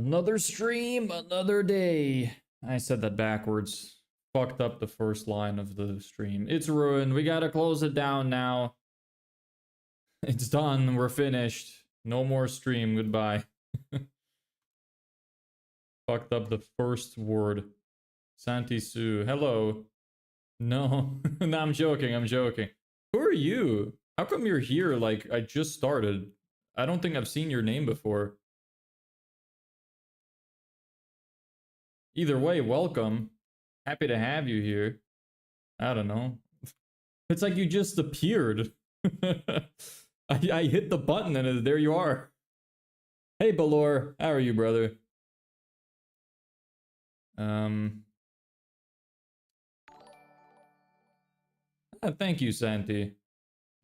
Another stream, another day. I said that backwards. Fucked up the first line of the stream. It's ruined. We gotta close it down now. It's done. We're finished. No more stream. Goodbye. Fucked up the first word. Santi Su. Hello. No. No, I'm joking. I'm joking. Who are you? How come you're here? Like, I just started. I don't think I've seen your name before. Either way, welcome. Happy to have you here. I don't know. It's like you just appeared. I hit the button and there you are. Hey, Balor. How are you, brother? Thank you, Santi.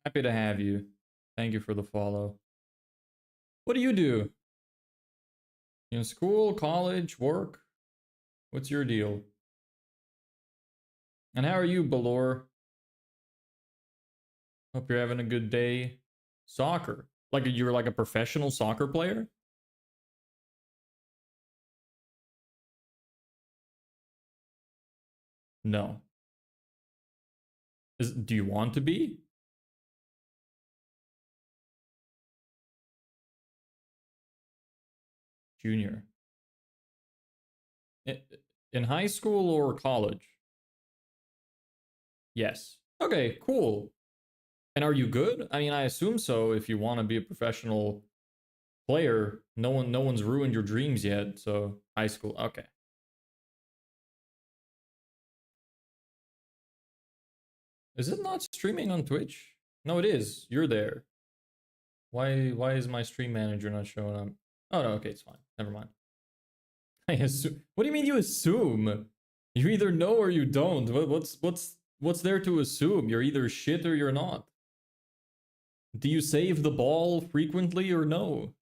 Happy to have you. Thank you for the follow. What do? You in school, college, work? What's your deal? And how are you, Balor? Hope you're having a good day. Soccer. Like you're like a professional soccer player? No. Do you want to be? Junior. In high school or college? Yes. Okay, cool. And are you good? I mean, I assume so if you want to be a professional player. No one's ruined your dreams yet, so high school. Okay. Is it not streaming on Twitch? No, it is. You're there. Why is my stream manager not showing up? Oh no, okay, it's fine. Never mind. I assume. What do you mean you assume? You either know or you don't. What's there to assume? You're either shit or you're not. Do you save the ball frequently or no?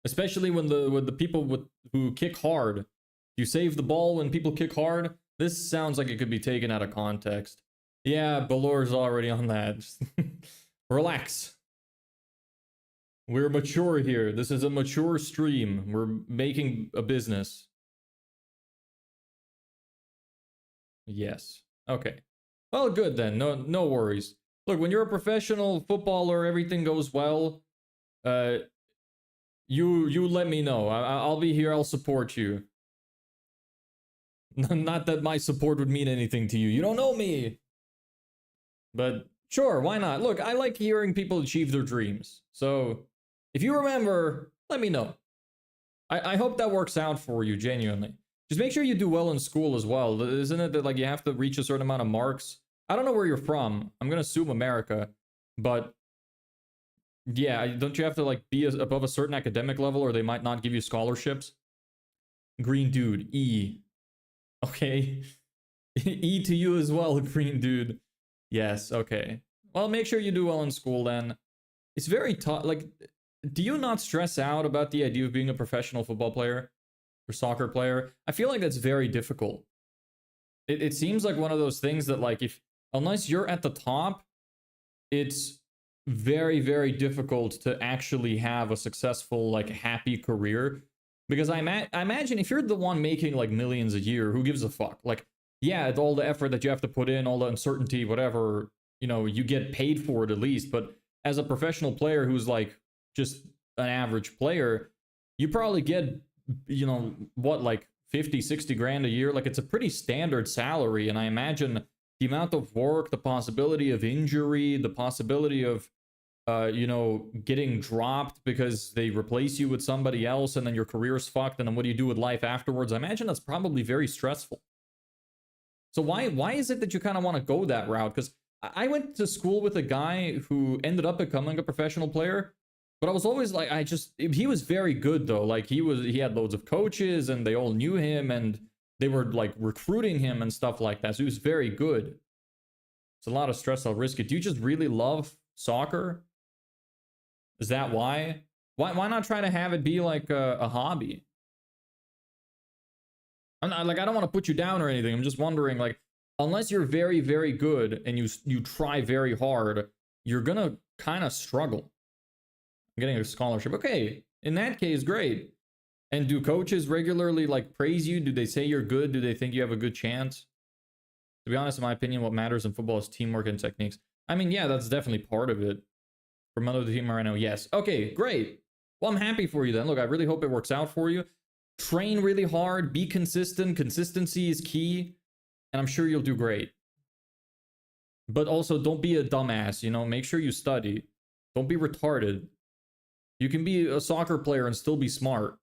Especially when the people who kick hard. You save the ball when people kick hard? This sounds like it could be taken out of context. Yeah, Balor's already on that. Relax. We're mature here. This is a mature stream. We're making a business. Yes. Okay. Well, good then. No worries. Look, when you're a professional footballer, everything goes well. You let me know. I'll be here. I'll support you. Not that my support would mean anything to you. You don't know me. But sure, why not? Look, I like hearing people achieve their dreams. So if you remember, let me know. I hope that works out for you, genuinely. Just make sure you do well in school as well. Isn't it that like you have to reach a certain amount of marks? I don't know where you're from. I'm gonna assume America. But yeah, don't you have to like be above a certain academic level or they might not give you scholarships? Green dude, E. Okay. E to you as well, green dude. Yes, okay. Well, make sure you do well in school then. It's very tough. Like, do you not stress out about the idea of being a professional football player or soccer player? I feel like that's very difficult. It seems like one of those things that like unless you're at the top, it's very, very difficult to actually have a successful, like happy career. Because I imagine if you're the one making like millions a year, who gives a fuck? Like, yeah, it's all the effort that you have to put in, all the uncertainty, whatever, you know, you get paid for it at least. But as a professional player who's like just an average player, you probably get, you know, what, like 50, 60 grand a year? Like it's a pretty standard salary. And I imagine the amount of work, the possibility of injury, the possibility of, you know, getting dropped because they replace you with somebody else and then your career's fucked. And then what do you do with life afterwards? I imagine that's probably very stressful. So why is it that you kind of want to go that route? Because I went to school with a guy who ended up becoming a professional player, but I was always like, he was very good though. Like he had loads of coaches and they all knew him and they were like recruiting him and stuff like that. So he was very good. It's a lot of stress. I'll risk it. Do you just really love soccer? Is that why? Why not try to have it be like a hobby? I'm not, like, I don't want to put you down or anything. I'm just wondering, like, unless you're very, very good and you try very hard, you're gonna kind of struggle. I'm getting a scholarship. Okay, in that case, great. And do coaches regularly like praise you? Do they say you're good? Do they think you have a good chance? To be honest, in my opinion, what matters in football is teamwork and techniques. I mean, yeah, that's definitely part of it. From another team right now, yes. Okay, great. Well, I'm happy for you then. Look, I really hope it works out for you. Train really hard, be consistent. Consistency is key, and I'm sure you'll do great. But also, don't be a dumbass, you know? Make sure you study. Don't be retarded. You can be a soccer player and still be smart.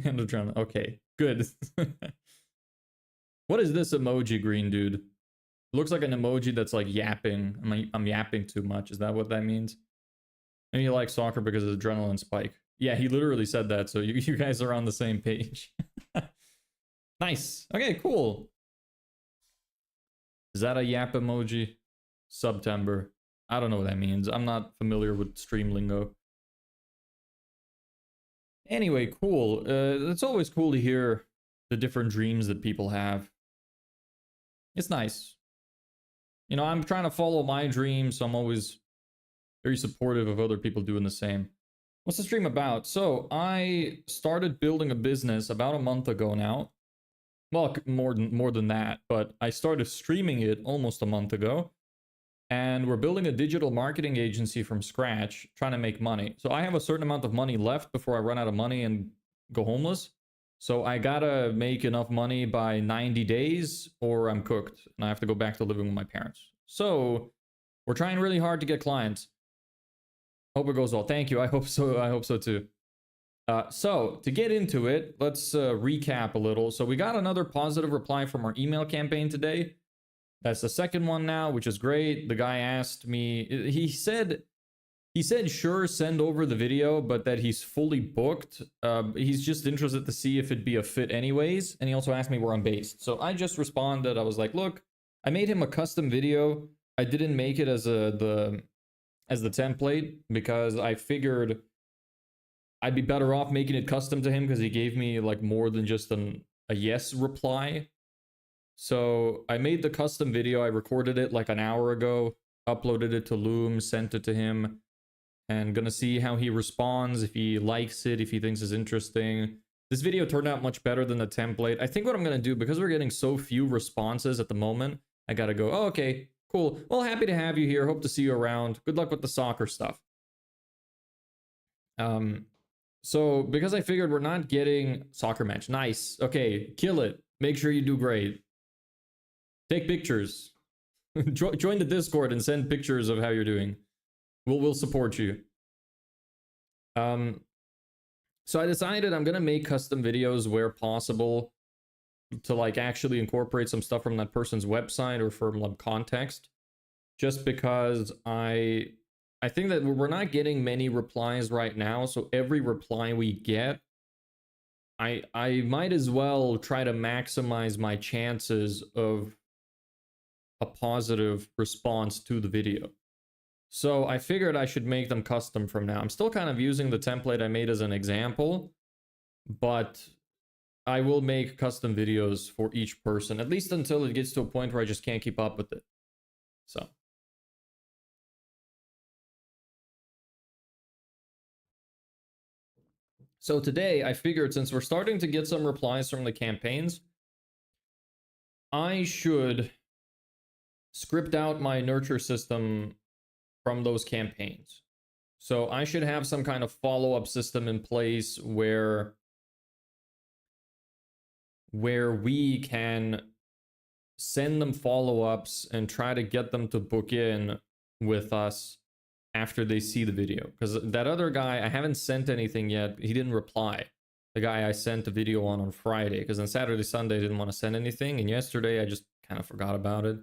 And adrenaline. Okay, good. What is this emoji, green dude? It looks like an emoji that's like yapping. I'm yapping too much. Is that what that means? And you like soccer because of the adrenaline spike. Yeah, he literally said that, so you guys are on the same page. Nice. Okay, cool. Is that a yap emoji? September. I don't know what that means. I'm not familiar with stream lingo. Anyway, cool. It's always cool to hear the different dreams that people have. It's nice. You know, I'm trying to follow my dreams, so I'm always very supportive of other people doing the same. What's the stream about? So, I started building a business about a month ago now. Well, more than that, but I started streaming it almost a month ago. And we're building a digital marketing agency from scratch, trying to make money. So I have a certain amount of money left before I run out of money and go homeless. So I gotta make enough money by 90 days or I'm cooked and I have to go back to living with my parents. So we're trying really hard to get clients. Hope it goes well. Thank you. I hope so. I hope so too. So to get into it, let's recap a little. So we got another positive reply from our email campaign today. That's the second one now, which is great. The guy asked me, he said, sure, send over the video, but that he's fully booked. He's just interested to see if it'd be a fit anyways. And he also asked me where I'm based. So I just responded. I was like, look, I made him a custom video. I didn't make it as the template because I figured I'd be better off making it custom to him because he gave me like more than just a yes reply. So I made the custom video. I recorded it like an hour ago, uploaded it to Loom, sent it to him, and gonna see how he responds, if he likes it, if he thinks it's interesting. This video turned out much better than the template. I think what I'm gonna do, because we're getting so few responses at the moment, I gotta go, oh, okay, cool. Well, happy to have you here. Hope to see you around. Good luck with the soccer stuff. So because I figured we're not getting soccer match. Nice. Okay, kill it. Make sure you do great. Take pictures. Join the Discord and send pictures of how you're doing. We'll support you. So I decided I'm gonna make custom videos where possible to like actually incorporate some stuff from that person's website or from like context. Just because I think that we're not getting many replies right now, so every reply we get, I might as well try to maximize my chances of a positive response to the video. So I figured I should make them custom from now. I'm still kind of using the template I made as an example, but I will make custom videos for each person, at least until it gets to a point where I just can't keep up with it. So today I figured, since we're starting to get some replies from the campaigns, I should script out my nurture system from those campaigns. So I should have some kind of follow-up system in place where we can send them follow-ups and try to get them to book in with us after they see the video. Because that other guy, I haven't sent anything yet. He didn't reply. The guy I sent the video on Friday, because on Saturday, Sunday, I didn't want to send anything. And yesterday, I just kind of forgot about it.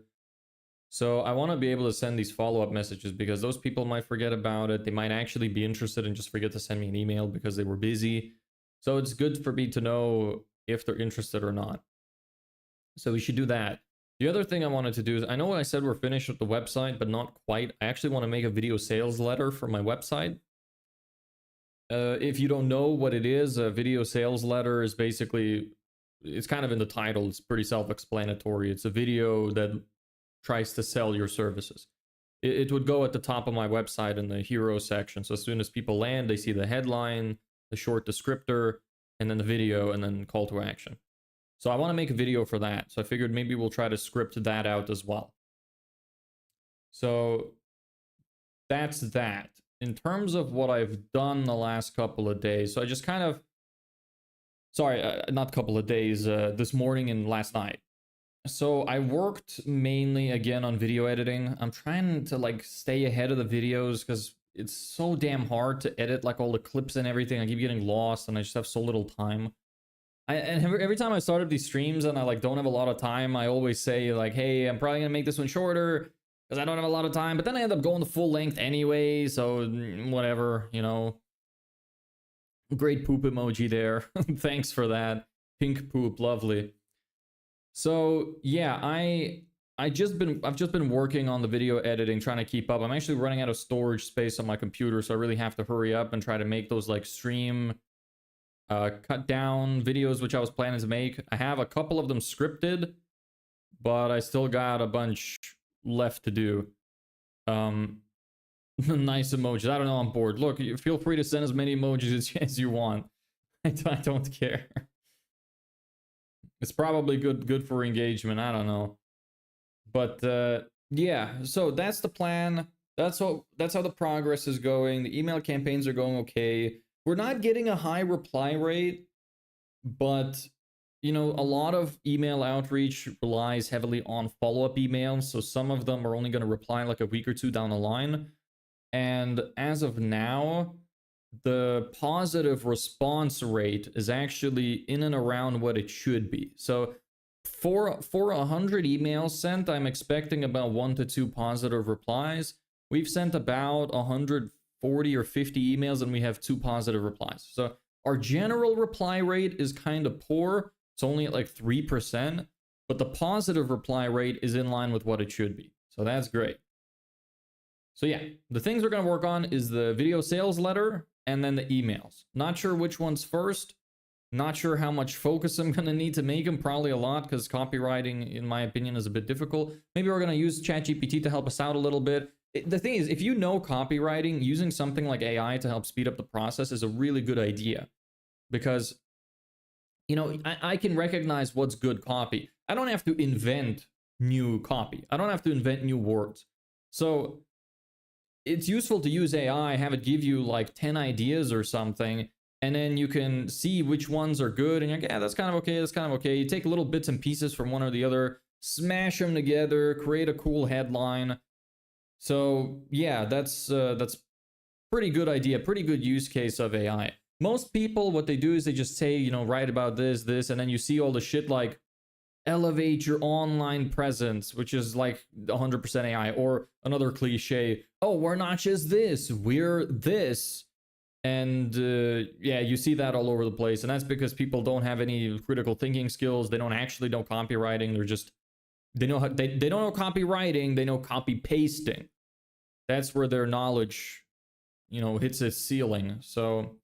So I want to be able to send these follow-up messages because those people might forget about it. They might actually be interested and just forget to send me an email because they were busy. So it's good for me to know if they're interested or not. So we should do that. The other thing I wanted to do is, I know I said we're finished with the website, but not quite. I actually want to make a video sales letter for my website. If you don't know what it is, a video sales letter is basically, it's kind of in the title. It's pretty self-explanatory. It's a video that tries to sell your services. it would go at the top of my website in the hero section. So as soon as people land, they see the headline, the short descriptor, and then the video, and then call to action. So I want to make a video for that. So I figured maybe we'll try to script that out as well. So that's that. In terms of what I've done the last couple of days, so I just kind of, sorry, not couple of days, this morning and last night. So I worked mainly again on video editing. I'm trying to like stay ahead of the videos because it's so damn hard to edit like all the clips and everything. I keep getting lost and I just have so little time. And every time I start up these streams and I like don't have a lot of time, I always say like, hey, I'm probably gonna make this one shorter because I don't have a lot of time. But then I end up going the full length anyway, so whatever, you know. Great poop emoji there. Thanks for that. Pink poop, lovely. So yeah, I've just been working on the video editing, trying to keep up. I'm actually running out of storage space on my computer, so I really have to hurry up and try to make those like stream cut down videos, which I was planning to make. I have a couple of them scripted, but I still got a bunch left to do. Nice emojis. I don't know, I'm bored. Look, feel free to send as many emojis as you want. I don't care. It's probably good for engagement. I don't know. But yeah, so that's the plan. That's how the progress is going. The email campaigns are going okay. We're not getting a high reply rate, but you know, a lot of email outreach relies heavily on follow-up emails. So some of them are only going to reply like a week or two down the line. And as of now, the positive response rate is actually in and around what it should be. So for 100 emails sent, I'm expecting about 1 to 2 positive replies. We've sent about 140 or 50 emails and we have 2 positive replies. So our general reply rate is kind of poor. It's only at like 3%, but the positive reply rate is in line with what it should be. So that's great. So yeah, the things we're going to work on is the video sales letter and then the emails. Not sure which one's first. Not sure how much focus I'm going to need to make them. Probably a lot because copywriting, in my opinion, is a bit difficult. Maybe we're going to use ChatGPT to help us out a little bit. The thing is, if you know copywriting, using something like AI to help speed up the process is a really good idea. Because, you know, I can recognize what's good copy. I don't have to invent new copy. I don't have to invent new words. So it's useful to use AI, have it give you like 10 ideas or something, and then you can see which ones are good, and you're like, yeah, that's kind of okay, that's kind of okay. You take little bits and pieces from one or the other, smash them together, create a cool headline. So yeah, that's pretty good idea, pretty good use case of AI. Most people, what they do is they just say, you know, write about this, and then you see all the shit like, elevate your online presence, which is like 100% AI, or another cliche, oh, we're not just this, we're this. And yeah, you see that all over the place, and that's because people don't have any critical thinking skills. They don't actually know copywriting. They're just, they don't know copywriting, they know copy pasting. That's where their knowledge, you know, hits its ceiling. So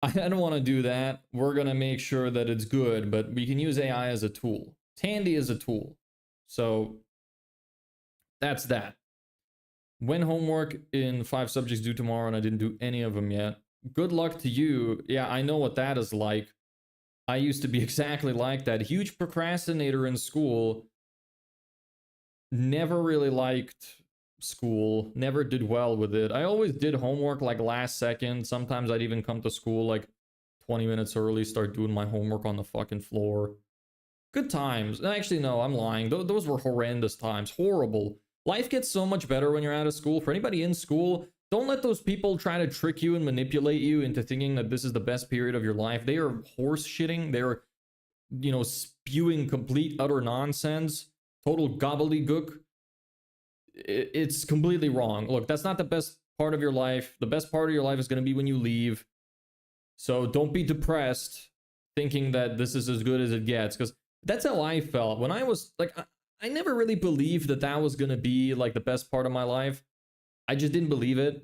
I don't want to do that. We're going to make sure that it's good, but we can use AI as a tool. It's handy as a tool. So that's that. When homework in 5 subjects due tomorrow and I didn't do any of them yet. Good luck to you. Yeah, I know what that is like. I used to be exactly like that. Huge procrastinator in school. Never really liked school, never did well with it. I always did homework like last second. Sometimes I'd even come to school like 20 minutes early, start doing my homework on the fucking floor. Good times. Actually, no, I'm lying. Those were horrendous times. Horrible. Life gets so much better when you're out of school. For anybody in school, don't let those people try to trick you and manipulate you into thinking that this is the best period of your life. They are horse shitting. They're, you know, spewing complete utter nonsense, total gobbledygook. It's completely wrong. Look, that's not the best part of your life. The best part of your life is going to be when you leave. So don't be depressed thinking that this is as good as it gets, because that's how I felt when I was like, I never really believed that that was going to be like the best part of my life. I just didn't believe it.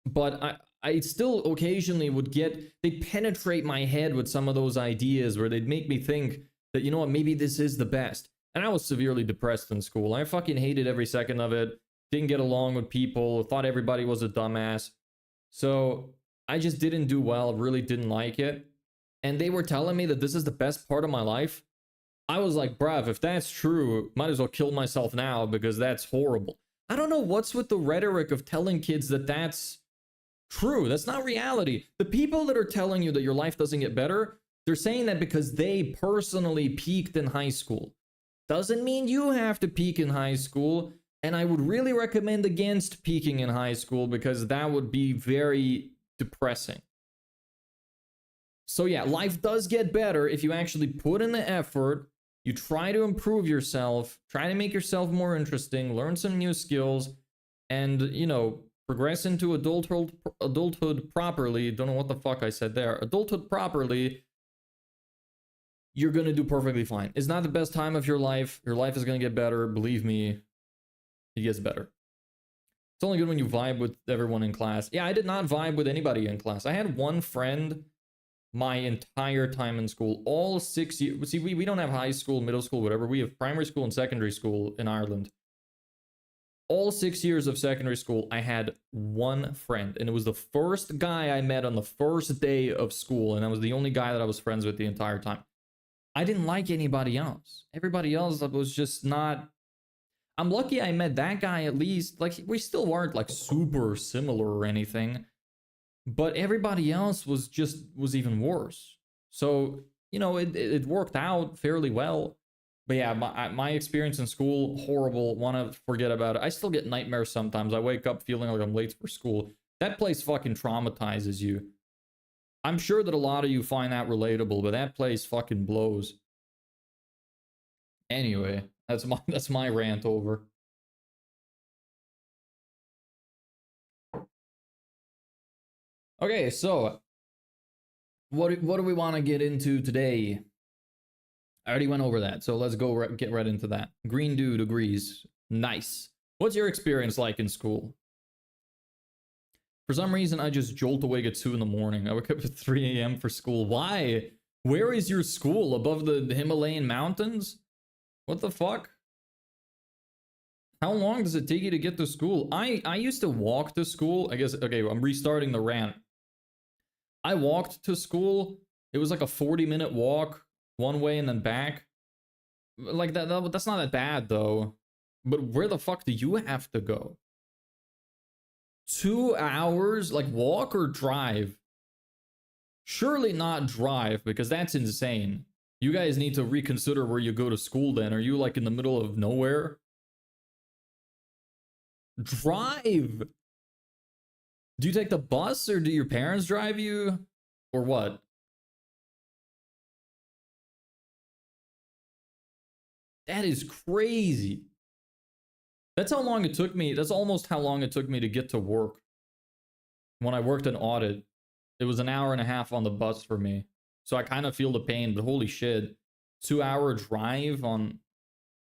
But I still occasionally would they'd penetrate my head with some of those ideas where they'd make me think that, you know what, maybe this is the best. And I was severely depressed in school. I fucking hated every second of it. Didn't get along with people. Thought everybody was a dumbass. So I just didn't do well. Really didn't like it. And they were telling me that this is the best part of my life. I was like, bruv, if that's true, might as well kill myself now because that's horrible. I don't know what's with the rhetoric of telling kids that that's true. That's not reality. The people that are telling you that your life doesn't get better, they're saying that because they personally peaked in high school. Doesn't mean you have to peak in high school. And I would really recommend against peaking in high school because that would be very depressing. So yeah, life does get better if you actually put in the effort. You try to improve yourself, try to make yourself more interesting, learn some new skills, and, you know, progress into adulthood properly. Don't know what the fuck I said there. Adulthood properly, you're gonna do perfectly fine. It's not the best time of your life. Your life is gonna get better. Believe me, it gets better. It's only good when you vibe with everyone in class. Yeah, I did not vibe with anybody in class. I had one friend my entire time in school, all 6 years. See, we don't have high school, middle school, whatever. We have primary school and secondary school in Ireland. All 6 years of secondary school, I had one friend, and it was the first guy I met on the first day of school, and that was the only guy that I was friends with the entire time. I didn't like anybody else. Everybody else was just not. I'm lucky I met that guy at least. Like, we still weren't like super similar or anything. But everybody else was even worse. So, you know, it worked out fairly well. But yeah, my experience in school, horrible. Want to forget about it. I still get nightmares sometimes. I wake up feeling like I'm late for school. That place fucking traumatizes you. I'm sure that a lot of you find that relatable, but that place fucking blows. Anyway, that's my rant over. Okay, so what do we want to get into today? I already went over that, so let's go get right into that. Green Dude agrees. Nice. What's your experience like in school? For some reason, I just jolt awake at 2 in the morning. I wake up at 3 a.m. for school. Why? Where is your school? Above the Himalayan mountains? What the fuck? How long does it take you to get to school? I used to walk to school. I guess, okay, I'm restarting the rant. I walked to school. It was like a 40-minute walk one way and then back. Like that's not that bad though. But where the fuck do you have to go? 2 hours? Like walk or drive? Surely not drive, because that's insane. You guys need to reconsider where you go to school then. Are you like in the middle of nowhere? Drive! Do you take the bus or do your parents drive you? Or what? That is crazy. That's how long it took me. That's almost how long it took me to get to work. When I worked in audit, it was an hour and a half on the bus for me. So I kind of feel the pain, but holy shit. 2-hour drive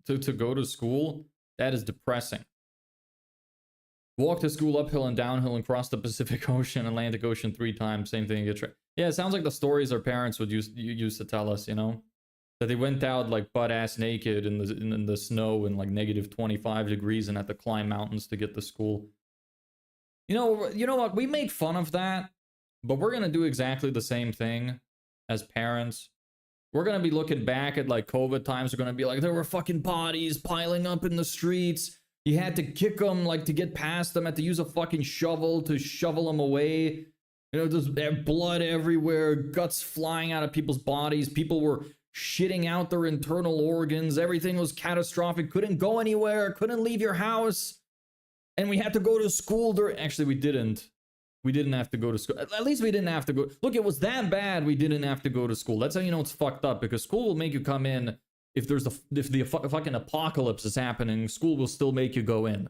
to go to school? That is depressing. Walk to school uphill and downhill and cross the Pacific Ocean, Atlantic Ocean 3 times. Same thing. Yeah, it sounds like the stories our parents would used to tell us, you know? That they went out like butt ass naked in the snow and like negative 25 degrees and had to climb mountains to get to school. You know what? We make fun of that, but we're gonna do exactly the same thing as parents. We're gonna be looking back at like COVID times. We're gonna be like, there were fucking bodies piling up in the streets. You had to kick them like to get past them. Had to use a fucking shovel to shovel them away. You know, there's blood everywhere, guts flying out of people's bodies. People were shitting out their internal organs. Everything was catastrophic. Couldn't go anywhere. Couldn't leave your house. And we had to go to school. Actually, we didn't. We didn't have to go to school. At least we didn't have to go. Look, it was that bad we didn't have to go to school. That's how you know it's fucked up. Because school will make you come in. If the fucking apocalypse is happening, school will still make you go in.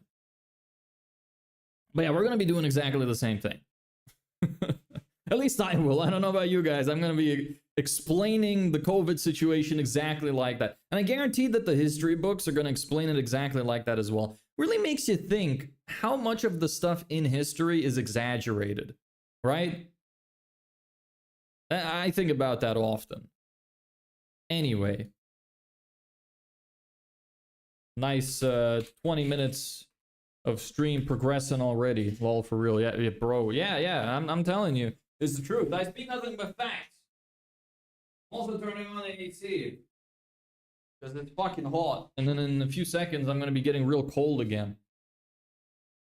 But yeah, we're going to be doing exactly the same thing. At least I will. I don't know about you guys. I'm going to be explaining the COVID situation exactly like that. And I guarantee that the history books are going to explain it exactly like that as well. Really makes you think how much of the stuff in history is exaggerated, right? I think about that often. Anyway. Nice 20 minutes of stream progressing already. Lol, for real. Yeah, yeah, bro. Yeah, I'm telling you. It's the truth. I speak nothing but facts. Also turning on the AC. Because it's fucking hot. And then in a few seconds, I'm going to be getting real cold again.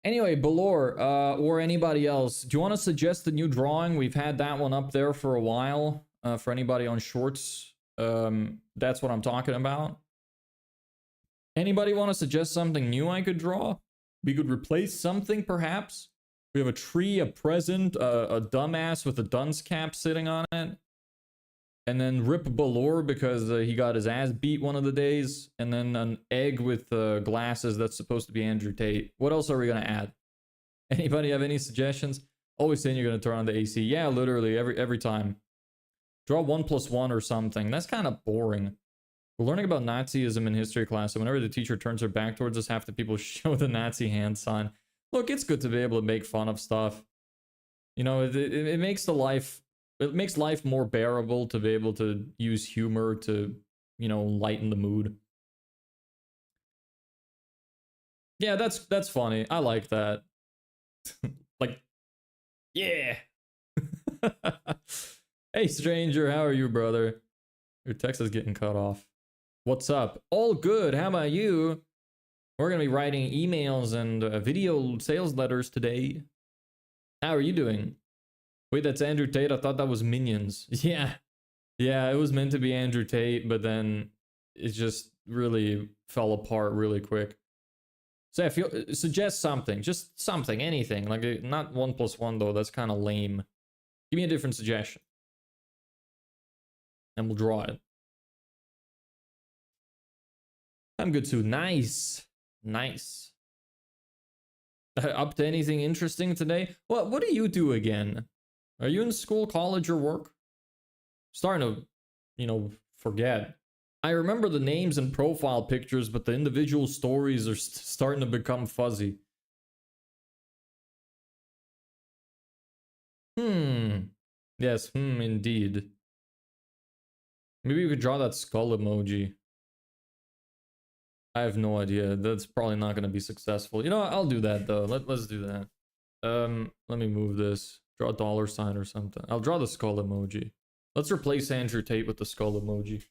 Anyway, Balor, or anybody else, do you want to suggest a new drawing? We've had that one up there for a while. For anybody on shorts, that's what I'm talking about. Anybody want to suggest something new I could draw? We could replace something, perhaps. We have a tree, a present, a dumbass with a dunce cap sitting on it. And then Rip Balor because he got his ass beat one of the days. And then an egg with glasses that's supposed to be Andrew Tate. What else are we going to add? Anybody have any suggestions? Always saying you're going to turn on the AC. Yeah, literally, every time. Draw 1+1 or something. That's kind of boring. We're learning about Nazism in history class, so whenever the teacher turns her back towards us, half the people show the Nazi hand sign. Look, it's good to be able to make fun of stuff. You know, it makes the life... It makes life more bearable to be able to use humor to, you know, lighten the mood. Yeah, that's funny. I like that. Like, yeah. Hey, stranger, how are you, brother? Your text is getting cut off. What's up? All good. How about you? We're going to be writing emails and video sales letters today. How are you doing? Wait, that's Andrew Tate? I thought that was Minions. Yeah. Yeah, it was meant to be Andrew Tate, but then it just really fell apart really quick. So I suggest something. Just something, anything. Like, not 1+1 though, that's kind of lame. Give me a different suggestion. And we'll draw it. I'm good too. Nice. Nice. Up to anything interesting today? What do you do again? Are you in school, college, or work? Starting to, you know, forget. I remember the names and profile pictures, but the individual stories are starting to become fuzzy. Yes, indeed. Maybe we could draw that skull emoji. I have no idea. That's probably not going to be successful. You know what? I'll do that, though. Let's do that. Let me move this. Draw a dollar sign or something. I'll draw the skull emoji. Let's replace Andrew Tate with the skull emoji.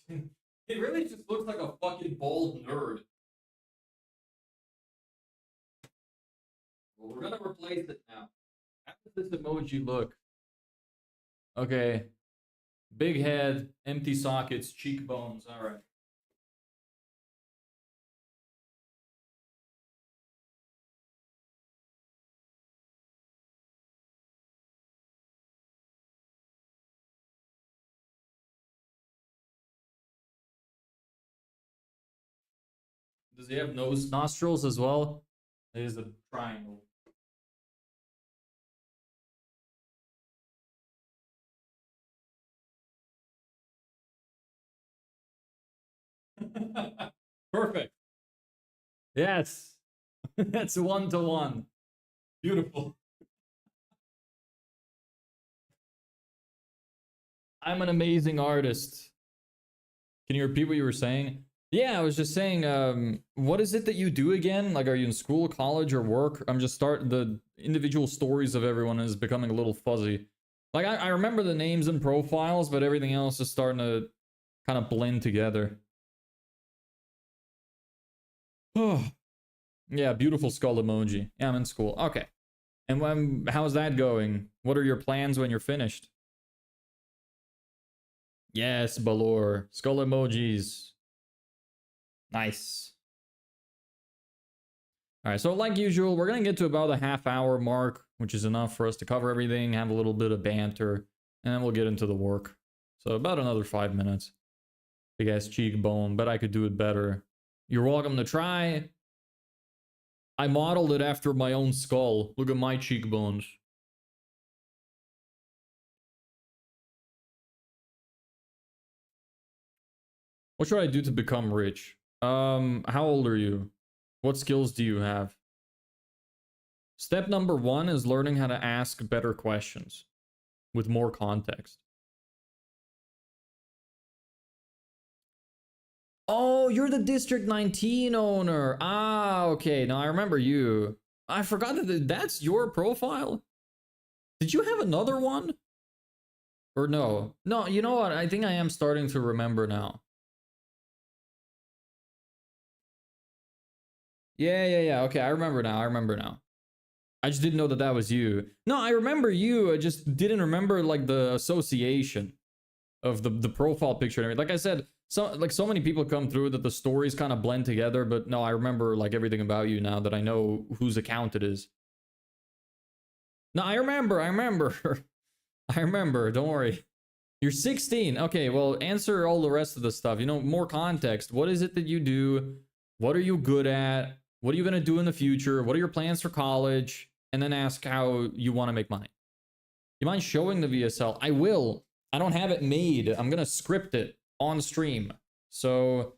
It really just looks like a fucking bald nerd. Well, we're gonna replace it now. How does this emoji look? Okay. Big head, empty sockets, cheekbones. Alright. Does he have nostrils as well? It is a triangle. Perfect. Yes. That's 1-to-1. Beautiful. I'm an amazing artist. Can you repeat what you were saying? Yeah, I was just saying, what is it that you do again? Like, are you in school, college, or work? I'm just starting, the individual stories of everyone is becoming a little fuzzy. Like, I remember the names and profiles, but everything else is starting to kind of blend together. Oh, yeah, beautiful skull emoji. Yeah, I'm in school. Okay. And how's that going? What are your plans when you're finished? Yes, Balor. Skull emojis. Nice. Alright, so like usual, we're going to get to about a half-hour mark, which is enough for us to cover everything, have a little bit of banter, and then we'll get into the work. So about another 5 minutes. Big ass cheekbone, but I could do it better. You're welcome to try. I modeled it after my own skull. Look at my cheekbones. What should I do to become rich? How old are you? What skills do you have? Step number 1 is learning how to ask better questions with more context. Oh, you're the District 19 owner. Ah, okay. Now I remember you. I forgot that that's your profile. Did you have another one? Or no? No, you know what? I think I am starting to remember now. Yeah. Okay, I remember now. I remember now. I just didn't know that that was you. No, I remember you. I just didn't remember like the association of the profile picture and everything. Like I said, so many people come through that the stories kind of blend together, but no, I remember like everything about you now that I know whose account it is. No, I remember. I remember. Don't worry. You're 16. Okay, well, answer all the rest of the stuff. You know, more context. What is it that you do? What are you good at? What are you going to do in the future? What are your plans for college? And then ask how you want to make money. You mind showing the VSL? I will. I don't have it made. I'm going to script it on stream. So,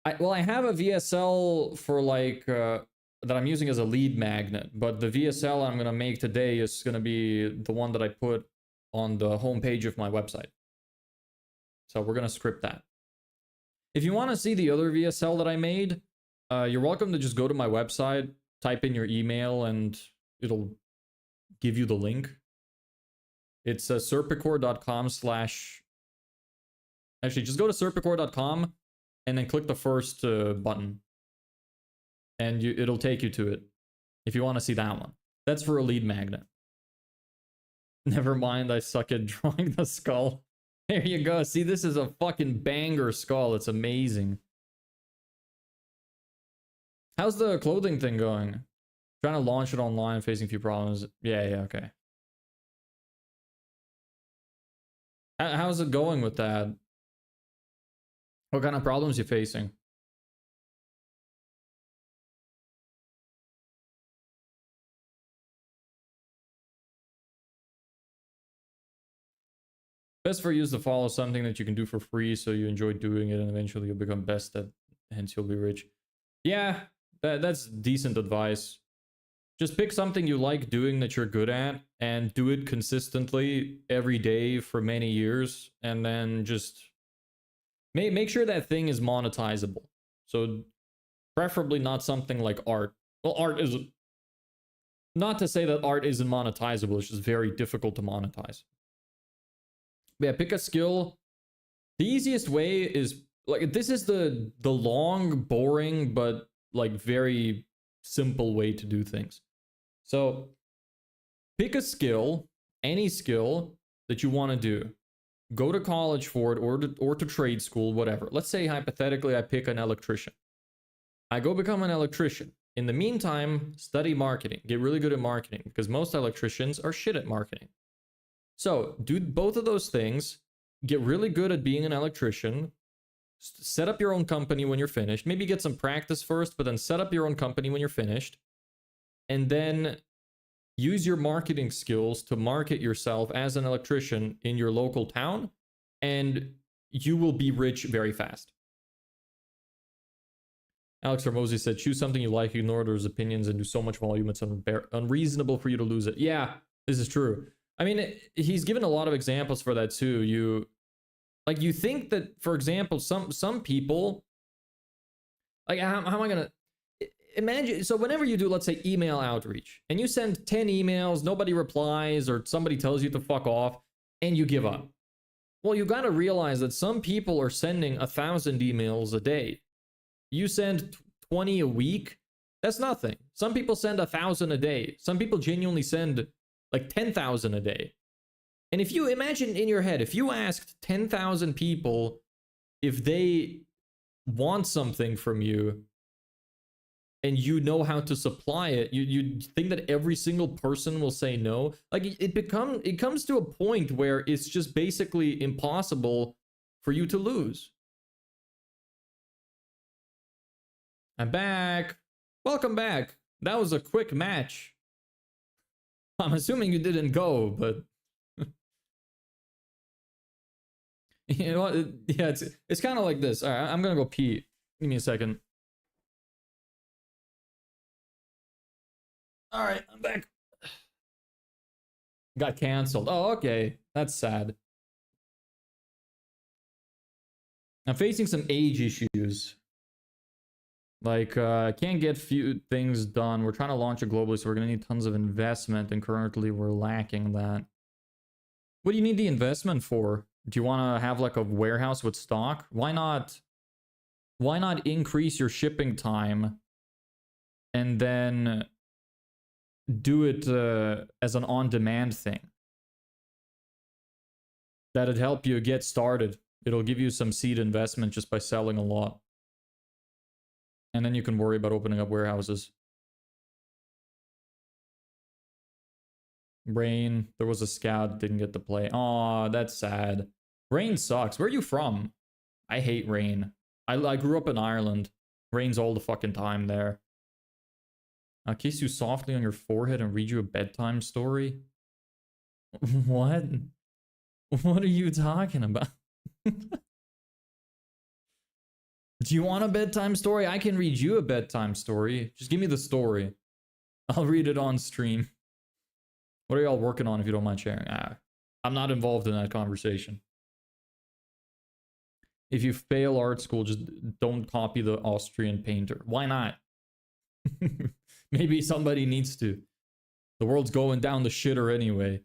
I have a VSL for like, that I'm using as a lead magnet. But the VSL I'm going to make today is going to be the one that I put on the homepage of my website. So we're going to script that. If you want to see the other VSL that I made, you're welcome to just go to my website, type in your email, and it'll give you the link. It's serpicore.com/ Actually, just go to serpicore.com and then click the first button. And it'll take you to it if you want to see that one. That's for a lead magnet. Never mind, I suck at drawing the skull. There you go. See, this is a fucking banger skull. It's amazing. How's the clothing thing going? Trying to launch it online, facing a few problems. Yeah, okay. How's it going with that? What kind of problems you facing? Best for you is to follow something that you can do for free so you enjoy doing it and eventually you'll become best at, hence you'll be rich. Yeah, that's decent advice. Just pick something you like doing that you're good at and do it consistently every day for many years, and then just make sure that thing is monetizable. So preferably not something like art. Well, art is, not to say that art isn't monetizable, it's just very difficult to monetize. But yeah, pick a skill. The easiest way is, like, this is the long, boring, but like very simple way to do things. So pick a skill, any skill that you want to do. Go to college for it, or to trade school, whatever. Let's say hypothetically I pick an electrician. I go become an electrician. In the meantime, study marketing. Get really good at marketing, because most electricians are shit at marketing. So do both of those things. Get really good at being an electrician. Set up your own company when you're finished. Maybe get some practice first, but then set up your own company when you're finished. And then use your marketing skills to market yourself as an electrician in your local town, and you will be rich very fast. Alex Ramosi said, choose something you like, ignore others' opinions, and do so much volume it's unreasonable for you to lose it. Yeah, this is true. I mean, he's given a lot of examples for that too. You think that, for example, some people, like, how am I gonna imagine? So whenever you do, let's say, email outreach, and you send 10 emails, nobody replies, or somebody tells you to fuck off, and you give up. Well, you gotta realize that some people are sending 1,000 emails a day. You send 20 a week, that's nothing. Some people send 1,000 a day. Some people genuinely send like 10,000 a day. And if you imagine in your head, if you asked 10,000 people if they want something from you and you know how to supply it, you think that every single person will say no? Like, it comes to a point where it's just basically impossible for you to lose. I'm back. Welcome back. That was a quick match. I'm assuming you didn't go, but you know what? Yeah, it's kind of like this. All right, I'm gonna go pee. Give me a second. All right, I'm back. Got canceled. Oh, okay. That's sad. I'm facing some age issues. Like, can't get few things done. We're trying to launch it globally, so we're gonna need tons of investment, and currently we're lacking that. What do you need the investment for? Do you want to have like a warehouse with stock? Why not? Why not increase your shipping time and then do it as an on-demand thing? That'd help you get started. It'll give you some seed investment just by selling a lot. And then you can worry about opening up warehouses. Rain, there was a scout, didn't get to play. Aw, that's sad. Rain sucks. Where are you from? I hate rain. I grew up in Ireland. Rains all the fucking time there. I'll kiss you softly on your forehead and read you a bedtime story? What? What are you talking about? Do you want a bedtime story? I can read you a bedtime story. Just give me the story. I'll read it on stream. What are y'all working on if you don't mind sharing? I'm not involved in that conversation. If you fail art school, just don't copy the Austrian painter. Why not? Maybe somebody needs to. The world's going down the shitter anyway.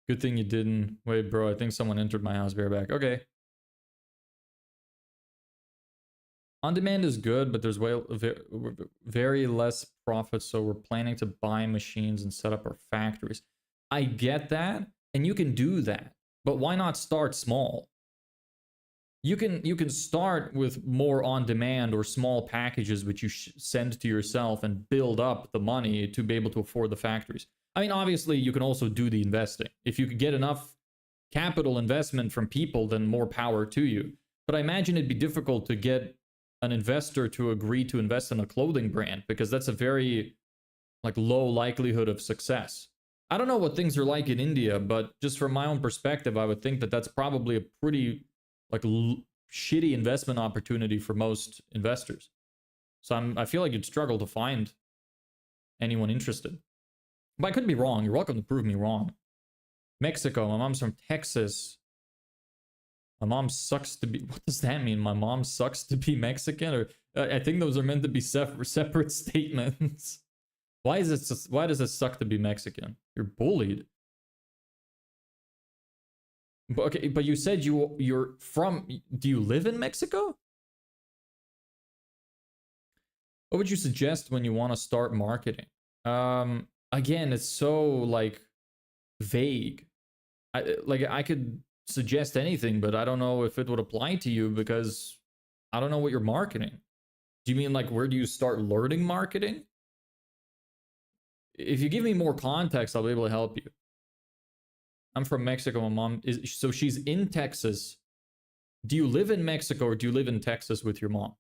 Good thing you didn't. Wait, bro, I think someone entered my house bareback. Okay. On demand is good, but there's very less profit, so we're planning to buy machines and set up our factories. I get that, and you can do that, but why not start small? You can start with more on demand or small packages which you send to yourself and build up the money to be able to afford the factories. I mean, obviously, you can also do the investing. If you could get enough capital investment from people, then more power to you. But I imagine it'd be difficult to get an investor to agree to invest in a clothing brand because that's a very like low likelihood of success. I don't know what things are like in India, but just from my own perspective, I would think that that's probably a pretty like shitty investment opportunity for most investors. So I feel like you'd struggle to find anyone interested. But I could be wrong. You're welcome to prove me wrong. Mexico. My mom's from Texas. My mom sucks to be... What does that mean? My mom sucks to be Mexican? Or I think those are meant to be separate statements. Why does it suck to be Mexican? You're bullied. Okay, but you said you're from... Do you live in Mexico? What would you suggest when you want to start marketing? Again, it's so like vague. I could suggest anything, but I don't know if it would apply to you because I don't know what you're marketing. Do you mean like where do you start learning marketing? If you give me more context, I'll be able to help you. I'm from Mexico. My mom is, so she's in Texas. Do you live in Mexico or do you live in Texas with your mom?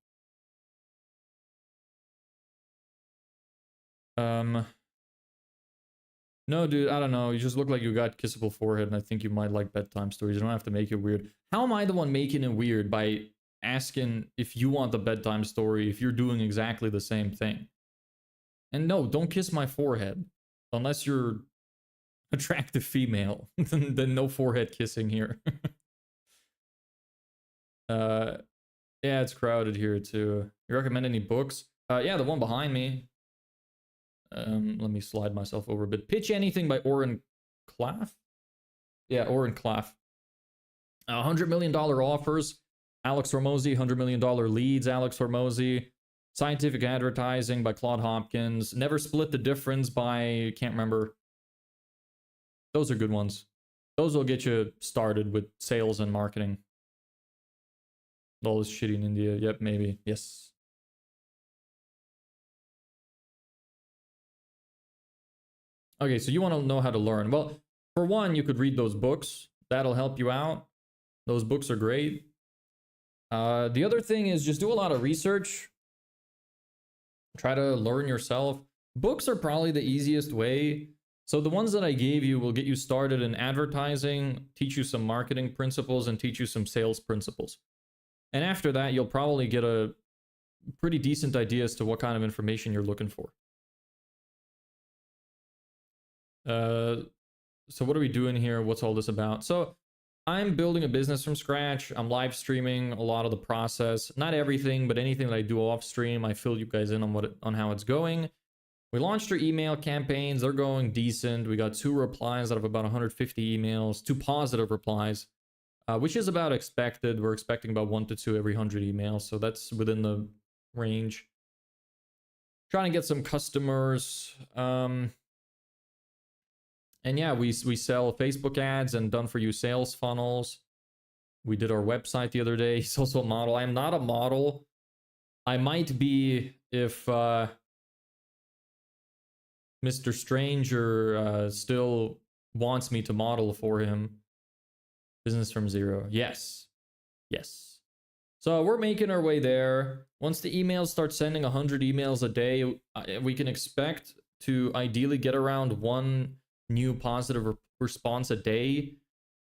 No, dude, I don't know. You just look like you got kissable forehead, and I think you might like bedtime stories. You don't have to make it weird. How am I the one making it weird by asking if you want the bedtime story if you're doing exactly the same thing? And no, don't kiss my forehead. Unless you're attractive female. then no forehead kissing here. Yeah, it's crowded here too. You recommend any books? Yeah, the one behind me. Let me slide myself over a bit. Pitch Anything by Oren Klaff? Yeah, Oren Klaff. $100 million offers. Alex Hormozy, $100 million leads. Alex Hormozy. Scientific Advertising by Claude Hopkins. Never Split the Difference by... Can't remember. Those are good ones. Those will get you started with sales and marketing. All this shitty in India. Yep, maybe. Yes. Okay, so you want to know how to learn. Well, for one, you could read those books. That'll help you out. Those books are great. The other thing is just do a lot of research. Try to learn yourself. Books are probably the easiest way. So the ones that I gave you will get you started in advertising, teach you some marketing principles, and teach you some sales principles. And after that, you'll probably get a pretty decent idea as to what kind of information you're looking for. So what are we doing here? What's all this about? So I'm building a business from scratch. I'm live streaming a lot of the process. Not everything, but anything that I do off stream, I fill you guys in on how it's going. We launched our email campaigns. They're going decent. We got 2 replies out of about 150 emails, 2 positive replies, which is about expected. We're expecting about 1 to 2 every 100 emails, so that's within the range. Trying to get some customers. And yeah, we sell Facebook ads and done for you sales funnels. We did our website the other day. He's also a model. I'm not a model. I might be if Mr. Stranger still wants me to model for him. Business from zero. Yes. Yes. So we're making our way there. Once the emails start sending 100 emails a day, we can expect to ideally get around 1 new positive response a day.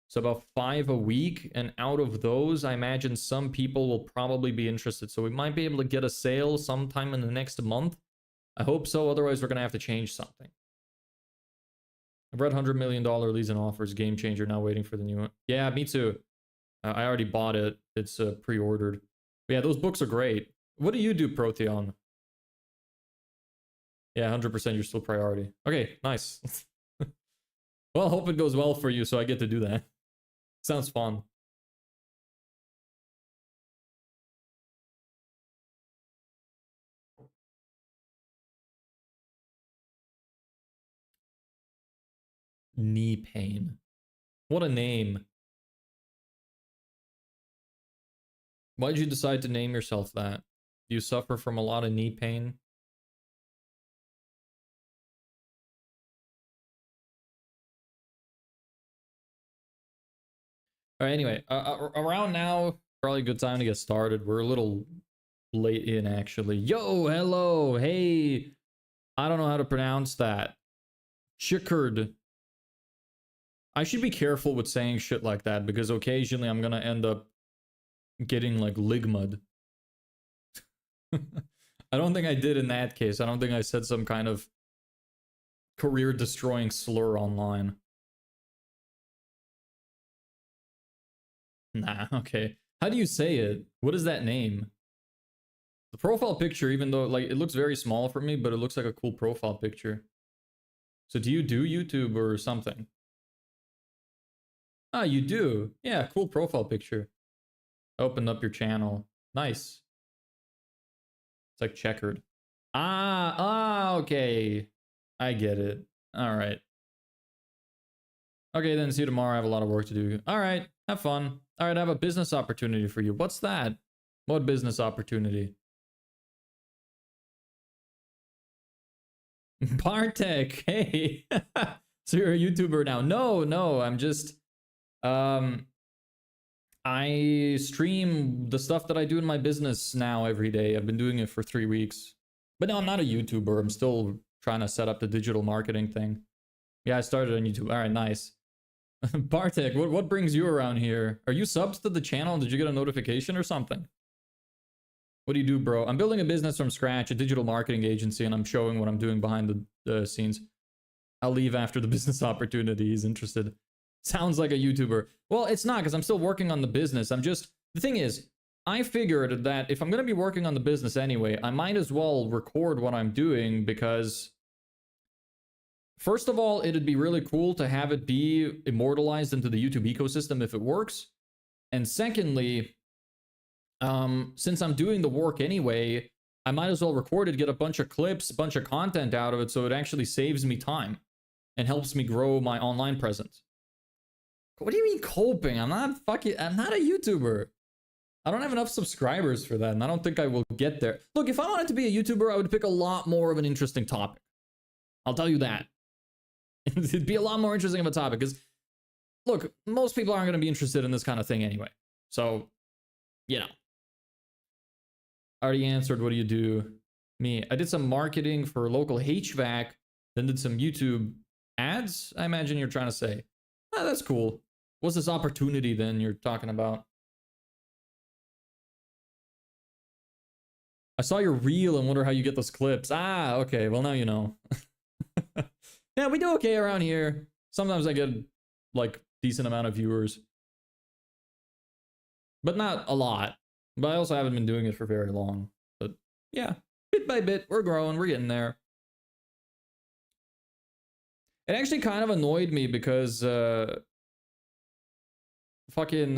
So about 5 a week. And out of those, I imagine some people will probably be interested. So we might be able to get a sale sometime in the next month. I hope so. Otherwise, we're going to have to change something. I've read $100 million leads and offers. Game changer. Now waiting for the new one. Yeah, me too. I already bought it. It's pre-ordered. But yeah, those books are great. What do you do, Proteon? Yeah, 100% you're still priority. Okay, nice. Well, hope it goes well for you so I get to do that. Sounds fun. Knee pain. What a name. Why did you decide to name yourself that? Do you suffer from a lot of knee pain? All right, anyway, around now, probably a good time to get started. We're a little late in, actually. Yo, hello, hey. I don't know how to pronounce that. Chickard. I should be careful with saying shit like that because occasionally I'm gonna end up getting like ligmud. I don't think I did in that case. I don't think I said some kind of career-destroying slur online. Nah, okay. How do you say it? What is that name? The profile picture, even though like it looks very small for me, but it looks like a cool profile picture. So do you do YouTube or something? Ah, you do. Yeah, cool profile picture. Opened up your channel. Nice. It's like checkered. Okay. I get it. All right. Okay, then see you tomorrow. I have a lot of work to do. All right, have fun. All right, I have a business opportunity for you. What's that? What business opportunity? Bartek, hey. So you're a YouTuber now? No, I'm just I stream the stuff that I do in my business now every day. I've been doing it for 3 weeks. But no, I'm not a YouTuber. I'm still trying to set up the digital marketing thing. Yeah, I started on YouTube. All right, nice. Bartek, what brings you around here? Are you subs to the channel? Did you get a notification or something? What do you do, bro? I'm building a business from scratch, a digital marketing agency, and I'm showing what I'm doing behind the scenes. I'll leave after the business opportunity. He's interested. Sounds like a YouTuber. Well, it's not, because I'm still working on the business. The thing is, I figured that if I'm going to be working on the business anyway, I might as well record what I'm doing because, first of all, it'd be really cool to have it be immortalized into the YouTube ecosystem if it works. And secondly, since I'm doing the work anyway, I might as well record it, get a bunch of clips, a bunch of content out of it, so it actually saves me time and helps me grow my online presence. What do you mean coping? I'm not a YouTuber. I don't have enough subscribers for that, and I don't think I will get there. Look, if I wanted to be a YouTuber, I would pick a lot more of an interesting topic. I'll tell you that. It'd be a lot more interesting of a topic, because, look, most people aren't going to be interested in this kind of thing anyway. So, you know. I already answered, what do you do? Me, I did some marketing for local HVAC, then did some YouTube ads, I imagine you're trying to say. Ah, that's cool. What's this opportunity then you're talking about? I saw your reel and wonder how you get those clips. Ah, okay, well now you know. Yeah, we do okay around here. Sometimes I get, like, decent amount of viewers. but not a lot. But I also haven't been doing it for very long. But yeah, bit by bit, we're growing, we're getting there. It actually kind of annoyed me because fucking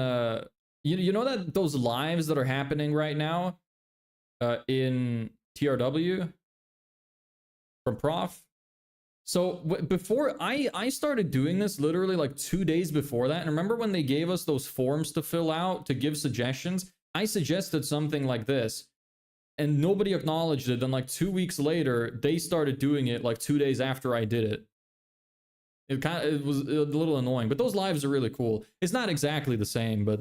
you know that those lives that are happening right now in TRW from Prof. So before I started doing this literally like 2 days before that, and remember when they gave us those forms to fill out to give suggestions? I suggested something like this and nobody acknowledged it. Then like 2 weeks later, they started doing it like 2 days after I did it. It was a little annoying, but those lives are really cool. It's not exactly the same, but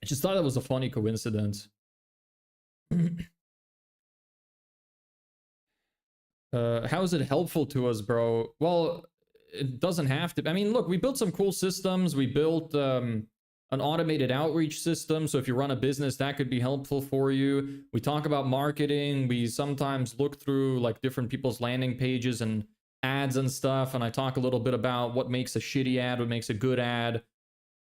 I just thought it was a funny coincidence. How is it helpful to us, bro? Well, it doesn't have to. I mean, look, we built some cool systems. We built an automated outreach system. So if you run a business, that could be helpful for you. We talk about marketing. We sometimes look through like different people's landing pages and ads and stuff. And I talk a little bit about what makes a shitty ad, what makes a good ad.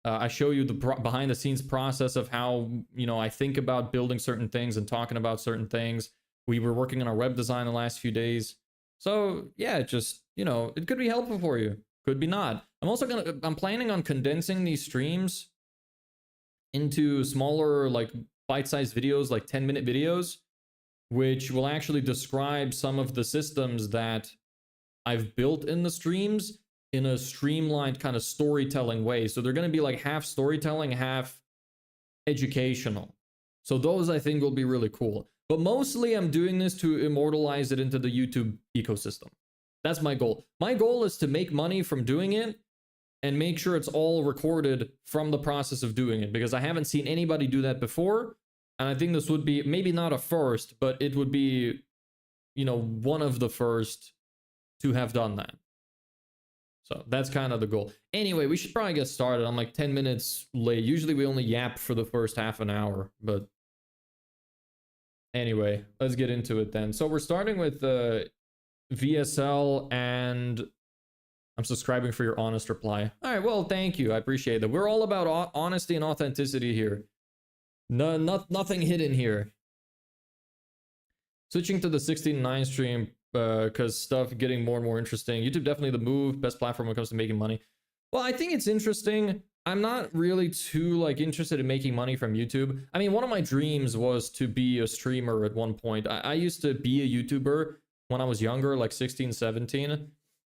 I show you the behind the scenes process of how, you know, I think about building certain things and talking about certain things. We were working on our web design the last few days. So yeah, just, you know, it could be helpful for you. Could be not. I'm planning on condensing these streams into smaller, like bite-sized videos, like 10-minute videos, which will actually describe some of the systems that I've built in the streams in a streamlined kind of storytelling way. So they're going to be like half storytelling, half educational. So those I think will be really cool. But mostly I'm doing this to immortalize it into the YouTube ecosystem. That's my goal. My goal is to make money from doing it and make sure it's all recorded from the process of doing it, because I haven't seen anybody do that before. And I think this would be maybe not a first, but it would be, you know, one of the first to have done that. So that's kind of the goal. Anyway, we should probably get started. I'm like 10 minutes late. Usually we only yap for the first half an hour, but anyway, let's get into it then. So we're starting with VSL, and I'm subscribing for your honest reply. All right, well, thank you. I appreciate that. We're all about honesty and authenticity here. No, nothing hidden here. Switching to the 16:9 stream because stuff getting more and more interesting. YouTube definitely the move, best platform when it comes to making money. Well, I think it's interesting. I'm not really too like interested in making money from YouTube. I mean, one of my dreams was to be a streamer at one point. I used to be a YouTuber when I was younger, like 16, 17.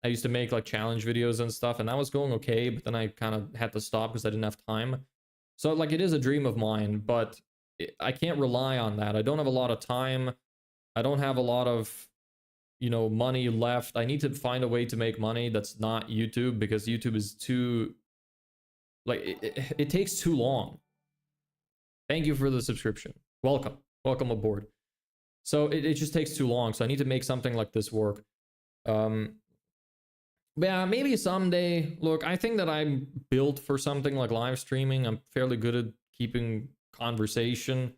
I used to make like challenge videos and stuff, and that was going okay, but then I kind of had to stop because I didn't have time. So like it is a dream of mine, but I can't rely on that. I don't have a lot of time. I don't have a lot of, you know, money left. I need to find a way to make money that's not YouTube, because YouTube is too, like, it takes too long. Thank you for the subscription. Welcome aboard. So it just takes too long. So I need to make something like this work. Yeah, maybe someday. Look, I think that I'm built for something like live streaming. I'm fairly good at keeping conversation.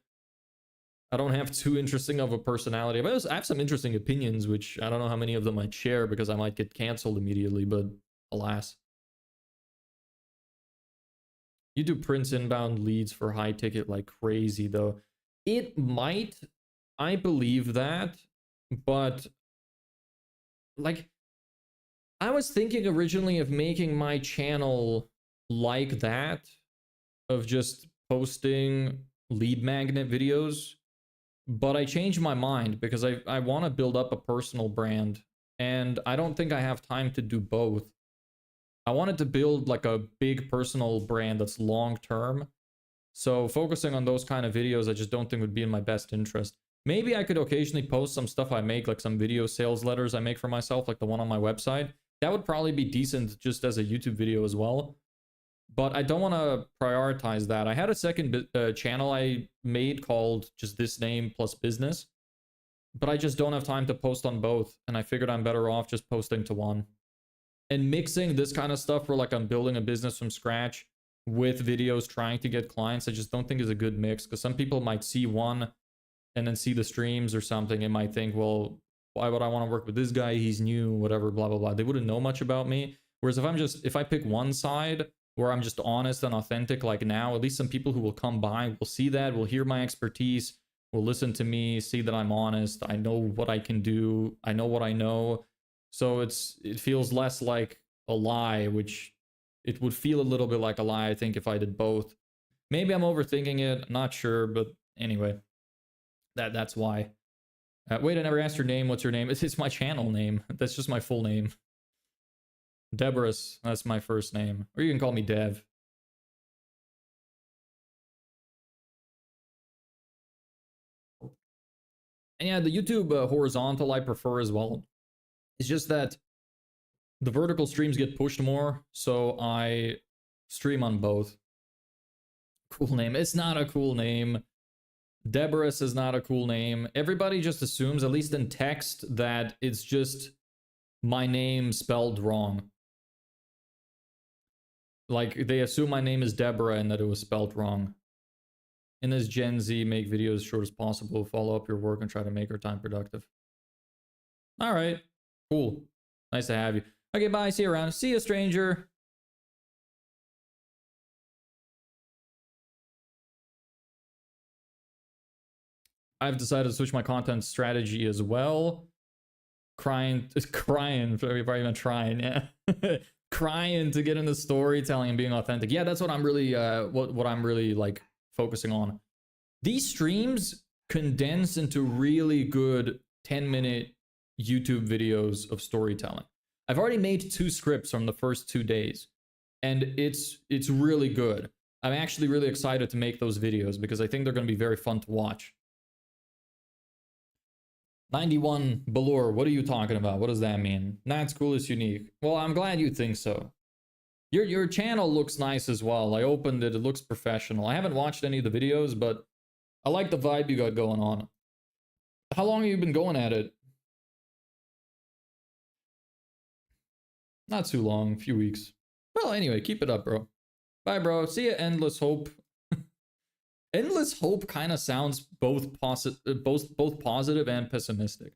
I don't have too interesting of a personality, but I have some interesting opinions, which I don't know how many of them I'd share because I might get canceled immediately, but alas. YouTube prints inbound leads for high ticket like crazy, though. It might, I believe that, but like, I was thinking originally of making my channel like that, of just posting lead magnet videos. But I changed my mind because I want to build up a personal brand, and I don't think I have time to do both. I wanted to build like a big personal brand that's long term. So focusing on those kind of videos, I just don't think would be in my best interest. Maybe I could occasionally post some stuff I make, like some video sales letters I make for myself, like the one on my website. That would probably be decent just as a YouTube video as well. But I don't want to prioritize that. I had a second channel I made called just this name plus business, but I just don't have time to post on both. And I figured I'm better off just posting to one. And mixing this kind of stuff where like I'm building a business from scratch with videos trying to get clients, I just don't think is a good mix, because some people might see one and then see the streams or something and might think, well, why would I want to work with this guy? He's new, whatever, blah, blah, blah. They wouldn't know much about me. Whereas if I pick one side where I'm just honest and authentic like now, at least some people who will come by will see that, will hear my expertise, will listen to me, see that I'm honest, I know what I can do, I know what I know. So it feels less like a lie, which it would feel a little bit like a lie, I think, if I did both. Maybe I'm overthinking it, not sure, but anyway, that's why. Wait, I never asked your name. What's your name? It's my channel name. That's just my full name. Deborah, that's my first name. Or you can call me Dev. And yeah, the YouTube horizontal I prefer as well. It's just that the vertical streams get pushed more, so I stream on both. Cool name. It's not a cool name. Deborah is not a cool name. Everybody just assumes, at least in text, that it's just my name spelled wrong. Like, they assume my name is Deborah and that it was spelled wrong. And as Gen Z, make videos as short as possible, follow up your work, and try to make our time productive. All right. Cool. Nice to have you. Okay, bye. See you around. See you, stranger. I've decided to switch my content strategy as well. Crying, probably even trying, yeah. Crying to get into storytelling and being authentic. Yeah, that's what I'm really, what I'm really like focusing on. These streams condense into really good 10-minute YouTube videos of storytelling. I've already made 2 scripts from the first 2 days, and it's really good. I'm actually really excited to make those videos because I think they're going to be very fun to watch. 91 Balor, what are you talking about? What does that mean? That's cool, is unique. Well, I'm glad you think so. Your channel looks nice as well. I opened it, it looks professional. I haven't watched any of the videos, but I like the vibe you got going on. How long have you been going at it? Not too long, a few weeks. Well, anyway, keep it up, bro. Bye, bro. See ya, Endless Hope. Endless Hope kind of sounds both positive and pessimistic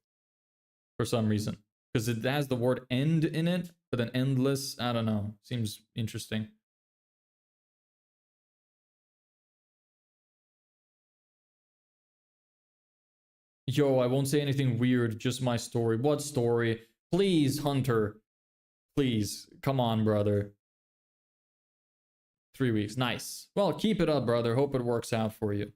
for some reason, because it has the word end in it, but then endless, I don't know, seems interesting. Yo, I won't say anything weird, just my story. What story? Please, Hunter. Please, come on, brother. 3 weeks, nice. Well, keep it up, brother. Hope it works out for you.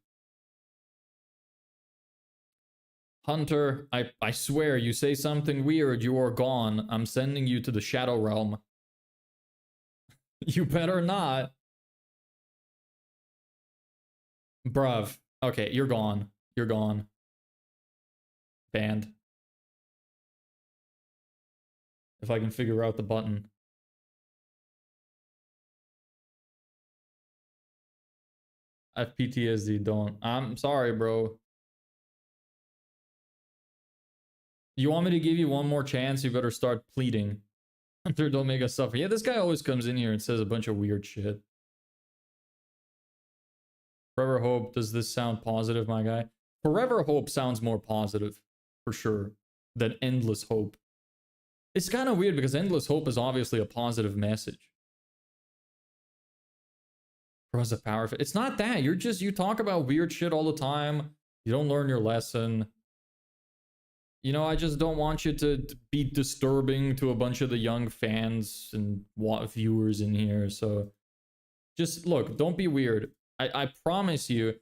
Hunter, I swear, you say something weird, you are gone. I'm sending you to the Shadow Realm. You better not. Bruv. Okay, you're gone. You're gone. Banned. If I can figure out the button. I have PTSD, don't. I'm sorry, bro. You want me to give you one more chance? You better start pleading. Hunter, don't make us suffer. Yeah, this guy always comes in here and says a bunch of weird shit. Forever Hope, does this sound positive, my guy? Forever Hope sounds more positive, for sure, than Endless Hope. It's kind of weird because Endless Hope is obviously a positive message. Progressive power. It's not that. You talk about weird shit all the time. You don't learn your lesson. You know, I just don't want you to be disturbing to a bunch of the young fans and viewers in here. So just look, don't be weird. I promise you.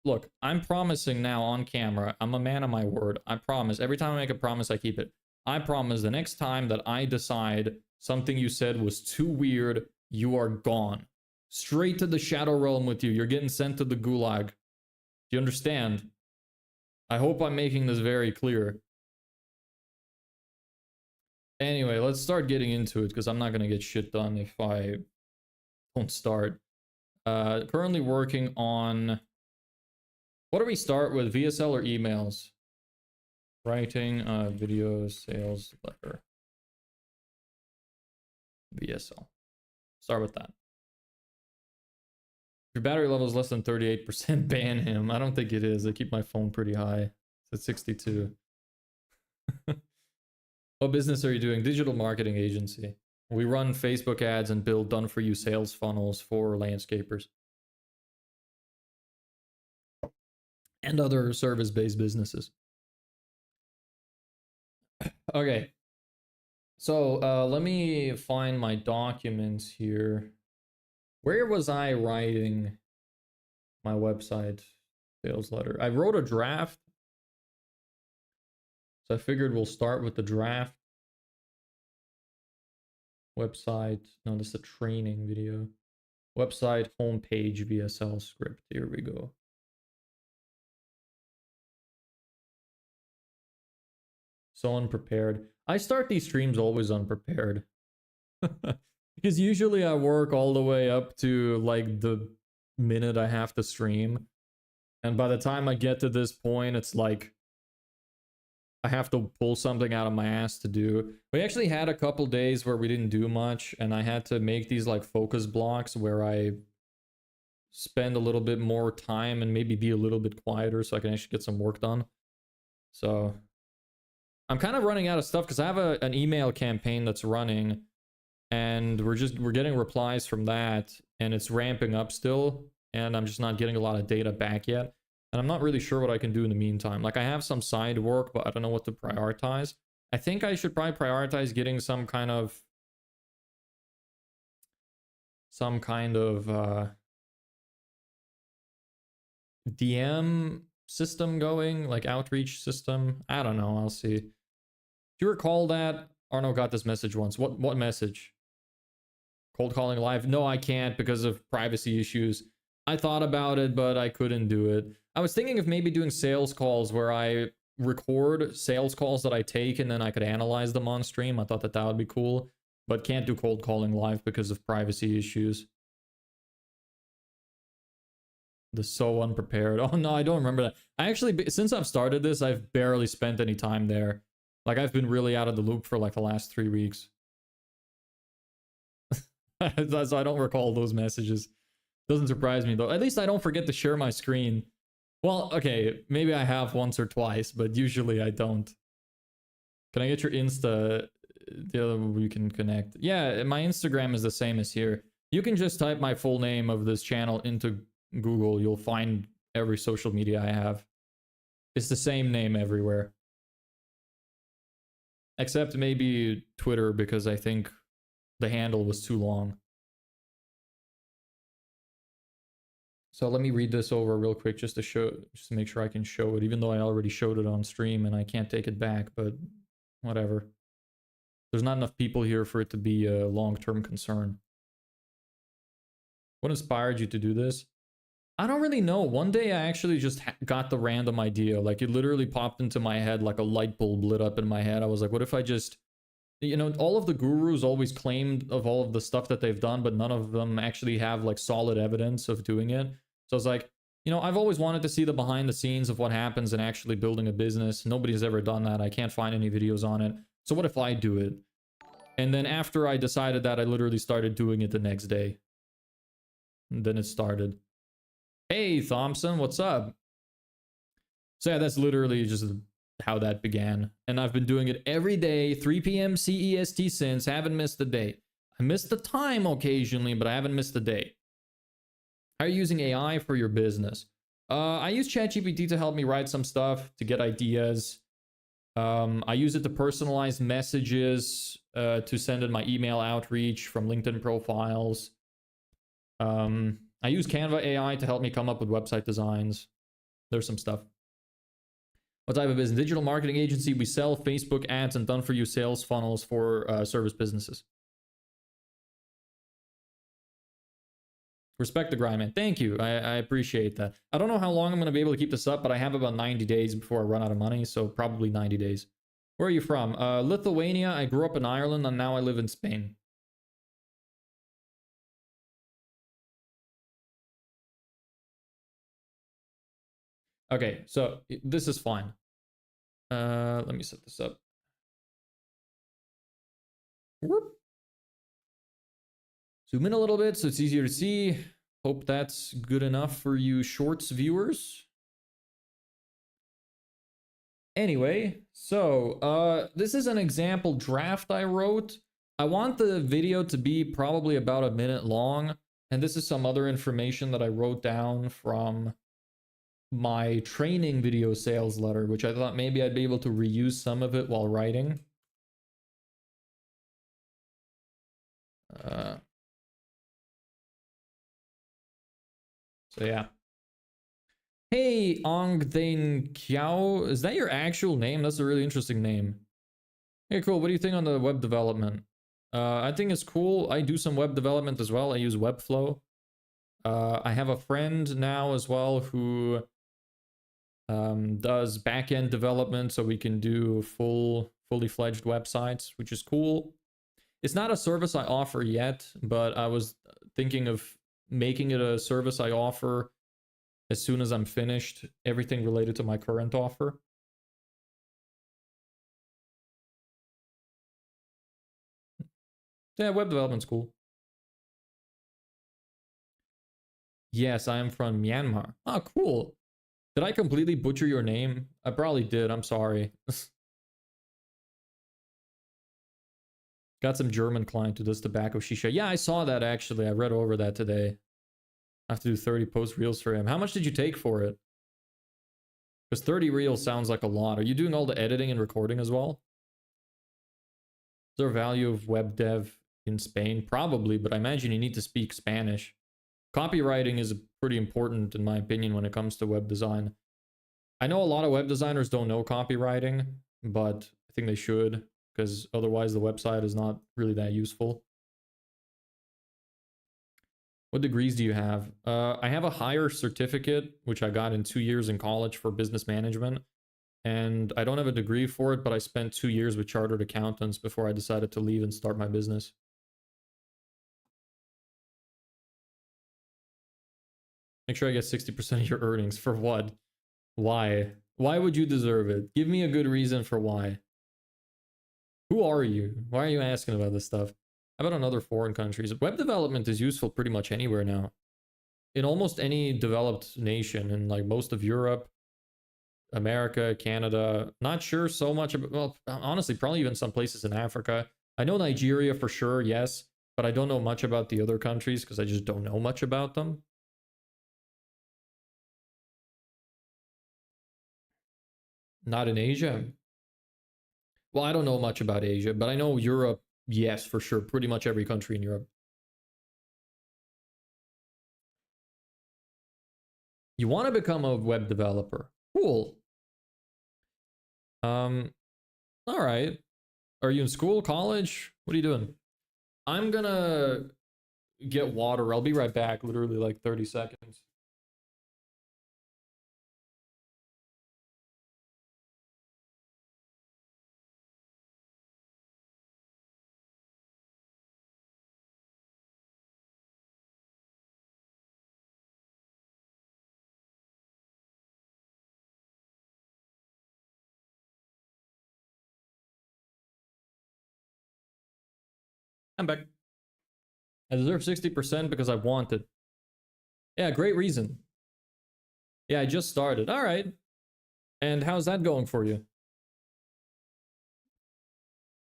Look, I'm promising now on camera. I'm a man of my word. I promise. Every time I make a promise, I keep it. I promise the next time that I decide something you said was too weird, you are gone. Straight to the Shadow Realm with you. You're getting sent to the Gulag. Do you understand? I hope I'm making this very clear. Anyway, let's start getting into it because I'm not going to get shit done if I don't start. Currently working on... What do we start with? VSL or emails? Writing video sales letter. VSL. Start with that. If your battery level is less than 38%, ban him. I don't think it is. I keep my phone pretty high. It's at 62. What business are you doing? Digital marketing agency. We run Facebook ads and build done-for-you sales funnels for landscapers and other service-based businesses. Okay. So let me find my documents here. Where was I writing my website sales letter? I wrote a draft. So I figured we'll start with the draft. Website. No, this is a training video. Website, homepage, VSL script. Here we go. So unprepared. I start these streams always unprepared. Because usually I work all the way up to like the minute I have to stream. And by the time I get to this point, it's like I have to pull something out of my ass to do. We actually had a couple days where we didn't do much, and I had to make these like focus blocks where I spend a little bit more time and maybe be a little bit quieter so I can actually get some work done. So I'm kind of running out of stuff because I have an email campaign that's running, and we're getting replies from that, and it's ramping up still, and I'm just not getting a lot of data back yet. And I'm not really sure what I can do in the meantime. Like, I have some side work, but I don't know what to prioritize. I think I should probably prioritize getting some kind of DM system going, like outreach system. I don't know. I'll see. Do you recall that? Arno got this message once. What message? Cold calling live? No, I can't because of privacy issues. I thought about it, but I couldn't do it. I was thinking of maybe doing sales calls where I record sales calls that I take and then I could analyze them on stream. I thought that would be cool, but can't do cold calling live because of privacy issues. The so unprepared. Oh no, I don't remember that. I actually, since I've started this, I've barely spent any time there. Like, I've been really out of the loop for like the last 3 weeks. So I don't recall those messages. Doesn't surprise me though. At least I don't forget to share my screen. Well, okay, maybe I have once or twice, but usually I don't. Can I get your Insta? The other one we can connect. Yeah, my Instagram is the same as here. You can just type my full name of this channel into Google. You'll find every social media I have. It's the same name everywhere. Except maybe Twitter, because I think the handle was too long. So let me read this over real quick just to make sure I can show it, even though I already showed it on stream and I can't take it back, but whatever. There's not enough people here for it to be a long-term concern. What inspired you to do this? I don't really know. One day I actually just got the random idea. Like, it literally popped into my head like a light bulb lit up in my head. I was like, what if I just... You know, all of the gurus always claimed of all of the stuff that they've done, but none of them actually have like solid evidence of doing it. So I was like, you know, I've always wanted to see the behind the scenes of what happens in actually building a business. Nobody's ever done that. I can't find any videos on it. So what if I do it? And then after I decided that, I literally started doing it the next day. And then it started. Hey, Thompson, what's up? So yeah, that's literally just how that began. And I've been doing it every day, 3 p.m. CEST since. Haven't missed a day. I missed the time occasionally, but I haven't missed a day. How are you using AI for your business? I use ChatGPT to help me write some stuff, to get ideas. I use it to personalize messages, to send in my email outreach from LinkedIn profiles. I use Canva AI to help me come up with website designs. There's some stuff. What type of business? Digital marketing agency. We sell Facebook ads and done-for-you sales funnels for service businesses. Respect the grind, man. Thank you. I appreciate that. I don't know how long I'm going to be able to keep this up, but I have about 90 days before I run out of money, so probably 90 days. Where are you from? Lithuania. I grew up in Ireland, and now I live in Spain. Okay, so this is fine. Let me set this up. Whoop. Zoom in a little bit so it's easier to see. Hope that's good enough for you shorts viewers. Anyway, so this is an example draft I wrote. I want the video to be probably about a minute long. And this is some other information that I wrote down from my training video sales letter, which I thought maybe I'd be able to reuse some of it while writing. So yeah. Hey, Ong Thane Kiao, is that your actual name? That's a really interesting name. Hey, cool. What do you think on the web development? I think it's cool. I do some web development as well. I use Webflow. I have a friend now as well who does back-end development, so we can do fully fledged websites, which is cool. It's not a service I offer yet, but I was thinking of making it a service I offer as soon as I'm finished everything related to my current offer. Yeah, web development's cool. Yes, I am from Myanmar. Oh, cool. Did I completely butcher your name? I probably did. I'm sorry. Got some German client who does tobacco shisha. Yeah, I saw that actually. I read over that today. I have to do 30 post reels for him. How much did you take for it? Because 30 reels sounds like a lot. Are you doing all the editing and recording as well? Is there a value of web dev in Spain? Probably, but I imagine you need to speak Spanish. Copywriting is pretty important in my opinion when it comes to web design. I know a lot of web designers don't know copywriting, but I think they should, because otherwise the website is not really that useful. What degrees do you have? I have a higher certificate, which I got in 2 years in college for business management. And I don't have a degree for it, but I spent 2 years with chartered accountants before I decided to leave and start my business. Make sure I get 60% of your earnings. For what? Why? Why would you deserve it? Give me a good reason for why. Who are you? Why are you asking about this stuff? How about in other foreign countries? Web development is useful pretty much anywhere now. In almost any developed nation, in like most of Europe, America, Canada. Not sure so much about, well, honestly, probably even some places in Africa. I know Nigeria for sure, yes, but I don't know much about the other countries because I just don't know much about them. Not in Asia. Well, I don't know much about Asia, but I know Europe, yes, for sure. Pretty much every country in Europe. You want to become a web developer. Cool. All right. Are you in school, college? What are you doing? I'm gonna get water. I'll be right back. Literally like 30 seconds. I'm back. I deserve 60% because I want it. Yeah, great reason. Yeah, I just started. All right. And how's that going for you?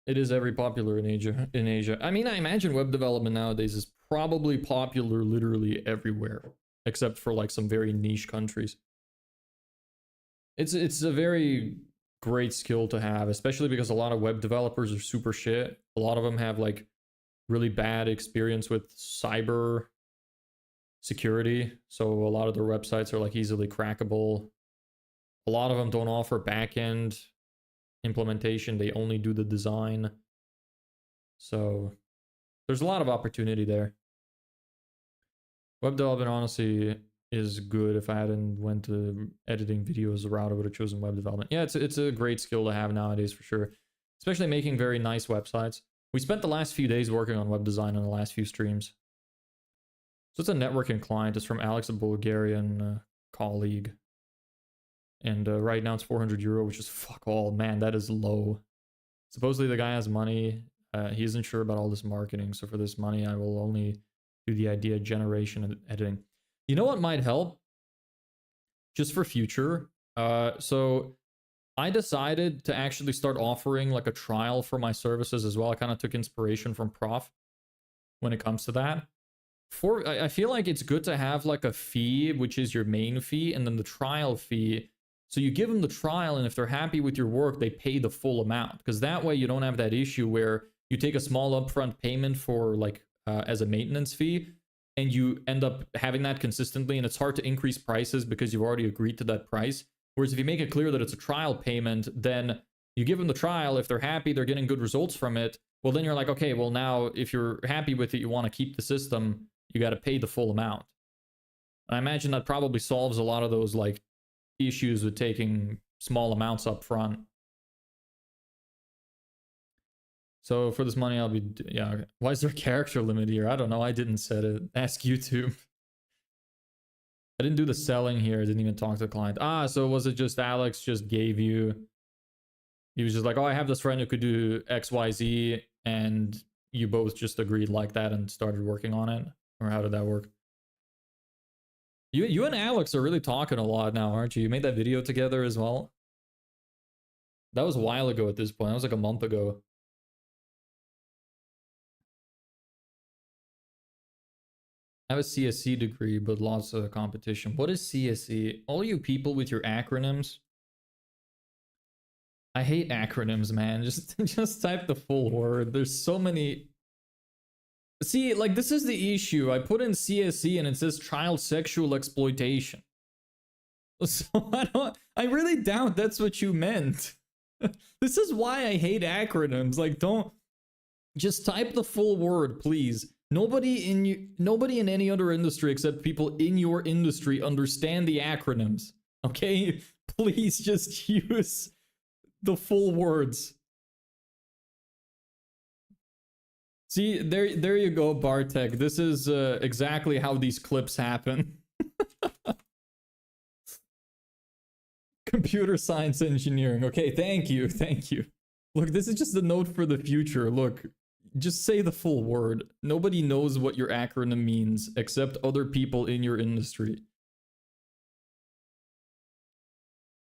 It is very popular in Asia. I mean, I imagine web development nowadays is probably popular literally everywhere, except for like some very niche countries. It's a very great skill to have, especially because a lot of web developers are super shit. A lot of them have like really bad experience with cyber security, so a lot of their websites are like easily crackable. A lot of them don't offer backend implementation, they only do the design. So there's a lot of opportunity there. Web development honestly is good. If I hadn't went to editing videos the route, I would have chosen web development. Yeah, it's a great skill to have nowadays for sure, especially making very nice websites. We spent the last few days working on web design in the last few streams. So it's a networking client. It's from Alex, a Bulgarian colleague. And right now it's 400 euro, which is fuck all. Man, that is low. Supposedly the guy has money. He isn't sure about all this marketing. So for this money, I will only do the idea generation and editing. You know what might help? Just for future. So I decided to actually start offering like a trial for my services as well. I kind of took inspiration from Prof when it comes to that. I feel like it's good to have like a fee, which is your main fee, and then the trial fee. So you give them the trial, and if they're happy with your work, they pay the full amount. Because that way you don't have that issue where you take a small upfront payment for like as a maintenance fee, and you end up having that consistently, and it's hard to increase prices because you've already agreed to that price. Whereas if you make it clear that it's a trial payment, then you give them the trial. If they're happy, they're getting good results from it. Well, then you're like, okay, well now if you're happy with it, you want to keep the system, you got to pay the full amount. And I imagine that probably solves a lot of those like issues with taking small amounts up front. So for this money, I'll be, yeah. Okay. Why is there a character limit here? I don't know. I didn't set it. Ask YouTube. I didn't do the selling here. I didn't even talk to the client. Ah, so was it just Alex just gave you, he was just like, oh, I have this friend who could do XYZ, and you both just agreed like that and started working on it? Or how did that work? You and Alex are really talking a lot now, aren't you? You made that video together as well? That was a while ago at this point. That was like a month ago. I have a CSC degree, but lots of competition. What is CSC? All you people with your acronyms. I hate acronyms, man. Just type the full word. There's so many. See, like this is the issue. I put in CSC and it says child sexual exploitation. So I really doubt that's what you meant. This is why I hate acronyms. Like, don't just type the full word, please. Nobody in any other industry except people in your industry understand the acronyms. Okay? Please just use the full words. See, there you go, Bartek. This is exactly how these clips happen. Computer science engineering. Okay, thank you. Look, this is just a note for the future. Look, just say the full word. Nobody knows what your acronym means except other people in your industry.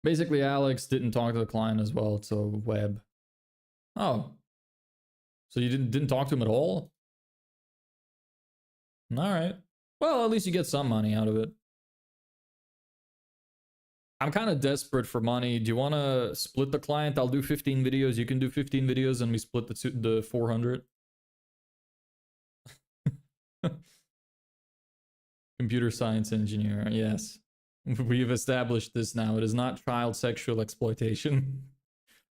Basically, Alex didn't talk to the client as well, so web. Oh. So you didn't talk to him at all? Alright. Well, at least you get some money out of it. I'm kind of desperate for money. Do you want to split the client? I'll do 15 videos. You can do 15 videos and we split the 400. Computer science engineer. Yes. We've established this now. It is not child sexual exploitation.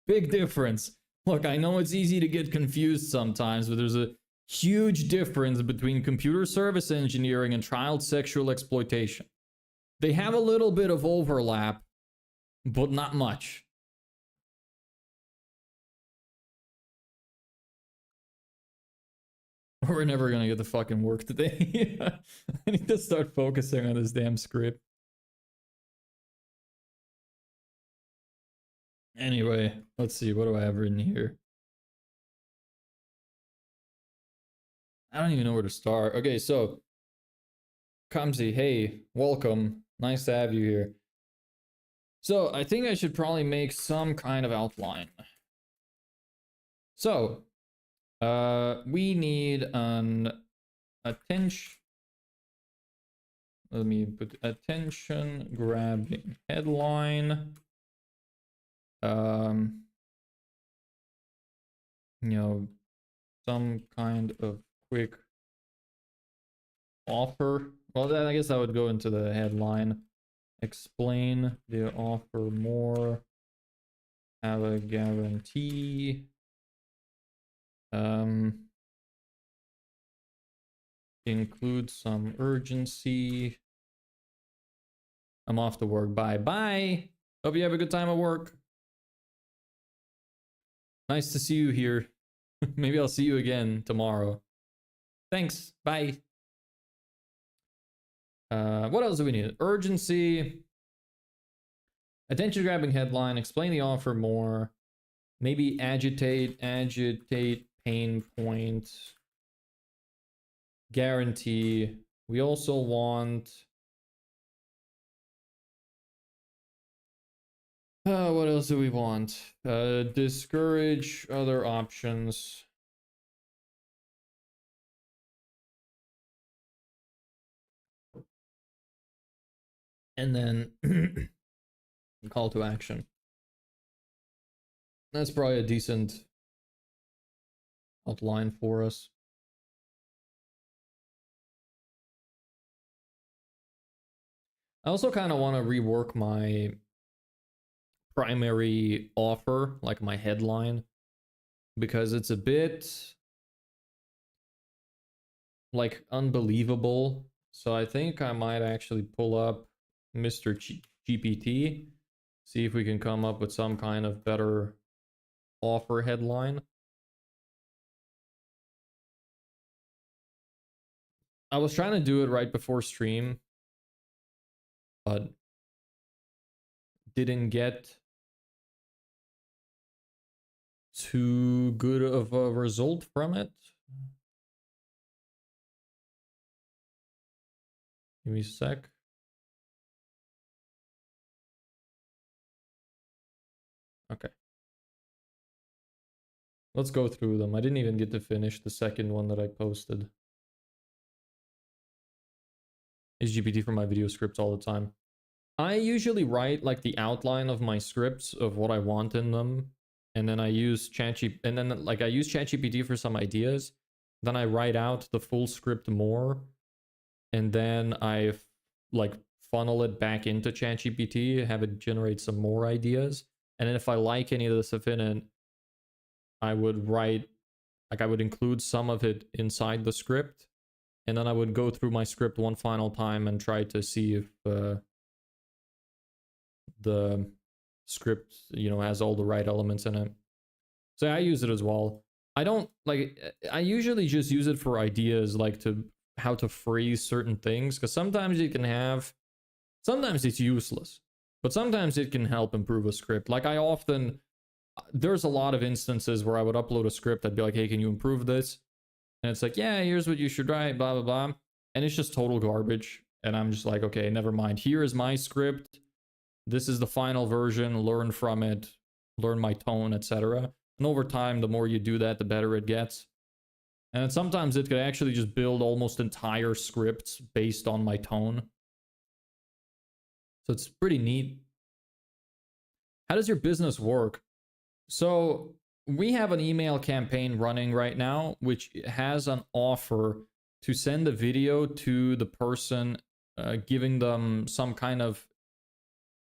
Big difference. Look, I know it's easy to get confused sometimes, but there's a huge difference between computer service engineering and child sexual exploitation. They have a little bit of overlap, but not much. We're never gonna get the fucking work today. I need to start focusing on this damn script. Anyway, let's see. What do I have written here? I don't even know where to start. Okay, so Kamsi, hey, welcome. Nice to have you here. So I think I should probably make some kind of outline. So, we need an attention. Let me put attention grabbing headline. You know, some kind of quick offer. Well, then I guess that would go into the headline. Explain the offer more. Have a guarantee. Include some urgency. I'm off to work. Bye bye. Hope you have a good time at work. Nice to see you here. Maybe I'll see you again tomorrow. Thanks. Bye. What else do we need? Urgency. Attention grabbing headline. Explain the offer more. Maybe agitate, pain point. Guarantee. We also want What else do we want? Discourage other options. And then call to action. That's probably a decent outline for us. I also kind of want to rework my primary offer, like my headline, because it's a bit like unbelievable. So I think I might actually pull up Mr. GPT, see if we can come up with some kind of better offer headline. I was trying to do it right before stream, but didn't get too good of a result from it. Give me a sec. Okay. Let's go through them. I didn't even get to finish the second one that I posted. I use GPT for my video scripts all the time. I usually write like the outline of my scripts of what I want in them, and then I use ChatGPT, and then like I use ChatGPT for some ideas. Then I write out the full script more, and then I like funnel it back into ChatGPT, have it generate some more ideas, and then if I like any of the stuff in it, I would write, like I would include some of it inside the script, and then I would go through my script one final time and try to see if the script, you know, has all the right elements in it. So I use it as well. I don't like, I usually just use it for ideas, like to how to phrase certain things, because sometimes you can have, sometimes it's useless, but sometimes it can help improve a script. Like I often, there's a lot of instances where I would upload a script, I'd be like, hey, can you improve this? And it's like, yeah, here's what you should write, blah, blah, blah. And it's just total garbage. And I'm just like, okay, never mind. Here is my script. This is the final version. Learn from it. Learn my tone, etc. And over time, the more you do that, the better it gets. And sometimes it could actually just build almost entire scripts based on my tone. So it's pretty neat. How does your business work? So we have an email campaign running right now, which has an offer to send a video to the person, giving them some kind of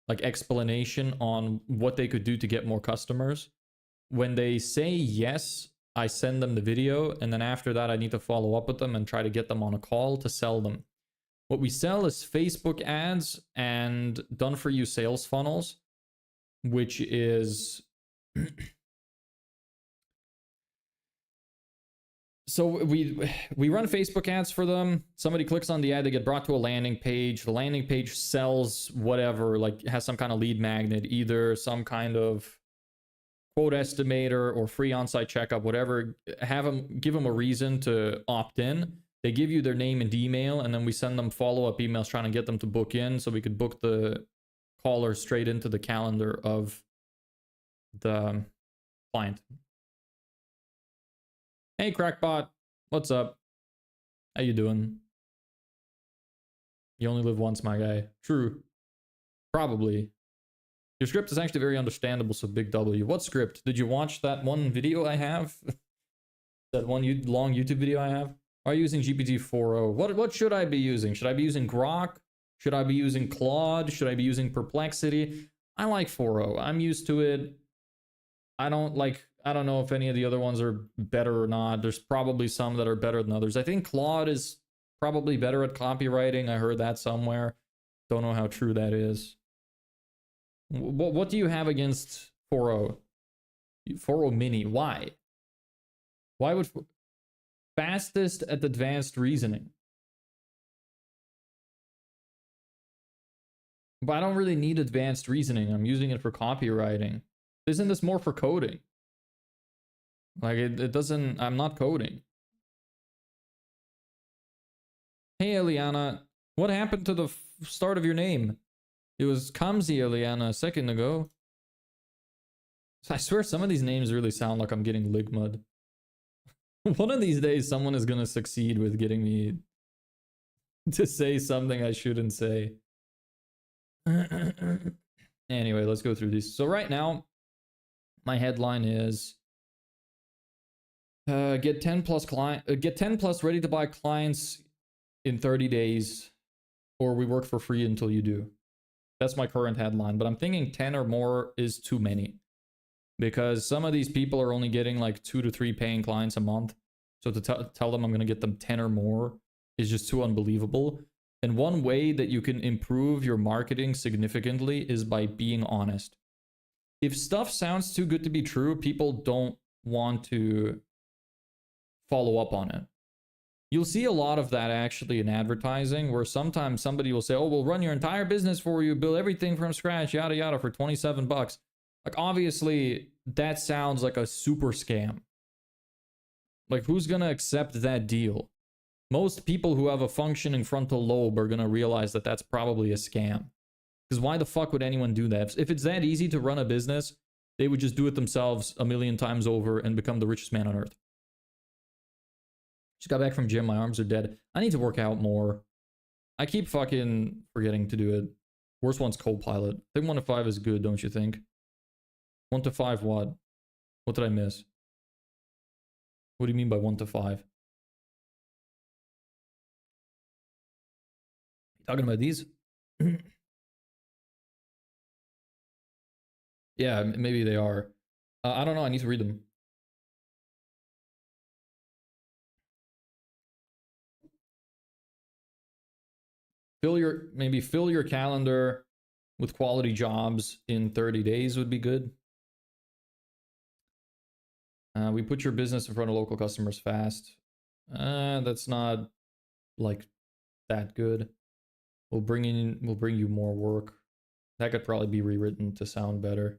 like explanation on what they could do to get more customers. When they say yes, I send them the video, and then after that I need to follow up with them and try to get them on a call to sell them. What we sell is Facebook ads and done for you sales funnels, which is so we run Facebook ads for them. Somebody clicks on the ad, they get brought to a landing page. The landing page sells whatever, like has some kind of lead magnet, either some kind of quote estimator or free on-site checkup, whatever. Give them a reason to opt in. They give you their name and email, and then we send them follow-up emails trying to get them to book in, so we could book the caller straight into the calendar of the client. Hey, Crackbot, what's up? How you doing? You only live once, my guy. True. Probably. Your script is actually very understandable, so big W. What script? Did you watch that one video I have? That one long YouTube video I have? Are you using GPT-4o? What should I be using? Should I be using Grok? Should I be using Claude? Should I be using Perplexity? I like 4o. I'm used to it. I don't know if any of the other ones are better or not. There's probably some that are better than others. I think Claude is probably better at copywriting. I heard that somewhere. Don't know how true that is. What do you have against 4o? 4o mini, why? Why would fastest at advanced reasoning? But I don't really need advanced reasoning. I'm using it for copywriting. Isn't this more for coding? Like it doesn't, I'm not coding. Hey Eliana, what happened to the start of your name? It was Kamzi Eliana a second ago. I swear some of these names really sound like I'm getting ligmud. One of these days, someone is gonna succeed with getting me to say something I shouldn't say. Anyway, let's go through these. So right now, my headline is get 10 plus ready to buy clients in 30 days, or we work for free until you do. That's my current headline, but I'm thinking 10 or more is too many because some of these people are only getting like 2 to 3 paying clients a month. So to tell them I'm going to get them 10 or more is just too unbelievable. And one way that you can improve your marketing significantly is by being honest. If stuff sounds too good to be true, people don't want to follow up on it. You'll see a lot of that actually in advertising, where sometimes somebody will say, oh, we'll run your entire business for you, build everything from scratch, yada yada, for 27 bucks. Like, obviously, that sounds like a super scam. Like, who's gonna accept that deal? Most people who have a functioning frontal lobe are gonna realize that that's probably a scam. Because why the fuck would anyone do that? If it's that easy to run a business, they would just do it themselves a million times over and become the richest man on earth. Just got back from gym, my arms are dead. I need to work out more. I keep fucking forgetting to do it. Worst one's Copilot. I think 1 to 5 is good, don't you think? 1 to 5 what? What did I miss? What do you mean by 1 to 5? Talking about these? Yeah, maybe they are. I don't know, I need to read them. Maybe fill your calendar with quality jobs in 30 days would be good. We put your business in front of local customers fast. That's not like that good. We'll bring you more work. That could probably be rewritten to sound better.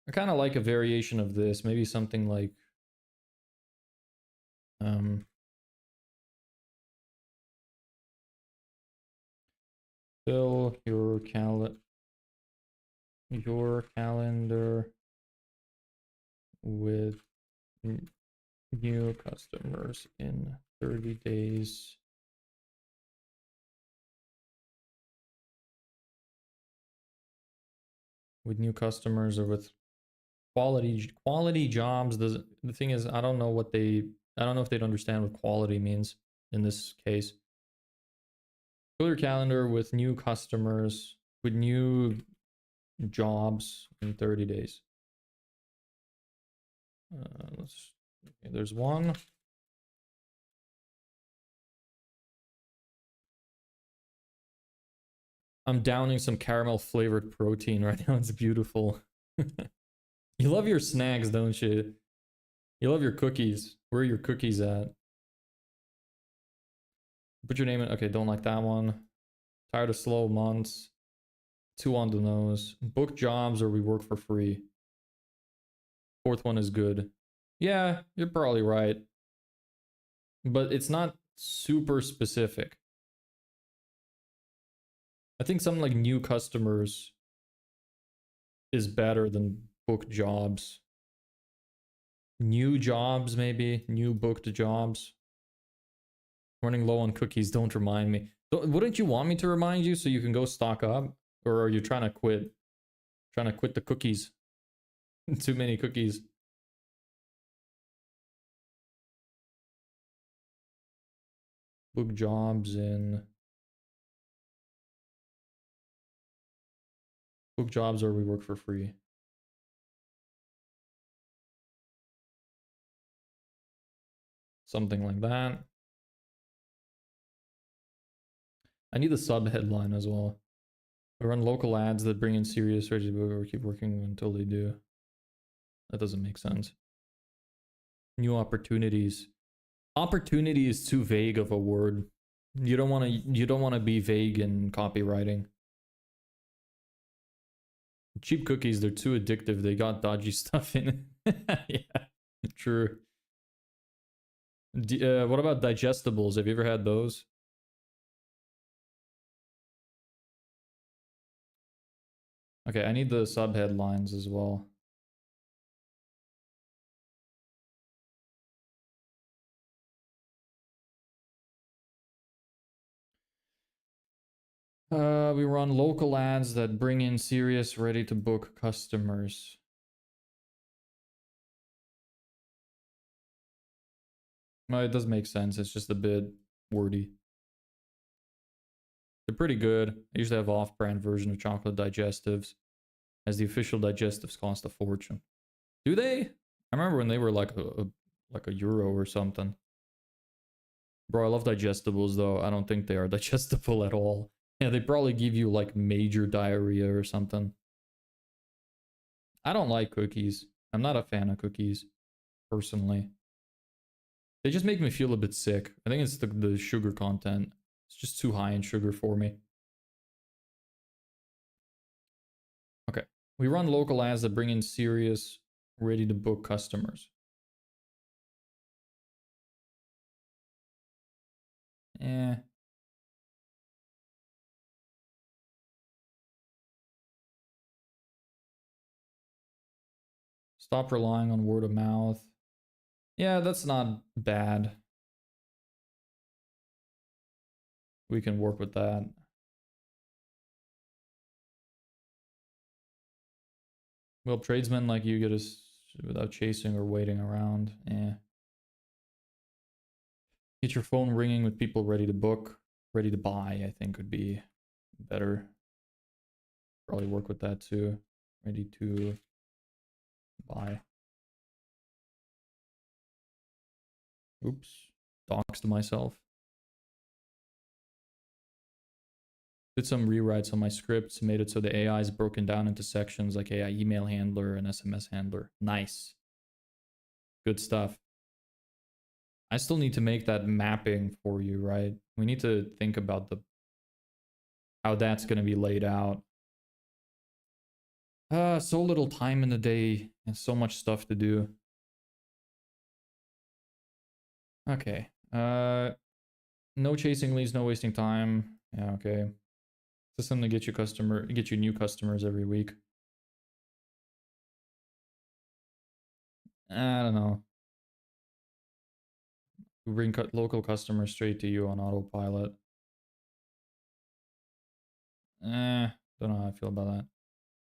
I kind of like a variation of this, maybe something like fill your calendar with new customers in 30 days. With new customers or with quality jobs. The thing is, I don't know if they'd understand what quality means in this case. Fill your calendar with new customers, with new jobs in 30 days. Okay, there's one. I'm downing some caramel flavored protein right now. It's beautiful. You love your snacks, don't you? You love your cookies. Where are your cookies at? Put your name in. Okay, don't like that one. Tired of slow months. 2 on the nose. Book jobs or we work for free. 4th one is good. Yeah, you're probably right. But it's not super specific. I think something like new customers is better than book jobs. New jobs, maybe. New booked jobs. Running low on cookies, don't remind me. Wouldn't you want me to remind you so you can go stock up? Or are you trying to quit? Trying to quit the cookies? Too many cookies. Book jobs or we work for free. Something like that. I need the sub headline as well. We run local ads that bring in serious ready to or keep working until they do. That doesn't make sense. New opportunities. Opportunity is too vague of a word. You don't want to be vague in copywriting. Cheap cookies, they're too addictive. They got dodgy stuff in it. Yeah, true. What about digestibles? Have you ever had those? Okay, I need the sub headlines as well. We run local ads that bring in serious, ready-to-book customers. Well, it does make sense. It's just a bit wordy. They're pretty good. I usually have off-brand version of chocolate digestives, as the official digestives cost a fortune. Do they? I remember when they were like a euro or something. Bro, I love digestibles though. I don't think they are digestible at all. Yeah, they probably give you like major diarrhea or something. I don't like cookies. I'm not a fan of cookies, personally. They just make me feel a bit sick. I think it's the sugar content. It's just too high in sugar for me. Okay. We run local ads that bring in serious, ready-to-book customers. Eh. Stop relying on word of mouth. Yeah, that's not bad. We can work with that. Well, tradesmen like you get us without chasing or waiting around. Yeah. Get your phone ringing with people ready to book, ready to buy, I think would be better. Probably work with that too. Ready to buy. Oops. Doxed myself. Did some rewrites on my scripts, made it so the AI is broken down into sections like AI email handler and SMS handler. Nice. Good stuff. I still need to make that mapping for you, right? We need to think about how that's going to be laid out. So little time in the day and so much stuff to do. Okay. No chasing leads, no wasting time. Yeah, okay. System to get you new customers every week. I don't know. We bring local customers straight to you on autopilot. Don't know how I feel about that.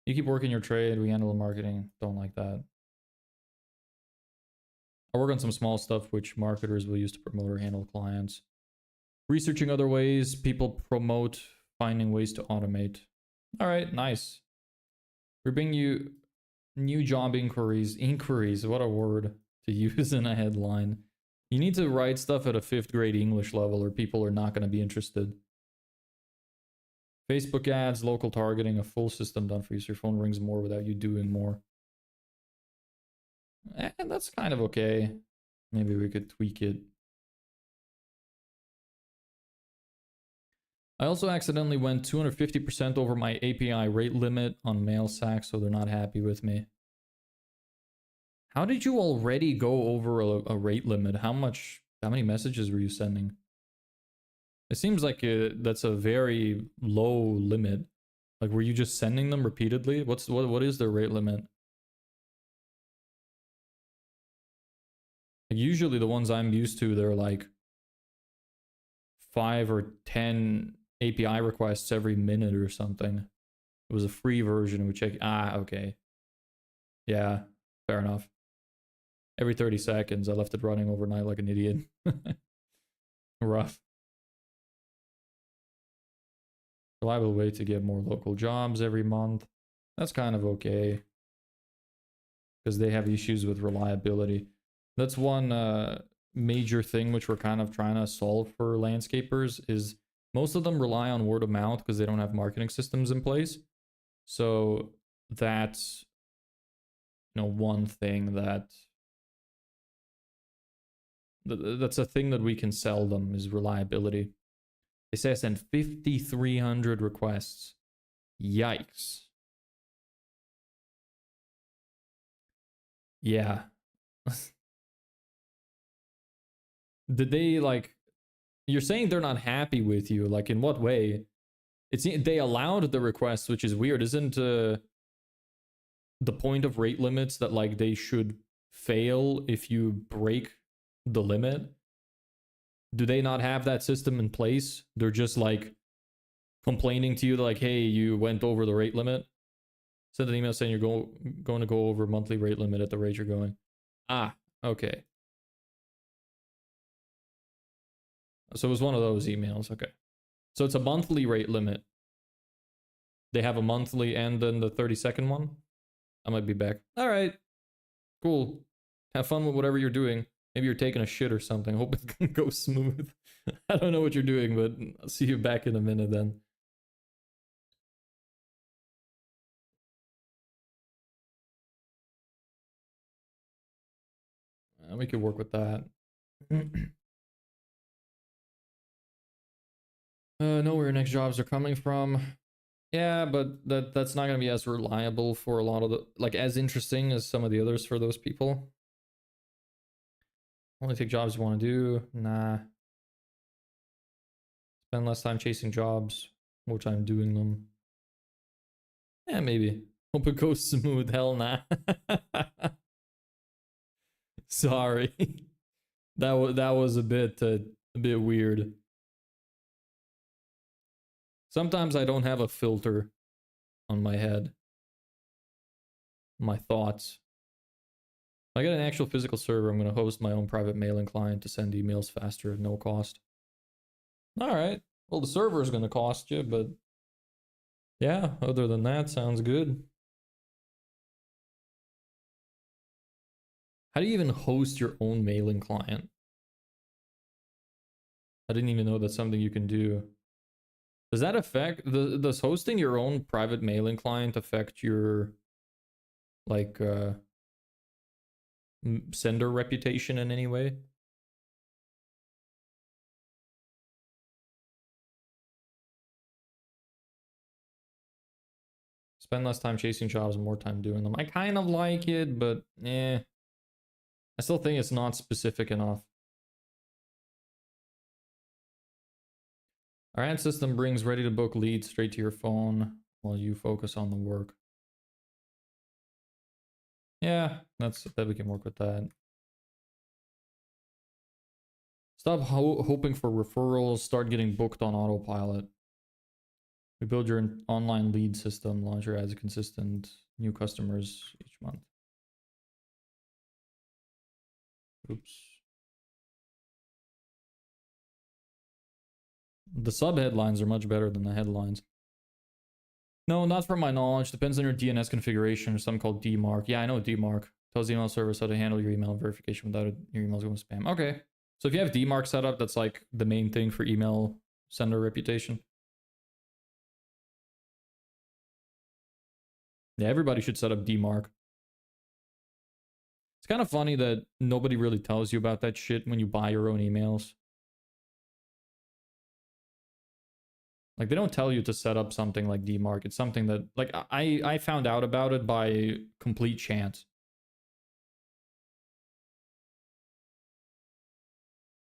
You keep working your trade, we handle the marketing. Don't like that. I work on some small stuff which marketers will use to promote or handle clients. Researching other ways people promote, finding ways to automate. All right, nice. We bring you new job inquiries. Inquiries, what a word to use in a headline. You need to write stuff at a 5th grade English level or people are not going to be interested. Facebook ads, local targeting, a full system done for you so your phone rings more without you doing more. And that's kind of okay. Maybe we could tweak it. I also accidentally went 250% over my API rate limit on MailSack, so they're not happy with me. How did you already go over a rate limit? How many messages were you sending? It seems like that's a very low limit. Like, were you just sending them repeatedly? What is the rate limit? Like, usually the ones I'm used to, they're like 5 or 10 API requests every minute or something. It was a free version. We check. Okay. Yeah, fair enough. Every 30 seconds, I left it running overnight like an idiot. Rough. Reliable way to get more local jobs every month. That's kind of okay. Because they have issues with reliability. That's one major thing which we're kind of trying to solve for landscapers is most of them rely on word of mouth because they don't have marketing systems in place. So that's, one thing that's a thing that we can sell them is reliability. They say I sent 5,300 requests. Yikes. Yeah. Did they you're saying they're not happy with you? Like, in what way? They allowed the request, which is weird. Isn't the point of rate limits that they should fail if you break the limit? Do they not have that system in place? They're just complaining to you like, hey, you went over the rate limit. Send an email saying you're going to go over monthly rate limit at the rate you're going. Ah, okay. So it was one of those emails. Okay. So it's a monthly rate limit. They have a monthly and then the 30-second one. I might be back. All right. Cool. Have fun with whatever you're doing. Maybe you're taking a shit or something. Hope it's gonna go smooth. I don't know what you're doing, but I'll see you back in a minute then. We could work with that. Know where your next jobs are coming from. Yeah, but that's not gonna be as reliable for a lot of the, like, as interesting as some of the others for those people. Only take jobs you want to do. Nah. Spend less time chasing jobs, more time doing them. Yeah, maybe. Hope it goes smooth. Hell nah. Sorry. That was a bit weird. Sometimes I don't have a filter on my head. My thoughts. If I get an actual physical server, I'm going to host my own private mailing client to send emails faster at no cost. All right. Well, the server is going to cost you, but yeah, other than that, sounds good. How do you even host your own mailing client? I didn't even know that's something you can do. Does that affect, does hosting your own private mailing client affect your, like, sender reputation in any way? Spend less time chasing jobs and more time doing them. I kind of like it, but I still think it's not specific enough. Our ad system brings ready to book leads straight to your phone while you focus on the work. Yeah, that we can work with that. Stop hoping for referrals, start getting booked on autopilot. We build your online lead system, launch your ads consistent, new customers each month. Oops. The sub headlines are much better than the headlines. No, not from my knowledge. Depends on your DNS configuration or something called DMARC. Yeah, I know DMARC. Tells the email service how to handle your email verification without your emails going spam. Okay. So if you have DMARC set up, that's like the main thing for email sender reputation. Yeah, everybody should set up DMARC. It's kind of funny that nobody really tells you about that shit when you buy your own emails. Like, they don't tell you to set up something like DMARC. It's something that, like, I found out about it by complete chance.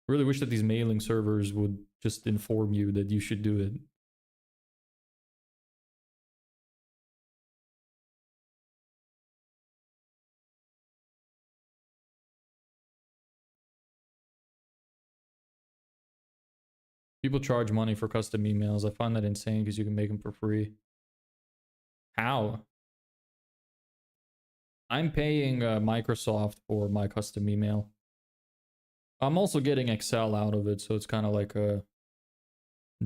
I really wish that these mailing servers would just inform you that you should do it. People charge money for custom emails. I find that insane because you can make them for free. How? I'm paying Microsoft for my custom email. I'm also getting Excel out of it, so it's kind of like a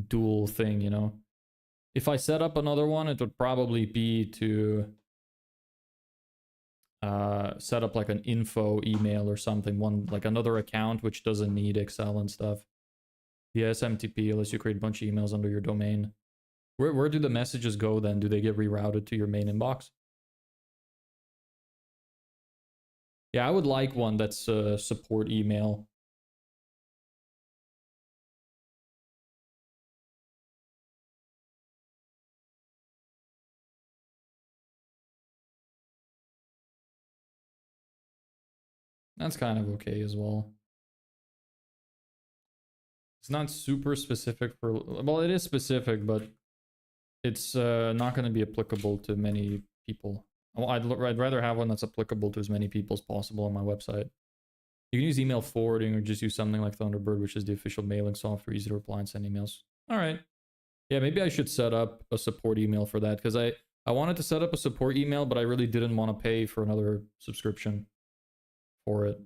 dual thing, you know? If I set up another one, it would probably be to set up like an info email or something, like another account which doesn't need Excel and stuff. The SMTP lets you create a bunch of emails under your domain. Where do the messages go then? Do they get rerouted to your main inbox? Yeah, I would like one that's support email. That's kind of okay as well. It's not super specific for, well, it is specific, but it's not going to be applicable to many people. I'd rather have one that's applicable to as many people as possible on my website. You can use email forwarding or just use something like Thunderbird, which is the official mailing software, easy to reply and send emails. All right. Yeah, maybe I should set up a support email for that, because I wanted to set up a support email, but I really didn't want to pay for another subscription for it.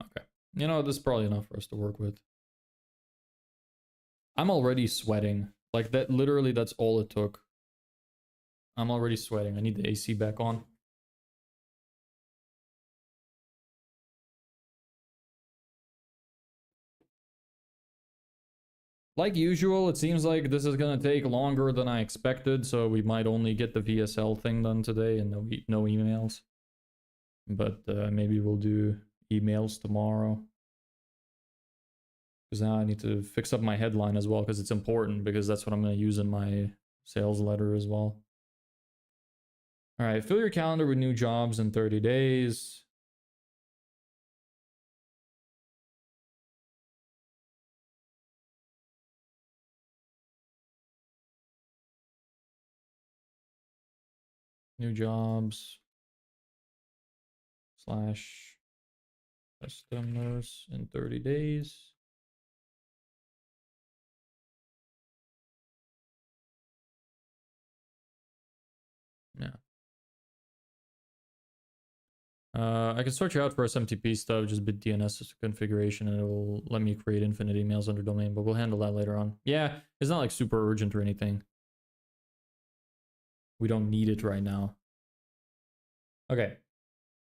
Okay. You know, this is probably enough for us to work with. I'm already sweating. Like, that, literally, that's all it took. I'm already sweating. I need the AC back on. Like usual, it seems like this is gonna take longer than I expected, so we might only get the VSL thing done today and no emails. But maybe we'll do emails tomorrow. Because now I need to fix up my headline as well, because it's important, because that's what I'm gonna use in my sales letter as well. Alright, fill your calendar with new jobs in 30 days. New jobs slash customers in 30 days. Yeah. I can sort you out for SMTP stuff, just bit DNS configuration, and it will let me create infinite emails under domain, but we'll handle that later on. Yeah, it's not like super urgent or anything. We don't need it right now. Okay,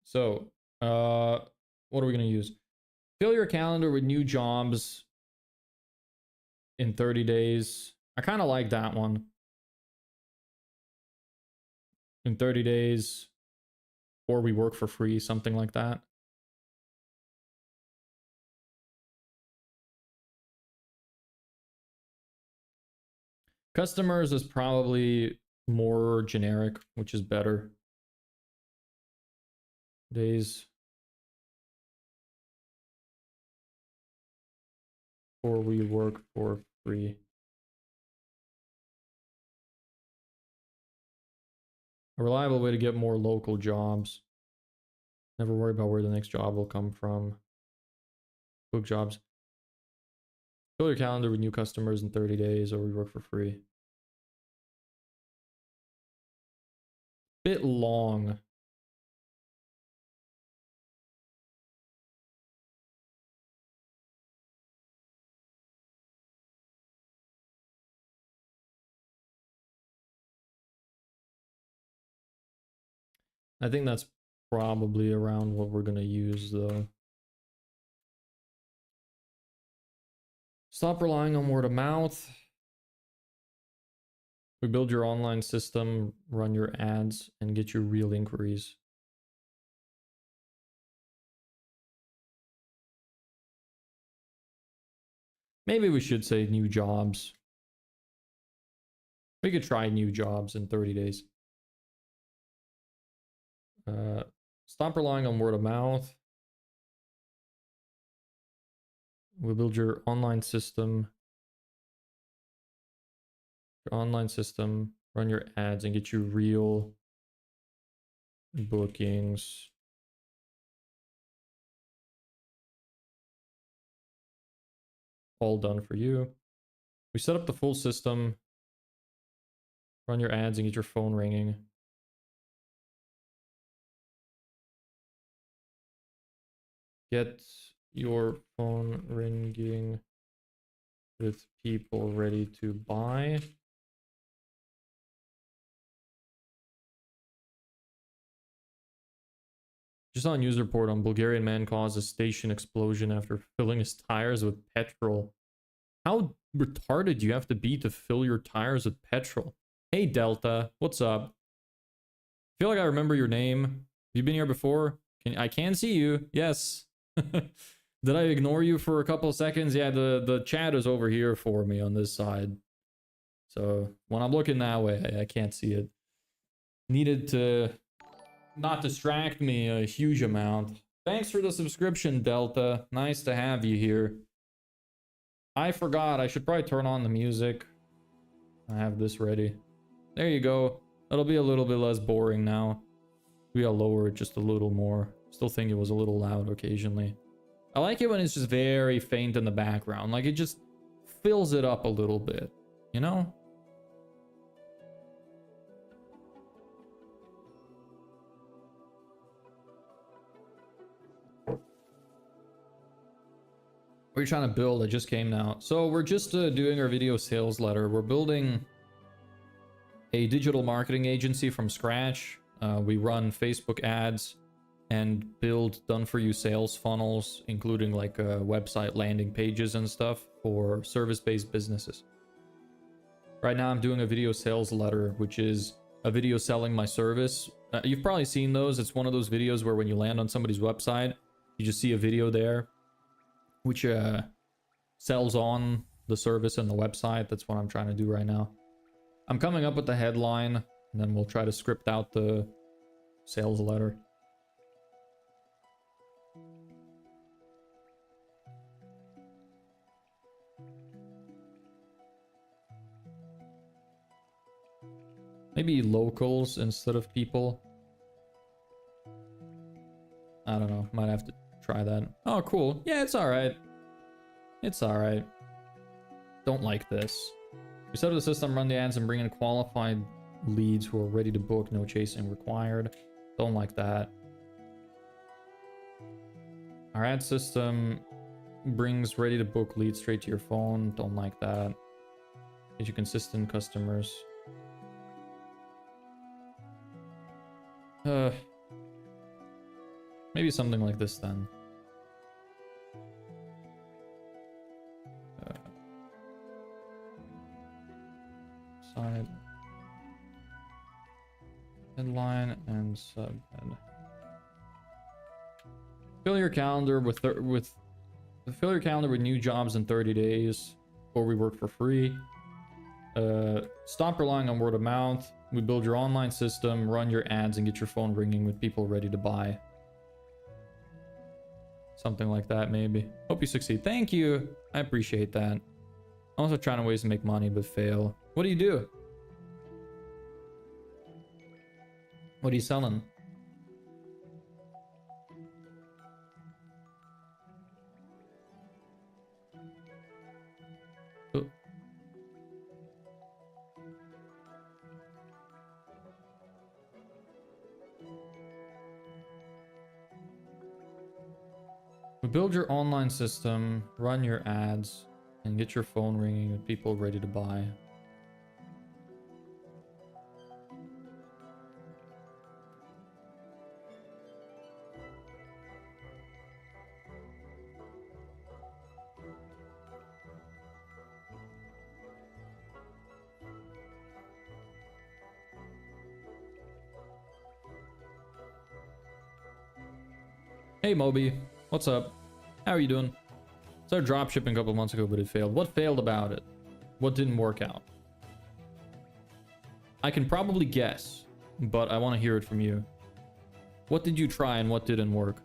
so what are we gonna use? Fill your calendar with new jobs in 30 days. I kind of like that one. In 30 days, or we work for free, something like that. Customers is probably more generic, which is better. Days. Or we work for free. A reliable way to get more local jobs. Never worry about where the next job will come from. Book jobs. Fill your calendar with new customers in 30 days, or we work for free. Bit long. I think that's probably around what we're gonna use though. Stop relying on word of mouth. We build your online system, run your ads, and get you real inquiries. Maybe we should say new jobs. We could try new jobs in 30 days. Stop relying on word of mouth. We'll build your online system. Your online system, run your ads, and get you real bookings. All done for you. We set up the full system. Run your ads and get your phone ringing. Get your phone ringing with people ready to buy. Just on news report on Bulgarian man caused a station explosion after filling his tires with petrol. How retarded do you have to be to fill your tires with petrol? Hey Delta, what's up? I feel like I remember your name. You've been here before? I can see you. Yes. Did I ignore you for a couple of seconds? Yeah, the chat is over here for me on this side. So when I'm looking that way, I can't see it. Needed to not distract me a huge amount. Thanks for the subscription, Delta. Nice to have you here. I forgot. I should probably turn on the music. I have this ready. There you go. That'll be a little bit less boring now. Maybe I'll lower it just a little more. Still think it was a little loud occasionally. I like it when it's just very faint in the background. Like it just fills it up a little bit, you know? What are you trying to build? It just came now. So we're just doing our video sales letter. We're building a digital marketing agency from scratch. We run Facebook ads and build done-for-you sales funnels, including like website landing pages and stuff for service-based businesses. Right now I'm doing a video sales letter, which is a video selling my service. You've probably seen those. It's one of those videos where when you land on somebody's website, you just see a video there, which sells on the service and the website. That's what I'm trying to do right now. I'm coming up with the headline, and then we'll try to script out the sales letter. Maybe locals instead of people. I don't know. Might have to try that. Oh, cool. Yeah, it's alright. It's alright. Don't like this. We set up the system, run the ads, and bring in qualified leads who are ready to book. No chasing required. Don't like that. Our ad system brings ready to book leads straight to your phone. Don't like that. Get you consistent customers. Maybe something like this then. Side. Headline and subhead. Fill your calendar with new jobs in 30 days, or we work for free. Stop relying on word of mouth. We build your online system, run your ads, and get your phone ringing with people ready to buy. Something like that, maybe. Hope you succeed. Thank you. I appreciate that. I'm also trying to ways to make money, but fail. What do you do? What are you selling? Oh. We build your online system, run your ads, and get your phone ringing with people ready to buy. Hey Moby, what's up? How are you doing? Started dropshipping a couple months ago, but it failed. What failed about it? What didn't work out? I can probably guess, but I want to hear it from you. What did you try and what didn't work?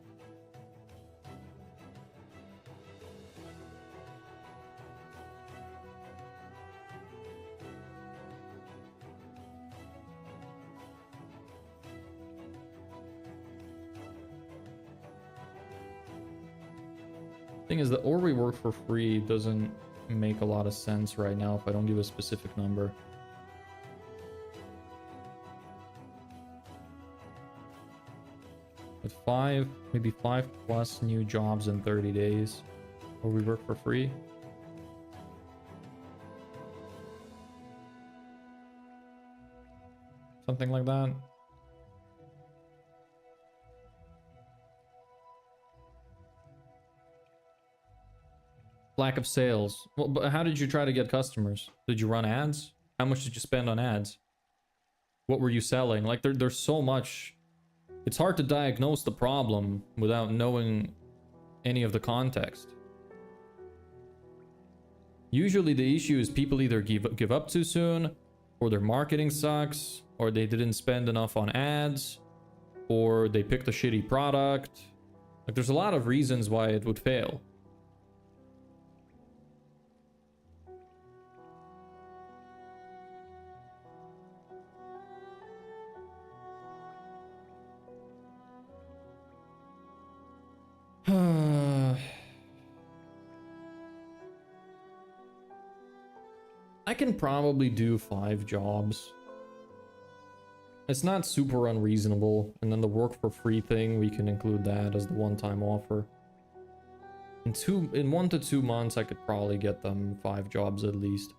Thing is, the or we work for free doesn't make a lot of sense right now if I don't give a specific number. With maybe 5+ new jobs in 30 days, or we work for free. Something like that. Lack of sales. Well, but how did you try to get customers? Did you run ads? How much did you spend on ads? What were you selling? Like there's so much. It's hard to diagnose the problem without knowing any of the context. Usually the issue is people either give up too soon, or their marketing sucks, or they didn't spend enough on ads, or they picked a shitty product. Like there's a lot of reasons why it would fail. I can probably do 5 jobs. It's not super unreasonable. And then the work for free thing, we can include that as the one-time offer. In 1 to 2 months, I could probably get them 5 jobs at least.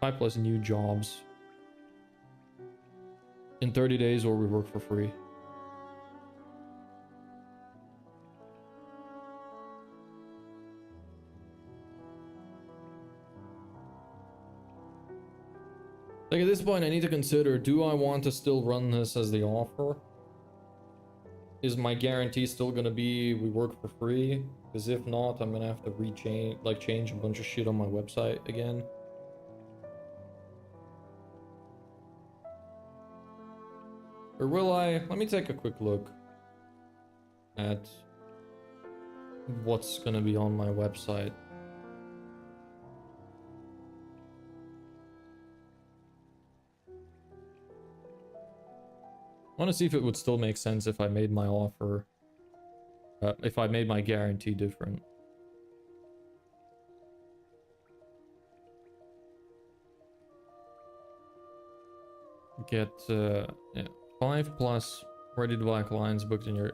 5 plus new jobs. In 30 days, or we work for free. Like at this point, I need to consider, do I want to still run this as the offer? Is my guarantee still gonna be we work for free? Because if not, I'm gonna have to change a bunch of shit on my website again. Or will I? Let me take a quick look at what's gonna be on my website. I want to see if it would still make sense if I made my offer, if I made my guarantee different. Get yeah, 5 plus ready to buy clients booked in your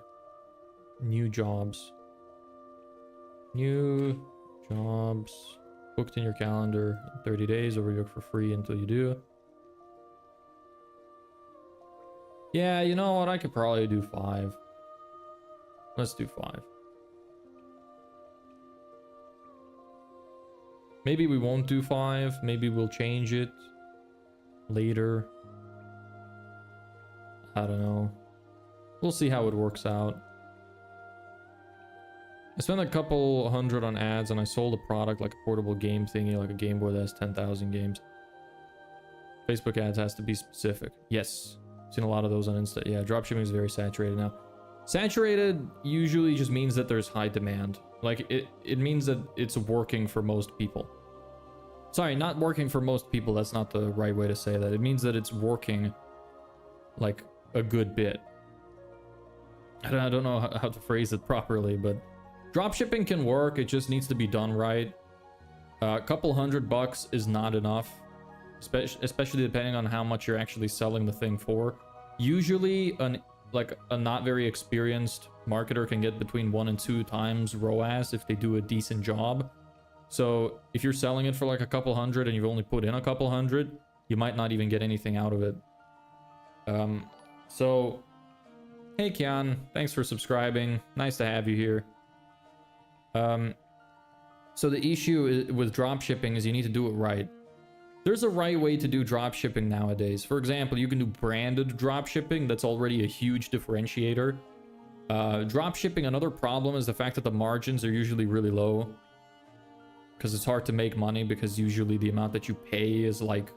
new jobs. New jobs booked in your calendar in 30 days, or we work for free until you do. Yeah, you know what? I could probably do 5. Let's do 5. Maybe we won't do 5. Maybe we'll change it later. I don't know. We'll see how it works out. I spent a couple hundred on ads and I sold a product like a portable game thingy, like a Game Boy that has 10,000 games. Facebook ads has to be specific. Yes. Seen a lot of those on Insta. Yeah, dropshipping is very saturated now. Saturated usually just means that there's high demand. Like it means that it's working for most people. Sorry, not working for most people. That's not the right way to say that. It means that it's working like a good bit. I don't know how to phrase it properly, but dropshipping can work. It just needs to be done right. A couple $100 is not enough. Especially depending on how much you're actually selling the thing for. Usually, a not very experienced marketer can get between 1 and 2 times ROAS if they do a decent job. So if you're selling it for like a couple hundred and you've only put in a couple hundred, you might not even get anything out of it. So, hey Kian, thanks for subscribing. Nice to have you here. So the issue with dropshipping is you need to do it right. There's a right way to do dropshipping nowadays. For example, you can do branded dropshipping. That's already a huge differentiator. Dropshipping, another problem is the fact that the margins are usually really low. Because it's hard to make money because usually the amount that you pay is like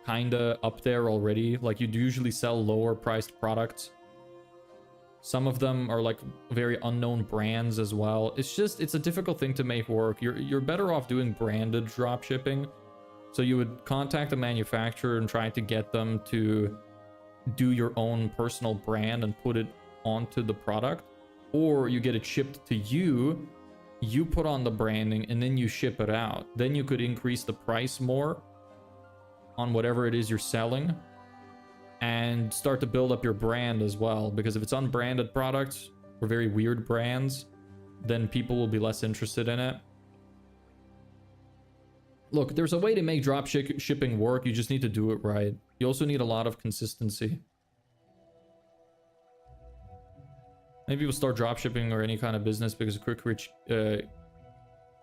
kinda up there already. Like you'd usually sell lower priced products. Some of them are like very unknown brands as well. It's a difficult thing to make work. You're better off doing branded dropshipping. So you would contact a manufacturer and try to get them to do your own personal brand and put it onto the product. Or you get it shipped to you, you put on the branding, and then you ship it out. Then you could increase the price more on whatever it is you're selling and start to build up your brand as well. Because if it's unbranded products or very weird brands, then people will be less interested in it. Look, there's a way to make drop shipping work. You just need to do it right. You also need a lot of consistency. Maybe we'll start drop shipping or any kind of business because a quick rich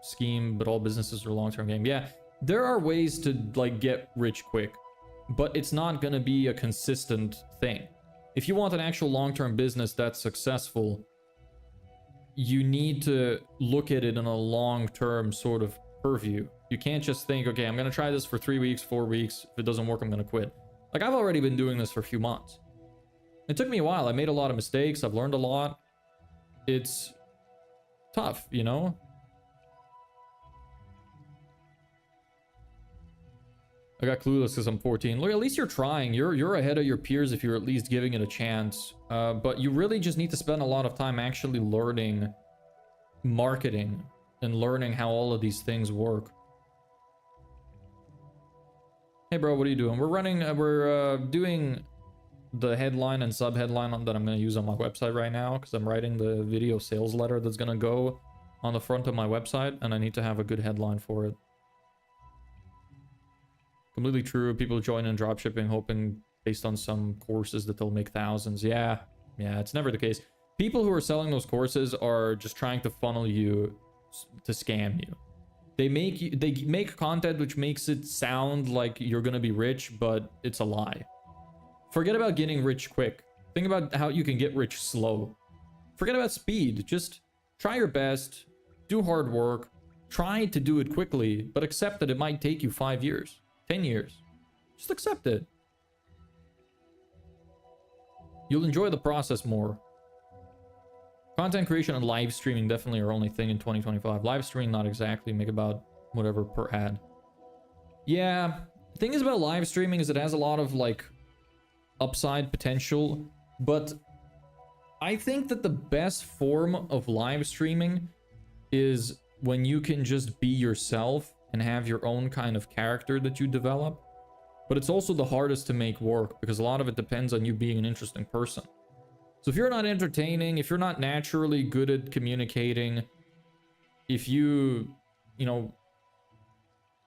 scheme, but all businesses are a long-term game. Yeah, there are ways to like get rich quick, but it's not going to be a consistent thing. If you want an actual long-term business that's successful, you need to look at it in a long-term sort of purview. You can't just think, okay, I'm going to try this for 3 weeks, 4 weeks. If it doesn't work, I'm going to quit. Like, I've already been doing this for a few months. It took me a while. I made a lot of mistakes. I've learned a lot. It's tough, you know? I got clueless because I'm 14. Look, at least you're trying. You're ahead of your peers if you're at least giving it a chance. But you really just need to spend a lot of time actually learning marketing and learning how all of these things work. Hey bro, what are you doing? We're doing the headline and sub-headline that I'm going to use on my website right now, because I'm writing the video sales letter that's going to go on the front of my website, and I need to have a good headline for it. Completely true. People join in dropshipping hoping based on some courses that they'll make thousands. Yeah, it's never the case. People who are selling those courses are just trying to funnel you to scam you. They make content which makes it sound like you're gonna be rich, but it's a lie. Forget about getting rich quick. Think about how you can get rich slow. Forget about speed. Just try your best, do hard work, try to do it quickly, but accept that it might take you 5 years, 10 years. Just accept it. You'll enjoy the process more. Content creation and live streaming definitely are only thing in 2025. Live streaming, not exactly. Make about whatever per ad. Yeah, the thing is about live streaming is it has a lot of like upside potential, but I think that the best form of live streaming is when you can just be yourself and have your own kind of character that you develop. But it's also the hardest to make work because a lot of it depends on you being an interesting person. So if you're not entertaining, if you're not naturally good at communicating, if you know,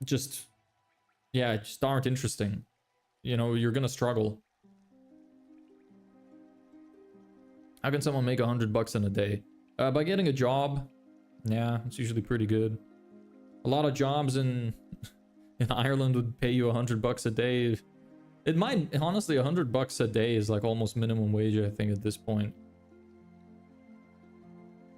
just aren't interesting, you know, you're gonna struggle. How can someone make $100 in a day? By getting a job. Yeah, it's usually pretty good. A lot of jobs in Ireland would pay you $100 a day. It might, honestly, $100 a day is like almost minimum wage, I think, at this point.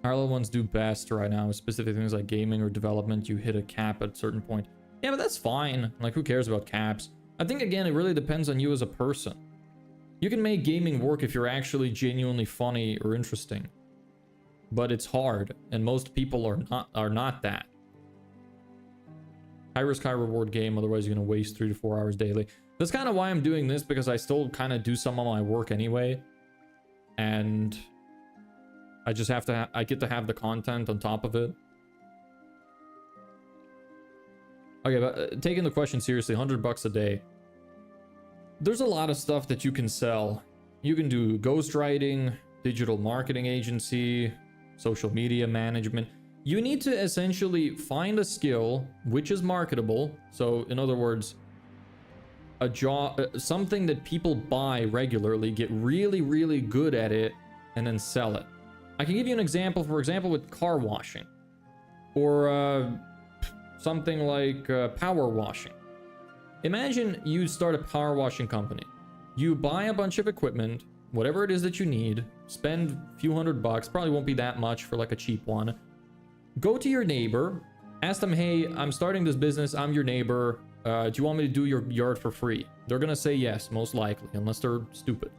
Ireland ones do best right now. Specific things like gaming or development, you hit a cap at a certain point. Yeah, but that's fine. Like, who cares about caps? I think, again, it really depends on you as a person. You can make gaming work if you're actually genuinely funny or interesting. But it's hard, and most people are not that. High risk, high reward game, otherwise you're gonna waste 3 to 4 hours daily. That's kind of why I'm doing this, because I still kind of do some of my work anyway. And I just have to, I get to have the content on top of it. Okay, but taking the question seriously, $100 a day. There's a lot of stuff that you can sell. You can do ghostwriting, digital marketing agency, social media management. You need to essentially find a skill which is marketable. So in other words, a job, something that people buy regularly, get really, really good at it, and then sell it. I can give you an example, for example, with car washing, or something like power washing. Imagine you start a power washing company. You buy a bunch of equipment, whatever it is that you need, spend a few $100, probably won't be that much for like a cheap one. Go to your neighbor, ask them, hey, I'm starting this business, I'm your neighbor, do you want me to do your yard for free? They're gonna say yes, most likely, unless they're stupid.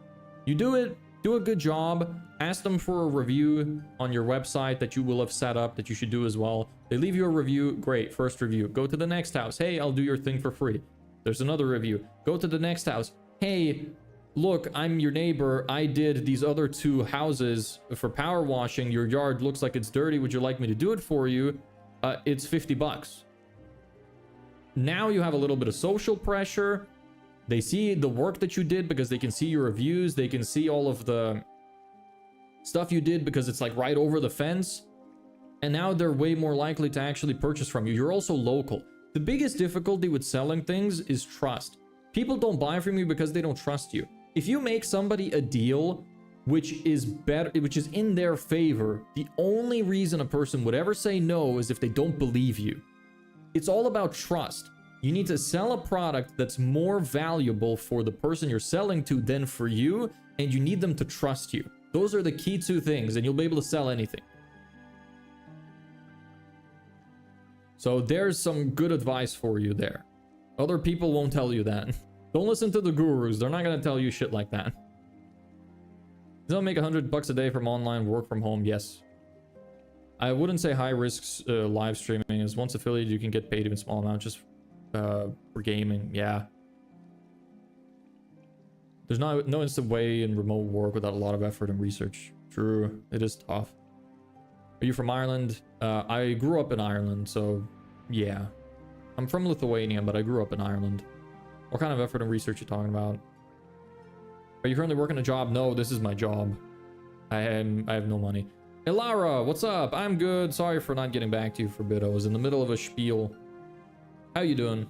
You do it, do a good job, ask them for a review on your website that you will have set up that you should do as well. They leave you a review, great, first review. Go to the next house, hey, I'll do your thing for free. There's another review. Go to the next house, hey, look, I'm your neighbor, I did these other 2 houses for power washing, your yard looks like it's dirty, would you like me to do it for you? It's $50. Now you have a little bit of social pressure. They see the work that you did because they can see your reviews. They can see all of the stuff you did because it's like right over the fence. And now they're way more likely to actually purchase from you. You're also local. The biggest difficulty with selling things is trust. People don't buy from you because they don't trust you. If you make somebody a deal which is better, which is in their favor, the only reason a person would ever say no is if they don't believe you. It's all about trust. You need to sell a product that's more valuable for the person you're selling to than for you, and you need them to trust you. Those are the key 2 things, and you'll be able to sell anything. So there's some good advice for you there. Other people won't tell you that. Don't listen to the gurus. They're not going to tell you shit like that. They'll make $100 a day from online work from home. Yes. I wouldn't say high risks live streaming is once affiliated, you can get paid even small amount just for gaming. Yeah. There's no instant way in remote work without a lot of effort and research. True. It is tough. Are you from Ireland? I grew up in Ireland, so yeah. I'm from Lithuania, but I grew up in Ireland. What kind of effort and research you talking about? Are you currently working a job? No, this is my job. I have no money. Hey Lara, what's up? I'm good. Sorry for not getting back to you for a bit. I was in the middle of a spiel. How you doing?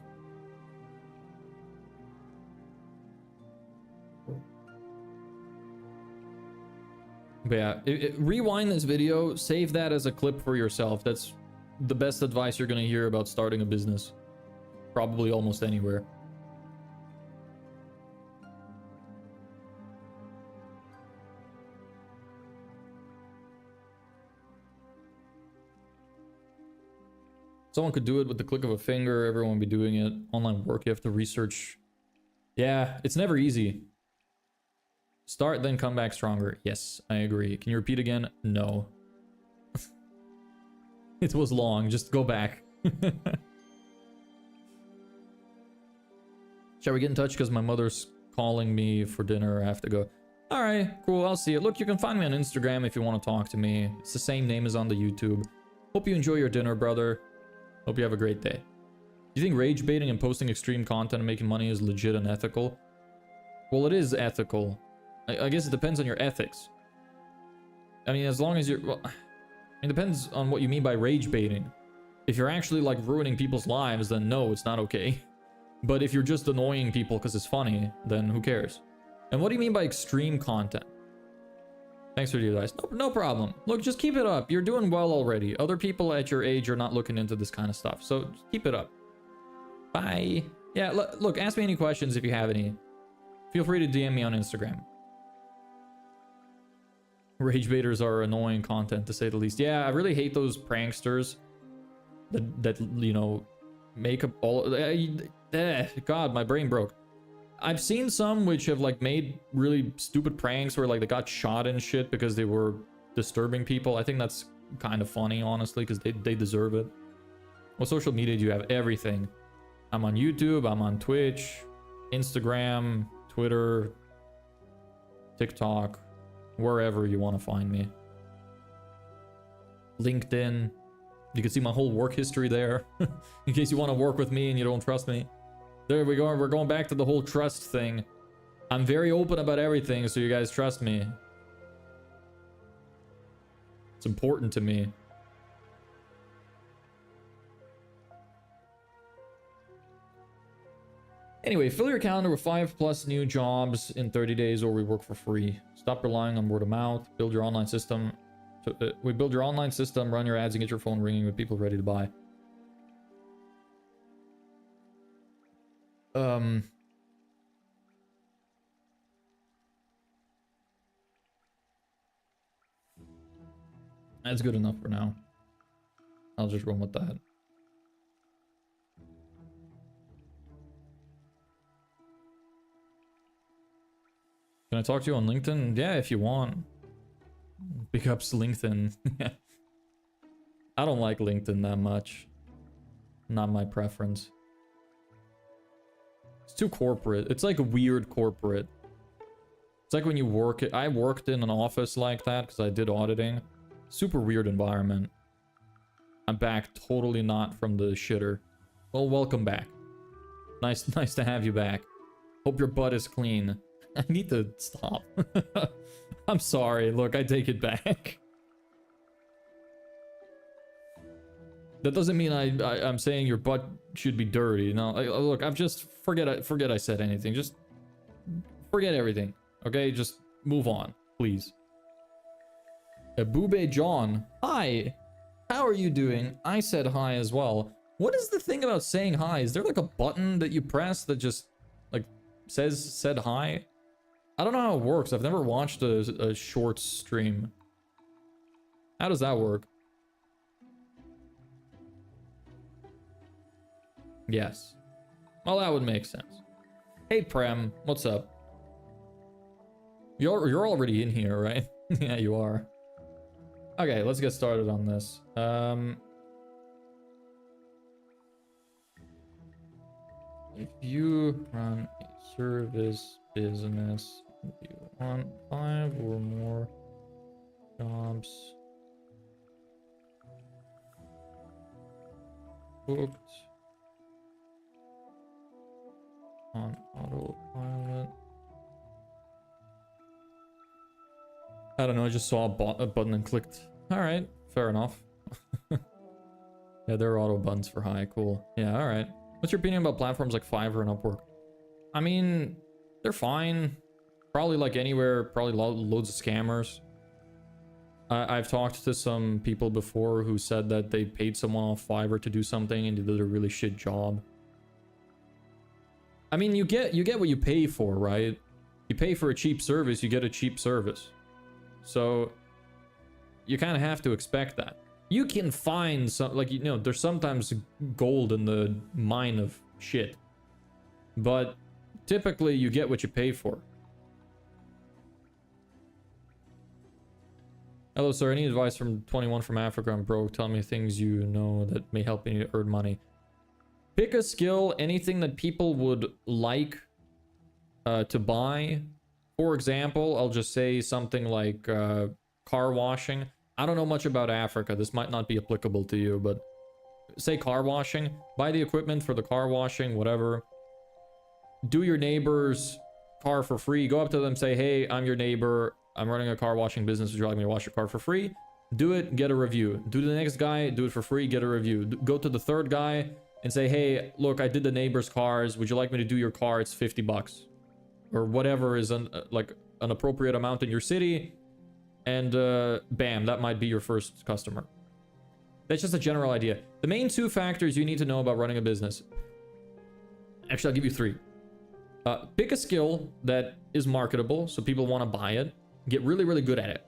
But yeah, rewind this video, save that as a clip for yourself. That's the best advice you're gonna hear about starting a business. Probably almost anywhere. Someone could do it with the click of a finger. Everyone would be doing it. Online work, you have to research. Yeah, it's never easy. Start, then come back stronger. Yes, I agree. Can you repeat again? No. It was long. Just go back. Shall we get in touch? Because my mother's calling me for dinner. I have to go. All right, cool. I'll see you. Look, you can find me on Instagram if you want to talk to me. It's the same name as on the YouTube. Hope you enjoy your dinner, brother. Hope you have a great day. Do you think rage baiting and posting extreme content and making money is legit and ethical? Well, it is ethical. I guess it depends on your ethics. I mean, as long as you're... Well, it depends on what you mean by rage baiting. If you're actually, like, ruining people's lives, then no, it's not okay. But if you're just annoying people because it's funny, then who cares? And what do you mean by extreme content? Thanks for the advice. No problem. Look, just keep it up. You're doing well already. Other people at your age are not looking into this kind of stuff. So just keep it up. Bye. Yeah, look, ask me any questions if you have any. Feel free to DM me on Instagram. Rage baiters are annoying content, to say the least. Yeah, I really hate those pranksters that you know, make up all... God, my brain broke. I've seen some which have, like, made really stupid pranks where, like, they got shot and shit because they were disturbing people. I think that's kind of funny, honestly, because they deserve it. What social media do you have? Everything. I'm on YouTube, I'm on Twitch, Instagram, Twitter, TikTok, wherever you want to find me. LinkedIn. You can see my whole work history there, in case you want to work with me and you don't trust me. There we go. We're going back to the whole trust thing. I'm very open about everything, so you guys trust me. It's important to me. Anyway, fill your calendar with 5+ new jobs in 30 days, or we work for free. Stop relying on word of mouth. Build your online system. We build your online system, run your ads, and get your phone ringing with people ready to buy. That's good enough for now. I'll just run with that. Can I talk to you on LinkedIn? Yeah, if you want. Big ups LinkedIn. I don't like LinkedIn that much. Not my preference. It's too corporate. It's like a weird corporate. It's like when you work... I worked in an office like that because I did auditing. Super weird environment. I'm back, totally not from the shitter. Well, welcome back. Nice to have you back. Hope your butt is clean. I need to stop. I'm sorry. Look, I take it back. That doesn't mean I'm saying your butt should be dirty. No, look, I'm just... Forget I said anything. Just forget everything. Okay, just move on, please. Bube John. Hi. How are you doing? I said hi as well. What is the thing about saying hi? Is there like a button that you press that just like said hi? I don't know how it works. I've never watched a short stream. How does that work? Yes. Well, that would make sense. Hey, Prem. What's up? You're already in here, right? Yeah, you are. Okay, let's get started on this. If you run a service business, you want 5 or more jobs booked On autopilot. I don't know, I just saw a button and clicked. Alright, fair enough. Yeah, there are auto buttons for high, cool. Yeah, alright. What's your opinion about platforms like Fiverr and Upwork? I mean, they're fine. Probably like anywhere, probably loads of scammers. I've talked to some people before who said that they paid someone off Fiverr to do something and they did a really shit job. I mean, you get what you pay for, right? You pay for a cheap service, you get a cheap service. So you kind of have to expect that. You can find some, like, you know, there's sometimes gold in the mine of shit. But typically you get what you pay for. Hello, sir. Any advice from 21 from Africa? I'm broke. Tell me things you know that may help me earn money. Pick a skill, anything that people would like to buy. For example, I'll just say something like car washing. I don't know much about Africa. This might not be applicable to you, but say car washing. Buy the equipment for the car washing, whatever. Do your neighbor's car for free. Go up to them, say, hey, I'm your neighbor. I'm running a car washing business. Would you like me to wash your car for free? Do it, get a review. Do the next guy, do it for free, get a review. Go to the third guy and say, hey, look, I did the neighbor's cars. Would you like me to do your car? It's 50 bucks. Or whatever is like an appropriate amount in your city. And bam, that might be your first customer. That's just a general idea. The main two factors you need to know about running a business. Actually, I'll give you three. Pick a skill that is marketable, so people want to buy it. Get really, really good at it.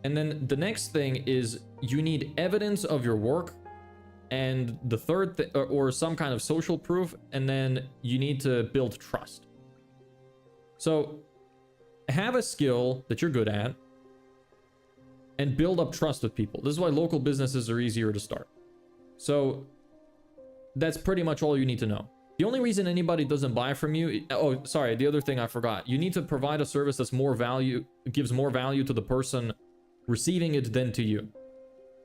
And then the next thing is you need evidence of your work. And the third or some kind of social proof. And then you need to build trust. So have a skill that you're good at and build up trust with people. This is why local businesses are easier to start. So that's pretty much all you need to know. The only reason anybody doesn't buy from you... Oh, sorry, the other thing I forgot. You need to provide a service that's more value, gives more value to the person receiving it than to you.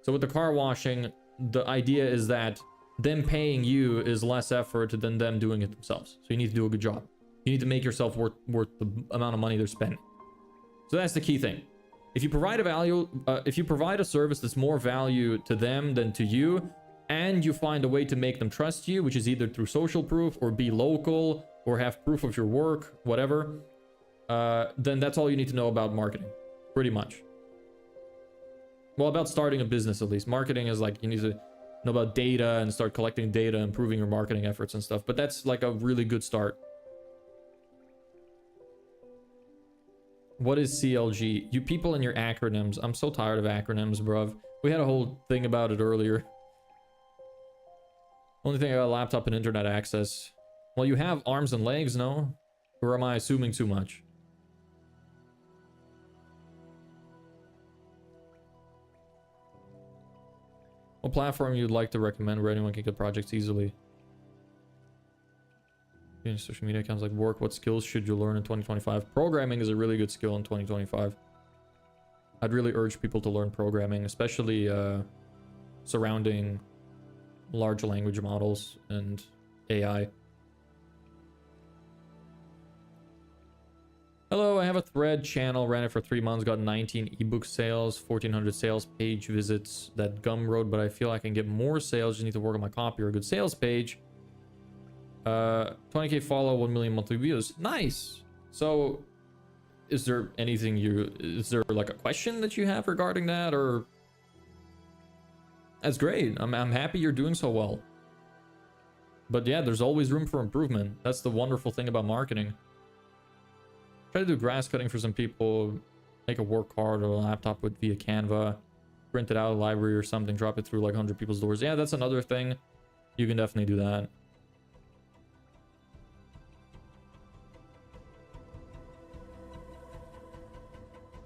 So with the car washing, the idea is that them paying you is less effort than them doing it themselves. So you need to do a good job. You need to make yourself worth the amount of money they're spending. So that's the key thing. If you provide a service that's more value to them than to you, and you find a way to make them trust you, which is either through social proof or be local or have proof of your work, whatever, then that's all you need to know about marketing, pretty much. Well, about starting a business, at least. Marketing is like, you need to know about data and start collecting data, improving your marketing efforts and stuff, but that's like a really good start. What is CLG? You people and your acronyms. I'm so tired of acronyms, bruv. We had a whole thing about it earlier. Only thing I got a laptop and internet access. Well, you have arms and legs, no? Or am I assuming too much? What platform you'd like to recommend where anyone can get projects easily? Social media accounts like work. What skills should you learn in 2025? Programming is a really good skill in 2025. I'd really urge people to learn programming, especially surrounding large language models and AI. Hello, I have a thread channel, ran it for 3 months, got 19 ebook sales, 1,400 sales page visits that Gumroad, but I feel I can get more sales. Just need to work on my copy or a good sales page. 20k follow, 1 million monthly views. Nice. So is there anything is there like a question that you have regarding that, or? That's great. I'm happy you're doing so well. But yeah, there's always room for improvement. That's the wonderful thing about marketing. Try to do grass cutting for some people. Make a work card or a laptop via Canva. Print it out of a library or something. Drop it through like 100 people's doors. Yeah, that's another thing. You can definitely do that.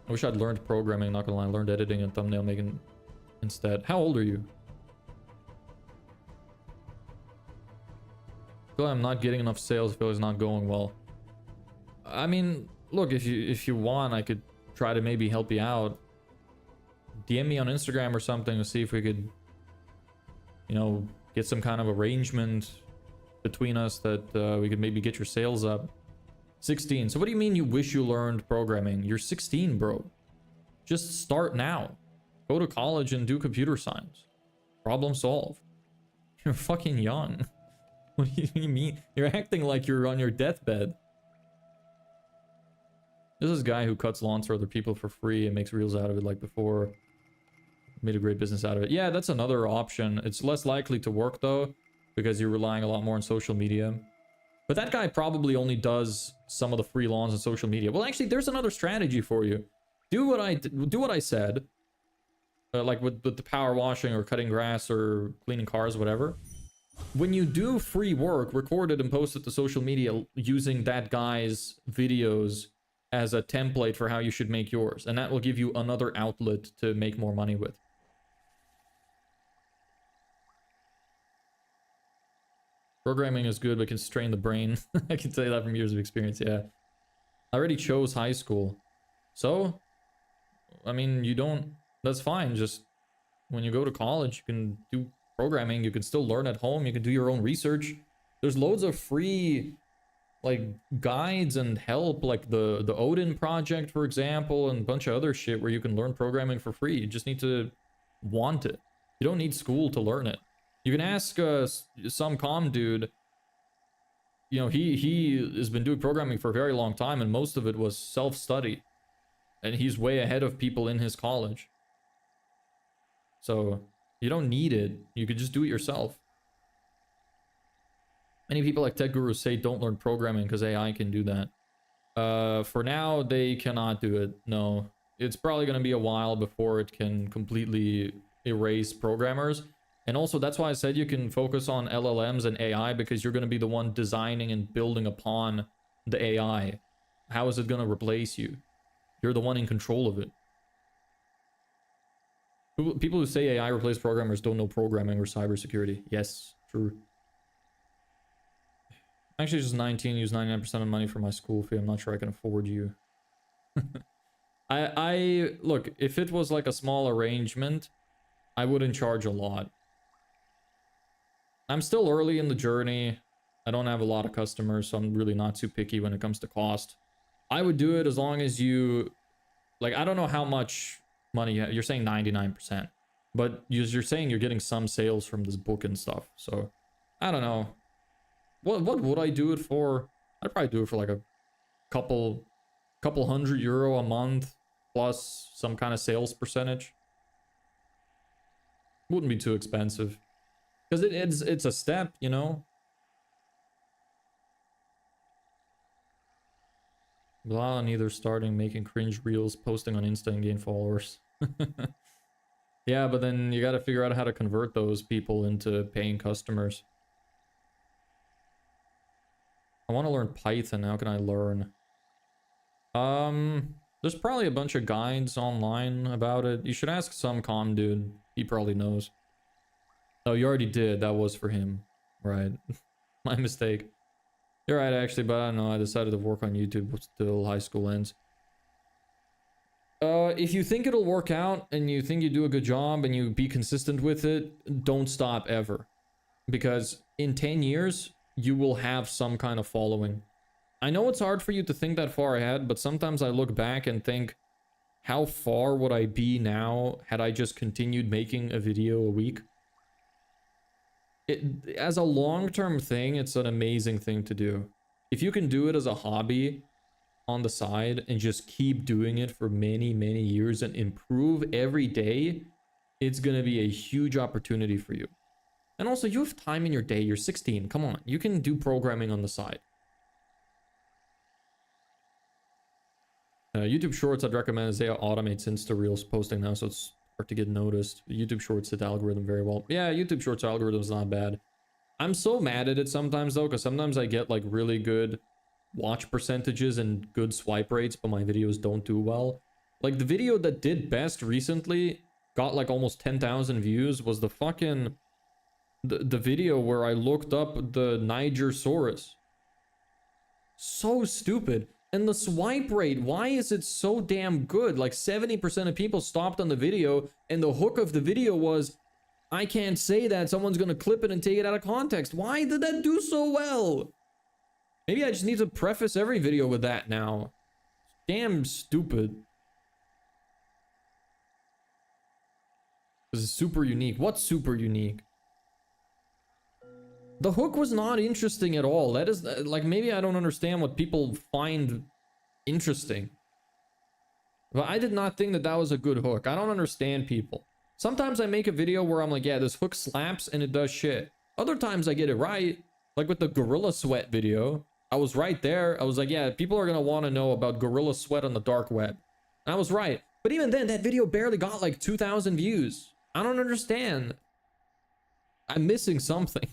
I wish I'd learned programming, not gonna lie. I learned editing and thumbnail making instead. How old are you? I feel like I'm not getting enough sales. I feel it's not going well. I mean, look, if you want, I could try to maybe help you out. DM me on Instagram or something to see if we could, you know, get some kind of arrangement. between us that we could maybe get your sales up. 16. So what do you mean you wish you learned programming? You're 16, bro. Just start now. Go to college and do computer science. Problem solved. You're fucking young. What do you mean? You're acting like you're on your deathbed. This is a guy who cuts lawns for other people for free and makes reels out of it like before. Made a great business out of it. Yeah, that's another option. It's less likely to work though, because you're relying a lot more on social media. But that guy probably only does some of the free lawns on social media. Well, actually, there's another strategy for you. Do what I said. Like with the power washing or cutting grass or cleaning cars, whatever. When you do free work, record it and post it to social media using that guy's videos as a template for how you should make yours. And that will give you another outlet to make more money with. Programming is good, but can strain the brain. I can tell you that from years of experience, yeah. I already chose high school. So, I mean, you don't... That's fine. Just when you go to college, you can do programming. You can still learn at home. You can do your own research. There's loads of free, like, guides and help, like the Odin project, for example, and a bunch of other shit where you can learn programming for free. You just need to want it. You don't need school to learn it. You can ask some comm dude. You know, he has been doing programming for a very long time, and most of it was self-study. And he's way ahead of people in his college. So, you don't need it. You could just do it yourself. Many people like tech gurus say don't learn programming because AI can do that. For now, they cannot do it. No. It's probably going to be a while before it can completely erase programmers. And also, that's why I said you can focus on LLMs and AI, because you're going to be the one designing and building upon the AI. How is it going to replace you? You're the one in control of it. People who say AI replaces programmers don't know programming or cybersecurity. Yes, true. I'm actually just 19, use 99% of money for my school fee. I'm not sure I can afford you. Look, if it was like a small arrangement, I wouldn't charge a lot. I'm still early in the journey. I don't have a lot of customers, so I'm really not too picky when it comes to cost. I would do it as long as you... Like, I don't know how much money you're saying 99%. But you're saying you're getting some sales from this book and stuff. So, I don't know. What would I do it for? I'd probably do it for like a couple €100 a month plus some kind of sales percentage. Wouldn't be too expensive. Because it's a step, you know? Blah, on either starting making cringe reels, posting on Insta and gain followers. Yeah, but then you gotta figure out how to convert those people into paying customers. I want to learn Python. How can I learn? There's probably a bunch of guides online about it. You should ask some comm dude. He probably knows. Oh, you already did. That was for him. Right. My mistake. You're right, actually, but I don't know. I decided to work on YouTube till high school ends. If you think it'll work out and you think you do a good job and you be consistent with it, don't stop ever. Because in 10 years, you will have some kind of following. I know it's hard for you to think that far ahead, but sometimes I look back and think, how far would I be now had I just continued making a video a week? As a long-term thing, it's an amazing thing to do. If you can do it as a hobby on the side and just keep doing it for many, many years and improve every day, it's going to be a huge opportunity for you. And also, you have time in your day. You're 16. Come on. You can do programming on the side. YouTube Shorts, I'd recommend, as they automates Insta Reels posting now, so it's hard to get noticed. YouTube Shorts hit the algorithm very well. Yeah, YouTube Shorts algorithm is not bad. I'm so mad at it sometimes, though, because sometimes I get, like, really good watch percentages and good swipe rates, but my videos don't do well. Like, the video that did best recently, got, like, almost 10,000 views, was the fucking... The video where I looked up the Nigersaurus. So stupid. And the swipe rate, why is it so damn good? Like 70% of people stopped on the video, and the hook of the video was, I can't say that. Someone's gonna clip it and take it out of context. Why did that do so well? Maybe I just need to preface every video with that now. Damn stupid. This is super unique. What's super unique? The hook was not interesting at all. That is, like, maybe I don't understand what people find interesting. But I did not think that that was a good hook. I don't understand people. Sometimes I make a video where I'm like, yeah, this hook slaps and it does shit. Other times I get it right. Like with the Gorilla Sweat video. I was right there. I was like, yeah, people are gonna want to know about Gorilla Sweat on the dark web. And I was right. But even then, that video barely got like 2,000 views. I don't understand. I'm missing something.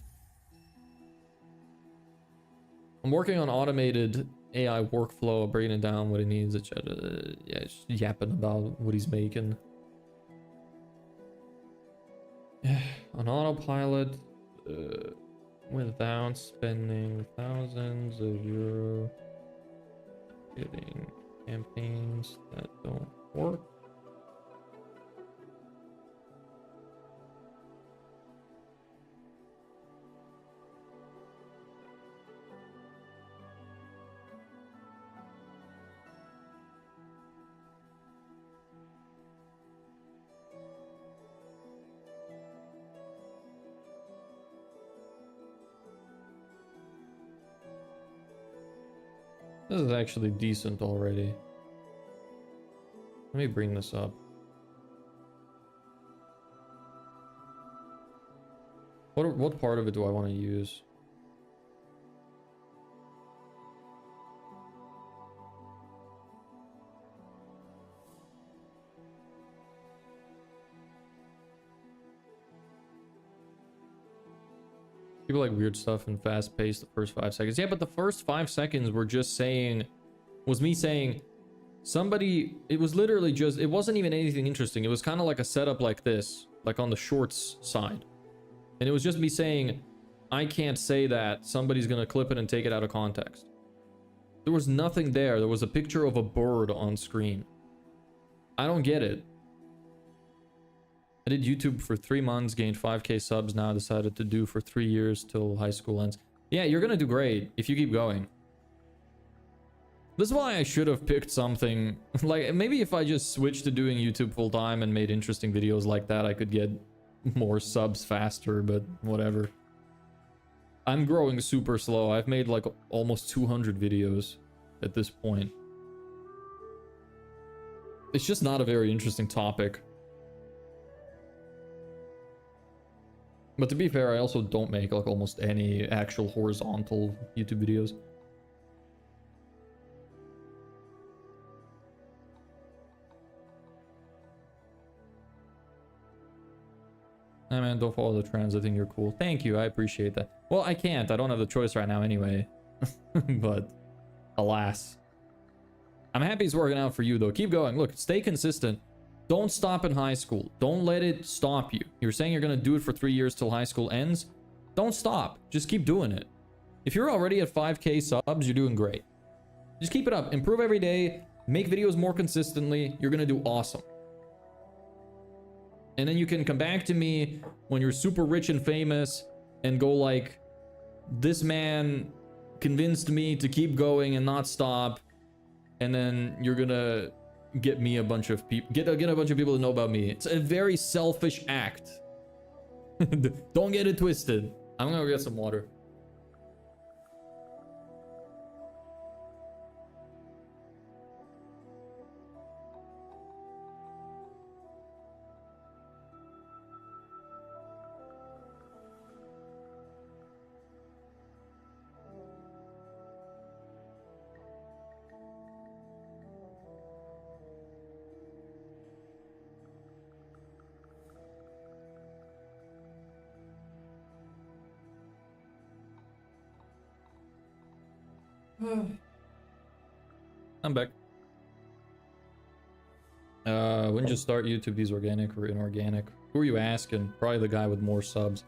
I'm working on automated AI workflow, breaking it down, what it needs, etc. Yeah, just yapping about what he's making. On autopilot, without spending thousands of euro, getting campaigns that don't work. This is actually decent already. Let me bring this up. What part of it do I want to use? People like weird stuff and fast paced the first 5 seconds. Yeah, but the first 5 seconds were just saying, was me saying, somebody, it was literally just, it wasn't even anything interesting. It was kind of like a setup like this, like on the shorts side. And it was just me saying, I can't say that. Somebody's gonna clip it and take it out of context. There was nothing there. There was a picture of a bird on screen. I don't get it. I did YouTube for 3 months, gained 5k subs, now decided to do for 3 years till high school ends. Yeah, you're gonna do great if you keep going. This is why I should have picked something, like, maybe if I just switched to doing YouTube full time and made interesting videos like that, I could get more subs faster, but whatever. I'm growing super slow. I've made like almost 200 videos at this point. It's just not a very interesting topic. But to be fair, I also don't make like almost any actual horizontal YouTube videos. Hey man, don't follow the trends. I think you're cool. Thank you, I appreciate that. Well, I can't. I don't have the choice right now anyway. But alas. I'm happy it's working out for you though. Keep going. Look, stay consistent. Don't stop in high school. Don't let it stop you. You're saying you're going to do it for 3 years till high school ends. Don't stop. Just keep doing it. If you're already at 5k subs, you're doing great. Just keep it up. Improve every day. Make videos more consistently. You're going to do awesome. And then you can come back to me when you're super rich and famous and go like, this man convinced me to keep going and not stop. And then you're going to get me a bunch of people, get a bunch of people to know about me. It's a very selfish act. Don't get it twisted. I'm gonna go get some water. I'm back. When did you start YouTube? These organic or inorganic? Who are you asking? Probably the guy with more subs.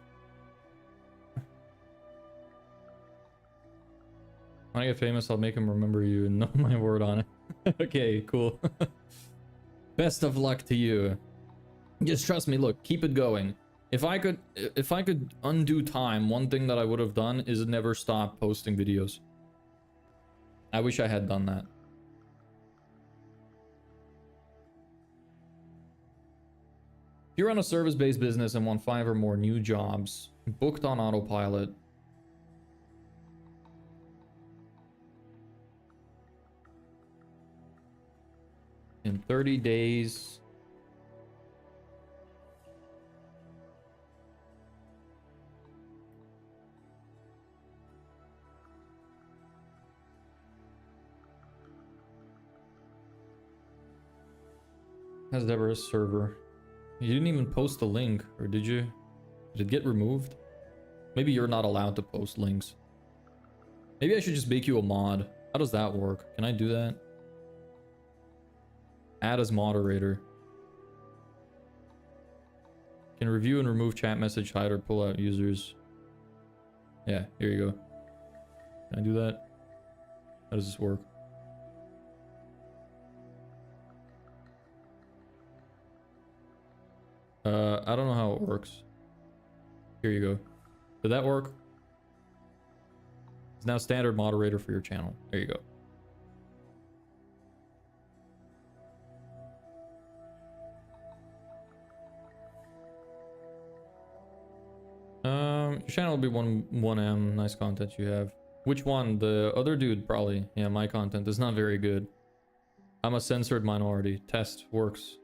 When I get famous, I'll make him remember you and know my word on it. Okay, cool. Best of luck to you. Just trust me, look, keep it going. If I could undo time, one thing that I would have done is never stop posting videos. I wish I had done that. If you run a service-based business and want 5 or more new jobs booked on autopilot, in 30 days, has Deborah's server. You didn't even post the link, or did you? Did it get removed? Maybe you're not allowed to post links. Maybe I should just make you a mod. How does that work? Can I do that? Add as moderator. Can review and remove chat message, hide or pull out users. Yeah, here you go. Can I do that? How does this work? I don't know how it works. Here you go. Did that work? It's now standard moderator for your channel. There you go. Your channel will be 1M. Nice content you have. Which one? The other dude, probably. Yeah, my content is not very good. I'm a censored minority. Test works.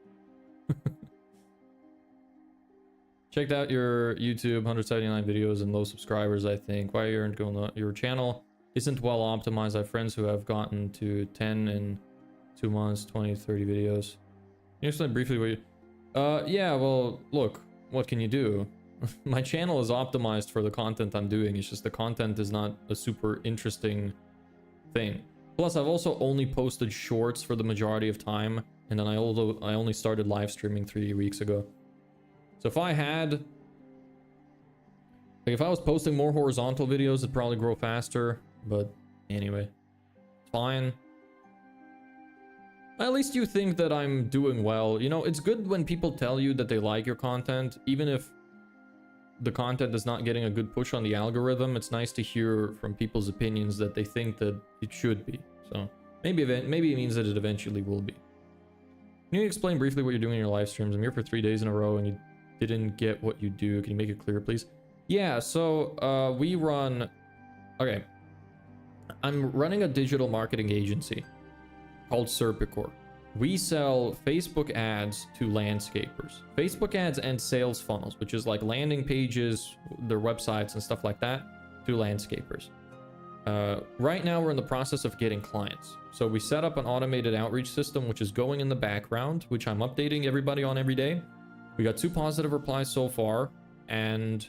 Checked out your YouTube, 179 videos and low subscribers, I think. Why aren't going on? Your channel isn't well optimized. I have friends who have gotten to 10 in 2 months, 20, 30 videos. Can you explain briefly what you... yeah, well, look, what can you do? My channel is optimized for the content I'm doing. It's just the content is not a super interesting thing. Plus, I've also only posted shorts for the majority of time. And then I only started live streaming 3 weeks ago. So if I had... like, if I was posting more horizontal videos, it'd probably grow faster. But anyway, it's fine. At least you think that I'm doing well. You know, it's good when people tell you that they like your content, even if the content is not getting a good push on the algorithm. It's nice to hear from people's opinions that they think that it should be. So maybe it means that it eventually will be. Can you explain briefly what you're doing in your live streams? I'm here for 3 days in a row and you didn't get what you do. Can you make it clear, please? Yeah, so we run... okay. I'm running a digital marketing agency called Serpicor. We sell Facebook ads to landscapers. Facebook ads and sales funnels, which is like landing pages, their websites and stuff like that, to landscapers. Right now we're in the process of getting clients. So we set up an automated outreach system, which is going in the background, which I'm updating everybody on every day. We got 2 positive replies so far, and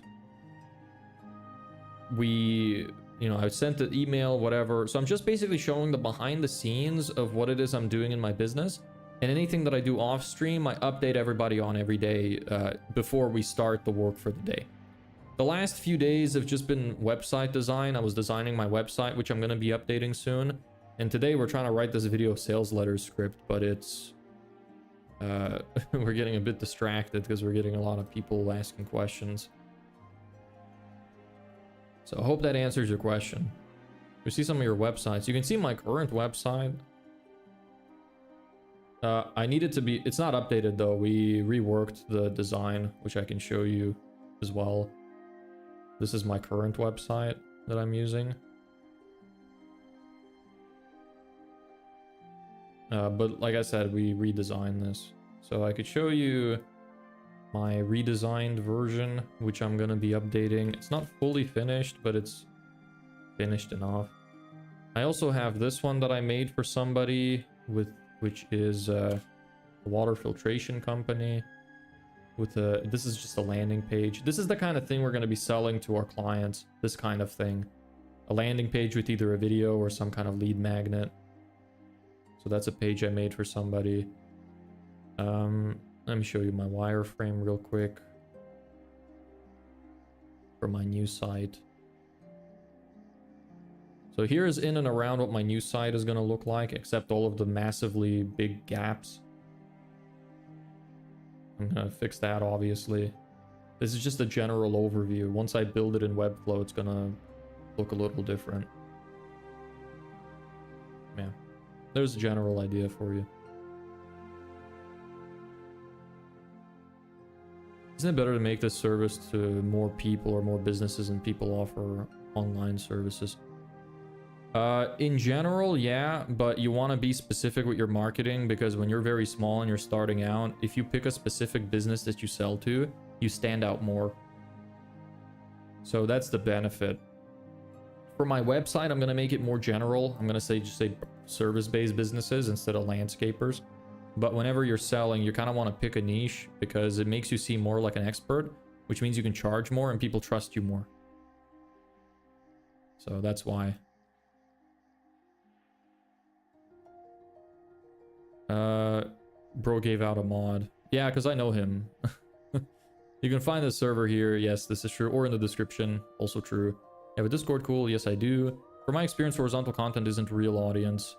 we, you know, I sent the email, whatever. So I'm just basically showing the behind the scenes of what it is I'm doing in my business, and anything that I do off stream, I update everybody on every day before we start the work for the day. The last few days have just been website design. I was designing my website, which I'm going to be updating soon. And today we're trying to write this video sales letter script, but it's... we're getting a bit distracted because we're getting a lot of people asking questions. So I hope that answers your question. We see some of your websites. You can see my current website. I need it to be... it's not updated though. We reworked the design, which I can show you as well. This is my current website that I'm using. But like I said, we redesigned this. So I could show you my redesigned version, which I'm going to be updating. It's not fully finished, but it's finished enough. I also have this one that I made for somebody, which is a water filtration company. This is just a landing page. This is the kind of thing we're going to be selling to our clients. This kind of thing. A landing page with either a video or some kind of lead magnet. So that's a page I made for somebody. Let me show you my wireframe real quick for my new site. So here's in and around what my new site is going to look like, except all of the massively big gaps. I'm going to fix that, obviously. This is just a general overview. Once I build it in Webflow, it's gonna look a little different. Yeah, there's a general idea for you. Isn't it better to make this service to more people or more businesses and people offer online services? In general, yeah, but you want to be specific with your marketing, because when you're very small and you're starting out, if you pick a specific business that you sell to, you stand out more. So that's the benefit. For my website, I'm going to make it more general. I'm going to just say service-based businesses instead of landscapers. But whenever you're selling, you kind of want to pick a niche, because it makes you seem more like an expert, which means you can charge more and people trust you more. So that's why. Bro gave out a mod. Yeah, because I know him. You can find the server here. Yes, this is true. Or in the description. Also true. You have a Discord? Cool. Yes, I do. From my experience, horizontal content isn't real audience.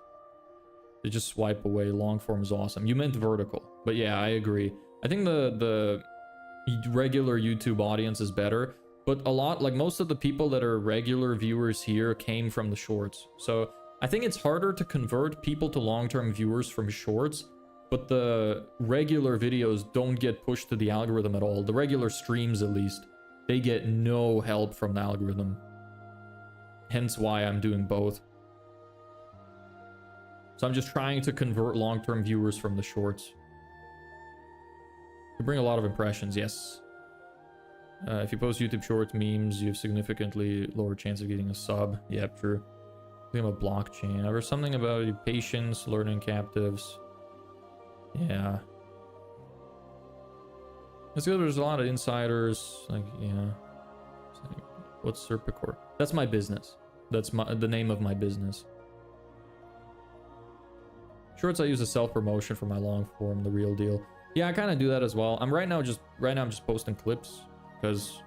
They just swipe away. Long form is awesome. You meant vertical. But yeah, I agree. I think the regular YouTube audience is better. But a lot, like most of the people that are regular viewers here came from the shorts. So I think it's harder to convert people to long-term viewers from shorts, but the regular videos don't get pushed to the algorithm at all. The regular streams, at least, they get no help from the algorithm. Hence why I'm doing both. So I'm just trying to convert long-term viewers from the shorts. To bring a lot of impressions, yes. If you post YouTube shorts, memes, you have significantly lower chance of getting a sub. Yep, true. Something about blockchain. Or something about patience, learning captives. Yeah. It's good. There's a lot of insiders. Like, yeah. What's Serpicore? That's my business. That's the name of my business. Shorts, I use a self-promotion for my long form, the real deal. Yeah, I kind of do that as well. I'm right now I'm just posting clips because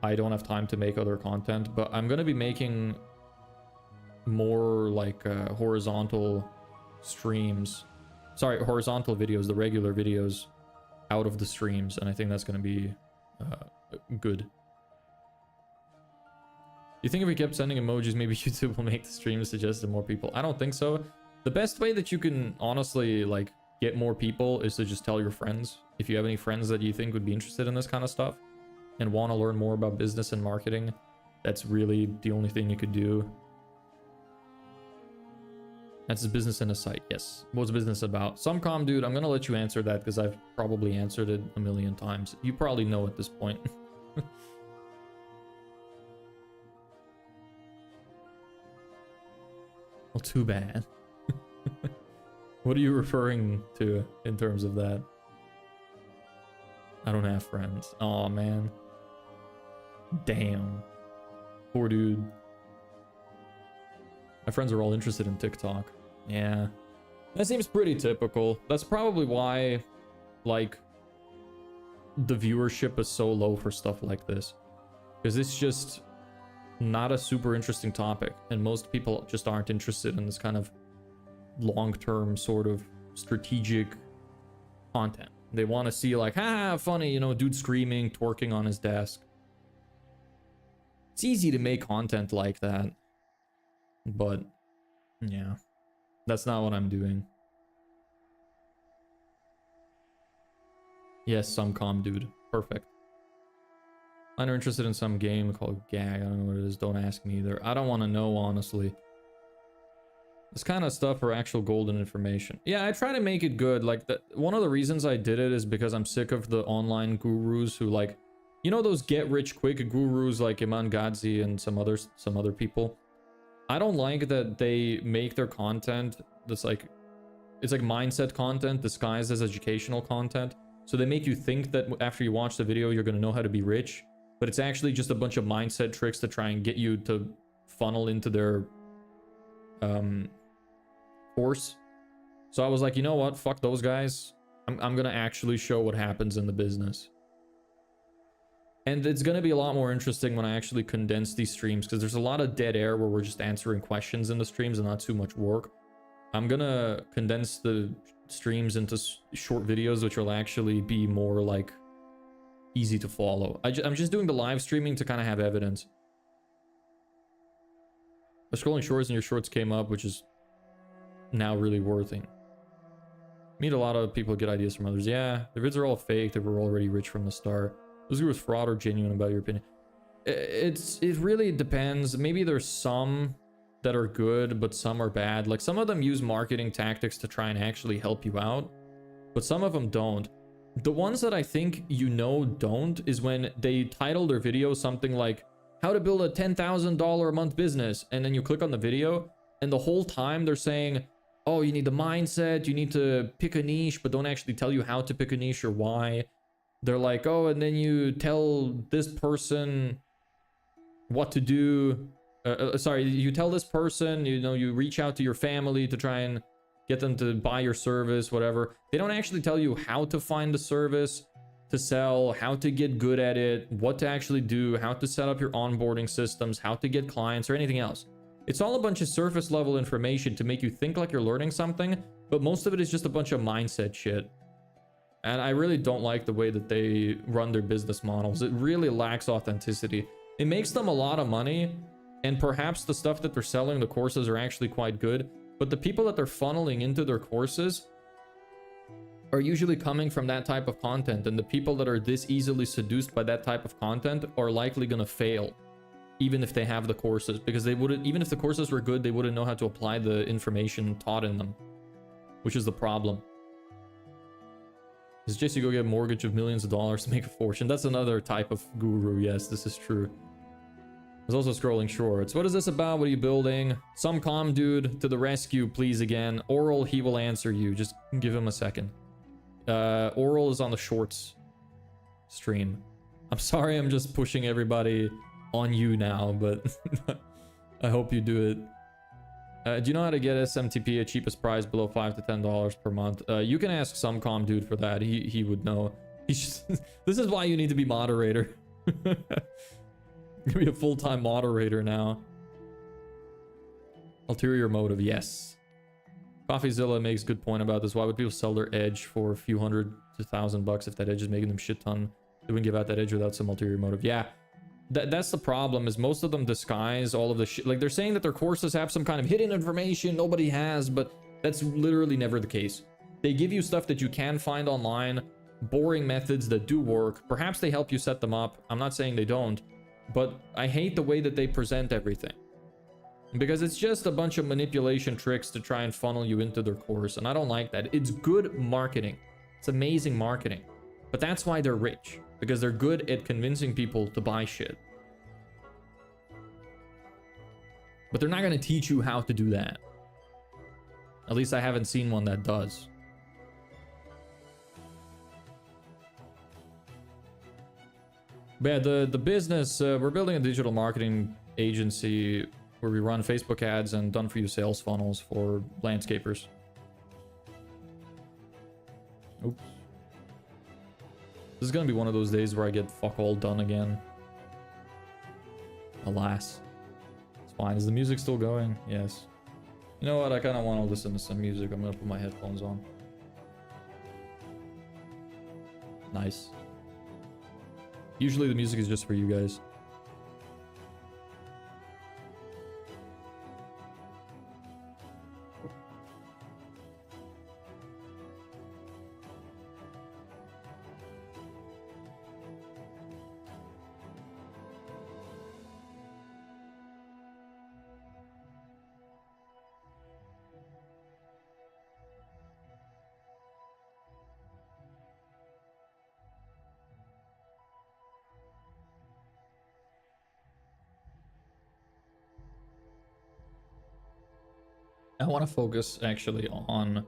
I don't have time to make other content, but I'm gonna be making more like horizontal streams. Sorry, horizontal videos, the regular videos out of the streams, and I think that's gonna be good. You think if we kept sending emojis, maybe YouTube will make the streams suggest to more people? I don't think so. The best way that you can honestly like get more people is to just tell your friends. If you have any friends that you think would be interested in this kind of stuff and want to learn more about business and marketing, that's really the only thing you could do. That's business in a site, yes. What's business about? Somcom, dude, I'm gonna let you answer that because I've probably answered it a million times. You probably know at this point. Well, too bad. What are you referring to in terms of that? I don't have friends. Oh man. Damn. Poor dude. My friends are all interested in TikTok. Yeah. That seems pretty typical. That's probably why, like, the viewership is so low for stuff like this. Because it's just not a super interesting topic. And most people just aren't interested in this kind of long-term sort of strategic content. They want to see like, ha, funny, you know, dude screaming, twerking on his desk. It's easy to make content like that. But, yeah. That's not what I'm doing. Yes, some calm dude. Perfect. I'm interested in some game called Gag. I don't know what it is. Don't ask me either. I don't want to know, honestly. This kind of stuff for actual golden information. Yeah, I try to make it good. Like, one of the reasons I did it is because I'm sick of the online gurus who, like, you know, those get-rich-quick gurus like Iman Gadzi and some other people. I don't like that they make their content that's like, it's like mindset content disguised as educational content. So they make you think that after you watch the video, you're going to know how to be rich. But it's actually just a bunch of mindset tricks to try and get you to funnel into their course. So I was like, you know what? Fuck those guys. I'm going to actually show what happens in the business. And it's going to be a lot more interesting when I actually condense these streams, because there's a lot of dead air where we're just answering questions in the streams and not too much work. I'm going to condense the streams into short videos, which will actually be more like easy to follow. I'm just doing the live streaming to kind of have evidence. The scrolling shorts and your shorts came up, which is now really worthing. Meet a lot of people, get ideas from others. Yeah, the vids are all fake. They were already rich from the start. Those who was fraud or genuine about your opinion. It really depends. Maybe there's some that are good, but some are bad. Like some of them use marketing tactics to try and actually help you out, but some of them don't. The ones that I think you know don't is when they title their video something like how to build a $10,000 a month business, and then you click on the video and the whole time they're saying, oh, you need the mindset, you need to pick a niche, but don't actually tell you how to pick a niche or why. They're like, oh, and then you tell this person what to do. Sorry, you tell this person, you know, you reach out to your family to try and get them to buy your service, whatever. They don't actually tell you how to find the service to sell, how to get good at it, what to actually do, how to set up your onboarding systems, how to get clients, or anything else. It's all a bunch of surface level information to make you think like you're learning something, but most of it is just a bunch of mindset shit. And I really don't like the way that they run their business models. It really lacks authenticity. It makes them a lot of money, and perhaps the stuff that they're selling, the courses, are actually quite good, but the people that they're funneling into their courses are usually coming from that type of content, and the people that are this easily seduced by that type of content are likely gonna fail, even if they have the courses, because they wouldn't, even if the courses were good, they wouldn't know how to apply the information taught in them, which is the problem. Is just you go get a mortgage of millions of dollars to make a fortune. That's another type of guru. Yes, this is true. There's also scrolling shorts. What is this about? What are you building? Some calm dude to the rescue, please, again. Oral, he will answer you. Just give him a second. Oral is on the shorts stream. I'm sorry, I'm just pushing everybody on you now, but I hope you do it. Do you know how to get SMTP at cheapest price below $5 to $10 per month? You can ask some calm dude for that. He would know. This is why you need to be moderator. You're gonna be a full-time moderator now. Ulterior motive, yes. CoffeeZilla makes a good point about this. Why would people sell their edge for a few $100 to $1,000 if that edge is making them shit ton? They wouldn't give out that edge without some ulterior motive. Yeah. That's the problem, is most of them disguise all of the shit. Like, they're saying that their courses have some kind of hidden information nobody has, but that's literally never the case. They give you stuff that you can find online, boring methods that do work. Perhaps they help you set them up. I'm not saying they don't, but I hate the way that they present everything, because it's just a bunch of manipulation tricks to try and funnel you into their course, and I don't like that. It's good marketing. It's amazing marketing. But that's why they're rich, because they're good at convincing people to buy shit. But they're not going to teach you how to do that. At least I haven't seen one that does. But yeah, the business, we're building a digital marketing agency where we run Facebook ads and done-for-you sales funnels for landscapers. Oops. This is gonna be one of those days where I get fuck all done again. Alas. It's fine. Is the music still going? Yes. You know what? I kind of want to listen to some music. I'm gonna put my headphones on. Nice. Usually the music is just for you guys. I want to focus actually on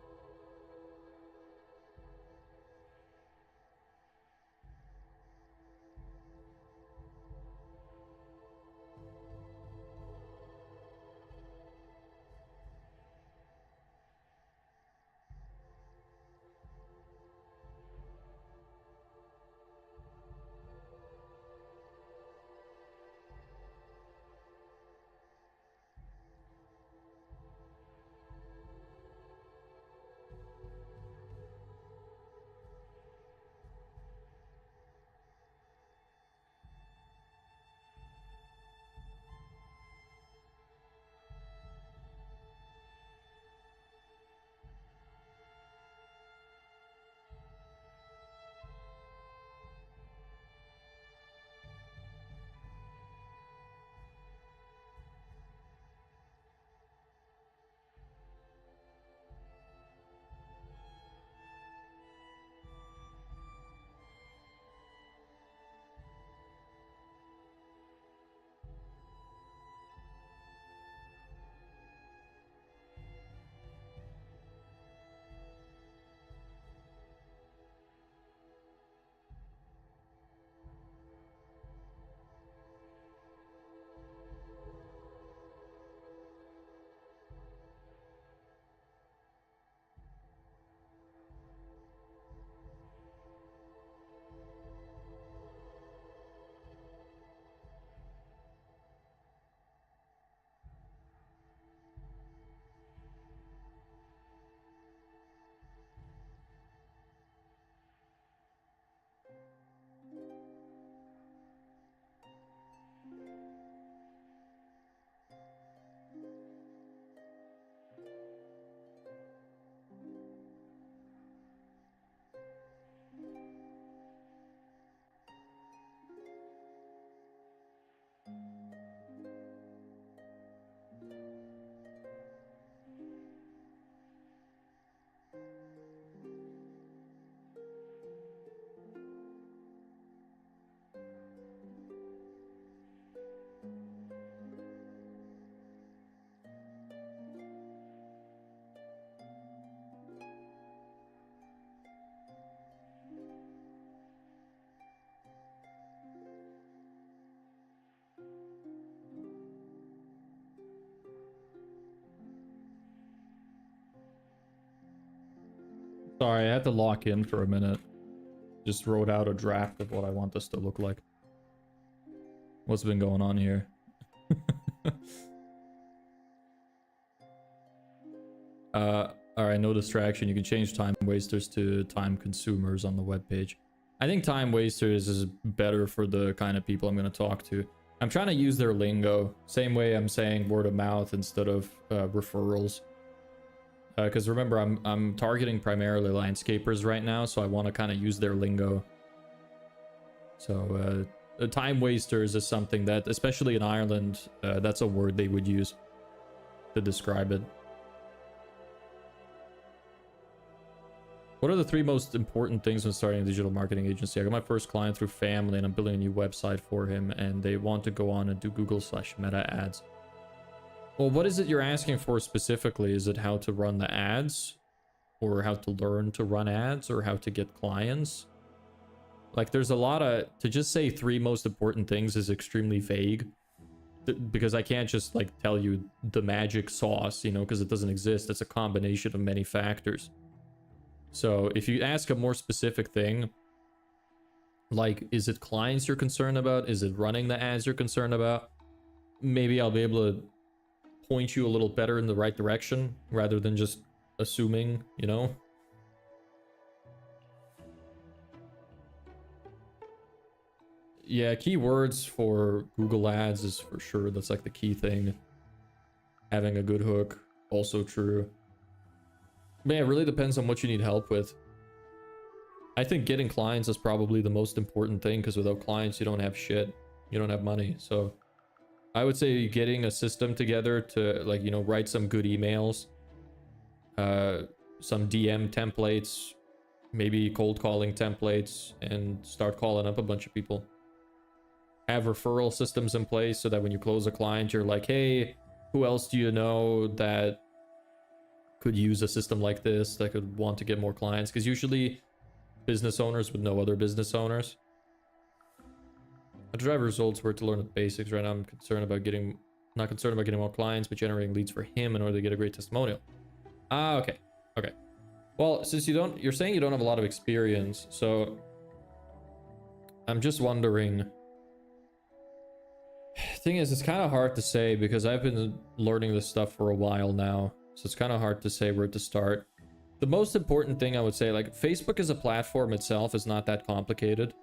Sorry, I had to lock in for a minute. Just wrote out a draft of what I want this to look like. What's been going on here? Alright, no distraction. You can change time wasters to time consumers on the webpage. I think time wasters is better for the kind of people I'm going to talk to. I'm trying to use their lingo. Same way I'm saying word of mouth instead of referrals. Because remember, I'm targeting primarily landscapers right now, so I want to kind of use their lingo. So, time wasters is something that, especially in Ireland, that's a word they would use to describe it. What are the 3 most important things when starting a digital marketing agency? I got my first client through family, and I'm building a new website for him, and they want to go on and do Google/Meta ads. Well, what is it you're asking for specifically? Is it how to run the ads? Or how to learn to run ads? Or how to get clients? Like, there's a lot of... To just say 3 most important things is extremely vague. Because I can't just, like, tell you the magic sauce, you know, because it doesn't exist. It's a combination of many factors. So, if you ask a more specific thing, like, is it clients you're concerned about? Is it running the ads you're concerned about? Maybe I'll be able to point you a little better in the right direction rather than just assuming, you know? Yeah, keywords for Google Ads is for sure. That's like the key thing. Having a good hook, also true. But yeah, it really depends on what you need help with. I think getting clients is probably the most important thing, because without clients, you don't have shit. You don't have money. So I would say getting a system together to, like, you know, write some good emails, some DM templates, maybe cold calling templates, and start calling up a bunch of people. Have referral systems in place so that when you close a client, you're like, hey, who else do you know that could use a system like this, that could want to get more clients? Because usually business owners would know other business owners. I drive results where to learn the basics. Right now I'm concerned about getting, not concerned about getting more clients, but generating leads for him in order to get a great testimonial. Ah, okay. Okay. Well, since you're saying you don't have a lot of experience, so I'm just wondering. Thing is, it's kind of hard to say because I've been learning this stuff for a while now. So it's kind of hard to say where to start. The most important thing I would say, like, Facebook as a platform itself is not that complicated.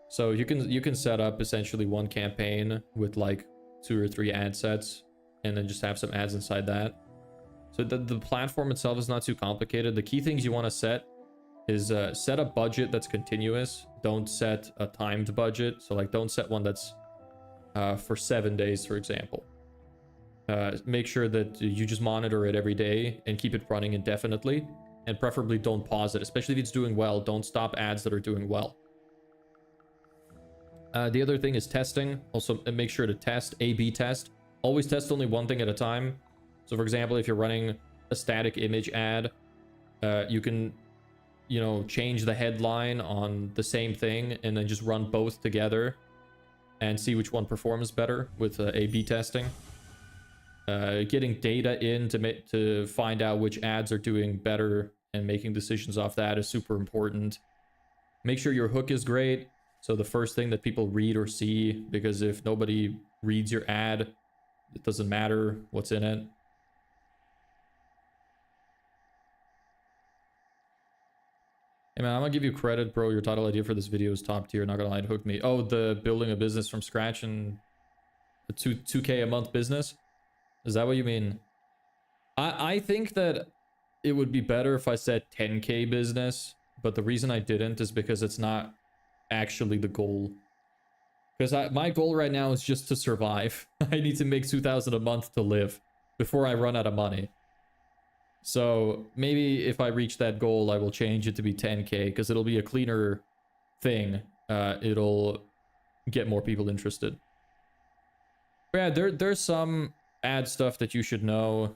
So you can set up essentially one campaign with like 2 or 3 ad sets and then just have some ads inside that. So the platform itself is not too complicated. The key things you want to set is set a budget that's continuous. Don't set a timed budget. So like, don't set one that's for 7 days, for example. Make sure that you just monitor it every day and keep it running indefinitely, and preferably don't pause it, especially if it's doing well. Don't stop ads that are doing well. The other thing is testing. Also, make sure to test, A/B test. Always test only one thing at a time. So for example, if you're running a static image ad, you can, you know, change the headline on the same thing and then just run both together and see which one performs better with A/B testing. Getting data in to find out which ads are doing better and making decisions off that is super important. Make sure your hook is great. So the first thing that people read or see, because if nobody reads your ad, it doesn't matter what's in it. Hey man, I'm gonna give you credit, bro. Your title idea for this video is top tier. Not gonna lie, it hooked me. Oh, the building a business from scratch and a 2K a month business? Is that what you mean? I think that it would be better if I said 10K business, but the reason I didn't is because it's not actually the goal. Because my goal right now is just to survive. I need to make 2,000 a month to live before I run out of money. So maybe if I reach that goal, I will change it to be 10K, because it'll be a cleaner thing. It'll get more people interested. But yeah, there's some ad stuff that you should know.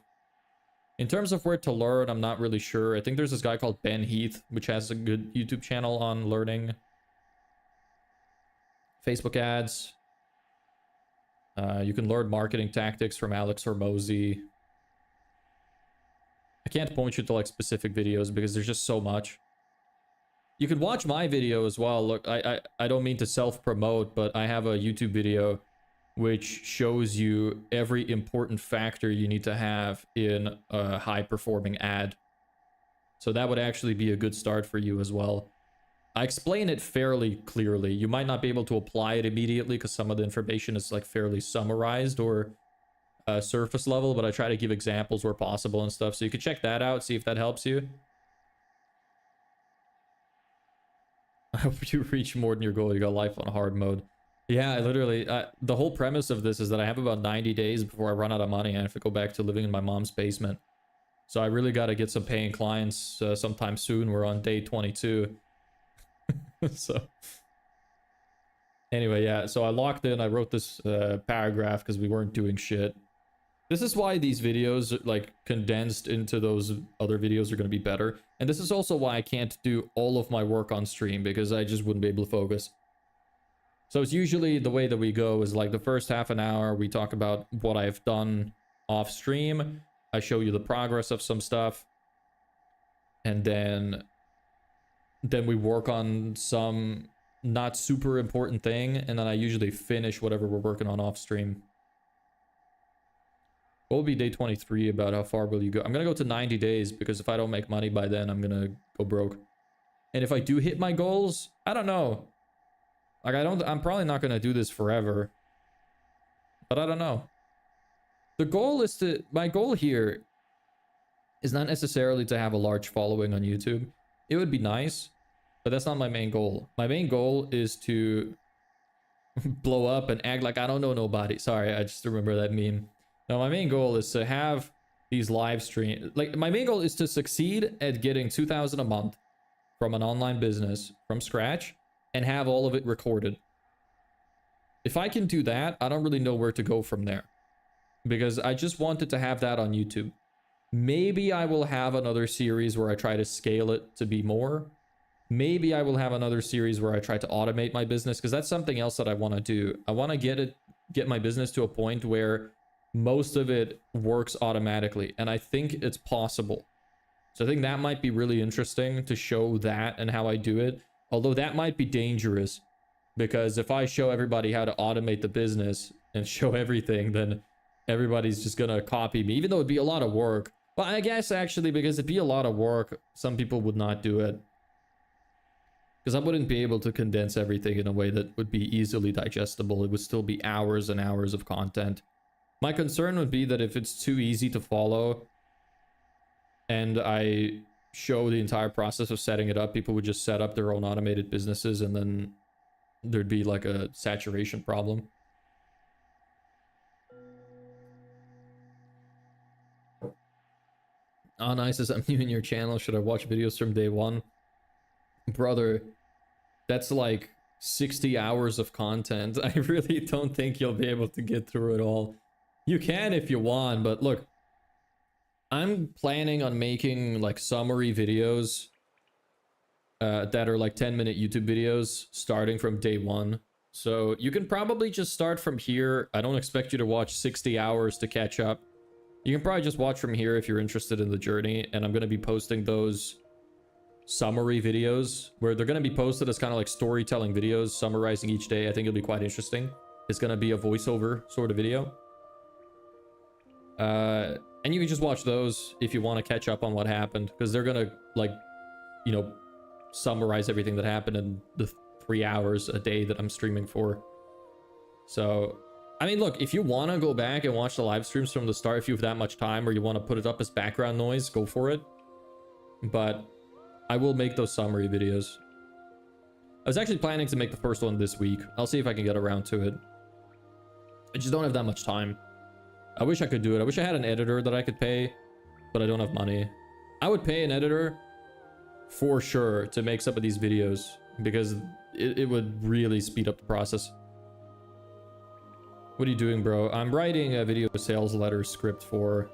In terms of where to learn, I'm not really sure. I think there's this guy called Ben Heath, which has a good YouTube channel on learning Facebook ads. You can learn marketing tactics from Alex Hormozy. I can't point you to like specific videos because there's just so much. You can watch my video as well. Look, I don't mean to self-promote, but I have a YouTube video which shows you every important factor you need to have in a high-performing ad. So that would actually be a good start for you as well. I explain it fairly clearly. You might not be able to apply it immediately because some of the information is like fairly summarized or surface level, but I try to give examples where possible and stuff. So you could check that out, see if that helps you. I hope you reach more than your goal. You got life on hard mode. Yeah, I literally, the whole premise of this is that I have about 90 days before I run out of money and I have to go back to living in my mom's basement. So I really got to get some paying clients sometime soon. We're on day 22. So anyway, yeah, so I locked in. I wrote this paragraph because we weren't doing shit. This is why these videos, like, condensed into those other videos are going to be better. And this is also why I can't do all of my work on stream, because I just wouldn't be able to focus. So it's usually the way that we go is like the first half an hour, we talk about what I've done off stream. I show you the progress of some stuff. And then we work on some not super important thing. And then I usually finish whatever we're working on off stream. What will be day 23 about? How far will you go? I'm going to go to 90 days because if I don't make money by then, I'm going to go broke. And if I do hit my goals, I don't know. Like, I'm probably not going to do this forever. But I don't know. The goal is my goal here is not necessarily to have a large following on YouTube. It would be nice, but that's not my main goal. My main goal is to blow up and act like I don't know nobody. Sorry, I just remember that meme. No, my main goal is to have these live streams. Like, my main goal is to succeed at getting 2,000 a month from an online business from scratch and have all of it recorded. If I can do that, I don't really know where to go from there, because I just wanted to have that on YouTube. Maybe I will have another series where I try to scale it to be more. Maybe I will have another series where I try to automate my business, because that's something else that I want to do. I want to get my business to a point where most of it works automatically, and I think it's possible. So I think that might be really interesting to show that and how I do it. Although that might be dangerous, because if I show everybody how to automate the business and show everything, then everybody's just gonna copy me, even though it'd be a lot of work. Well, I guess actually, because it'd be a lot of work, some people would not do it. Because I wouldn't be able to condense everything in a way that would be easily digestible. It would still be hours and hours of content. My concern would be that if it's too easy to follow and I show the entire process of setting it up, people would just set up their own automated businesses and then there'd be like a saturation problem. Oh, nice. I'm new in your channel. Should I watch videos from day one? Brother, that's like 60 hours of content. I really don't think you'll be able to get through it all. You can if you want, but look, I'm planning on making like summary videos that are like 10-minute YouTube videos starting from day one. So you can probably just start from here. I don't expect you to watch 60 hours to catch up. You can probably just watch from here if you're interested in the journey. And I'm going to be posting those summary videos where they're going to be posted as kind of like storytelling videos summarizing each day. I think it'll be quite interesting. It's going to be a voiceover sort of video. And you can just watch those if you want to catch up on what happened, because they're gonna, like, you know, summarize everything that happened in the 3 hours a day that I'm streaming for. So, I mean, look, if you want to go back and watch the live streams from the start, if you have that much time, or you want to put it up as background noise, go for it. But I will make those summary videos. I was actually planning to make the first one this week. I'll see if I can get around to it. I just don't have that much time. I wish I could do it. I wish I had an editor that I could pay, but I don't have money. I would pay an editor for sure to make some of these videos, because it would really speed up the process. What are you doing, bro? I'm writing a video sales letter script for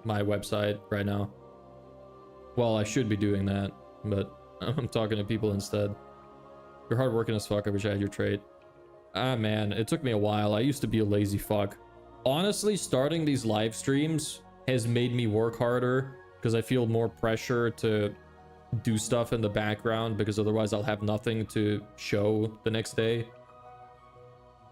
my website right now. Well, I should be doing that, but I'm talking to people instead. You're hardworking as fuck. I wish I had your trait. Ah, man, it took me a while. I used to be a lazy fuck. Honestly, starting these live streams has made me work harder because I feel more pressure to do stuff in the background, because otherwise I'll have nothing to show the next day.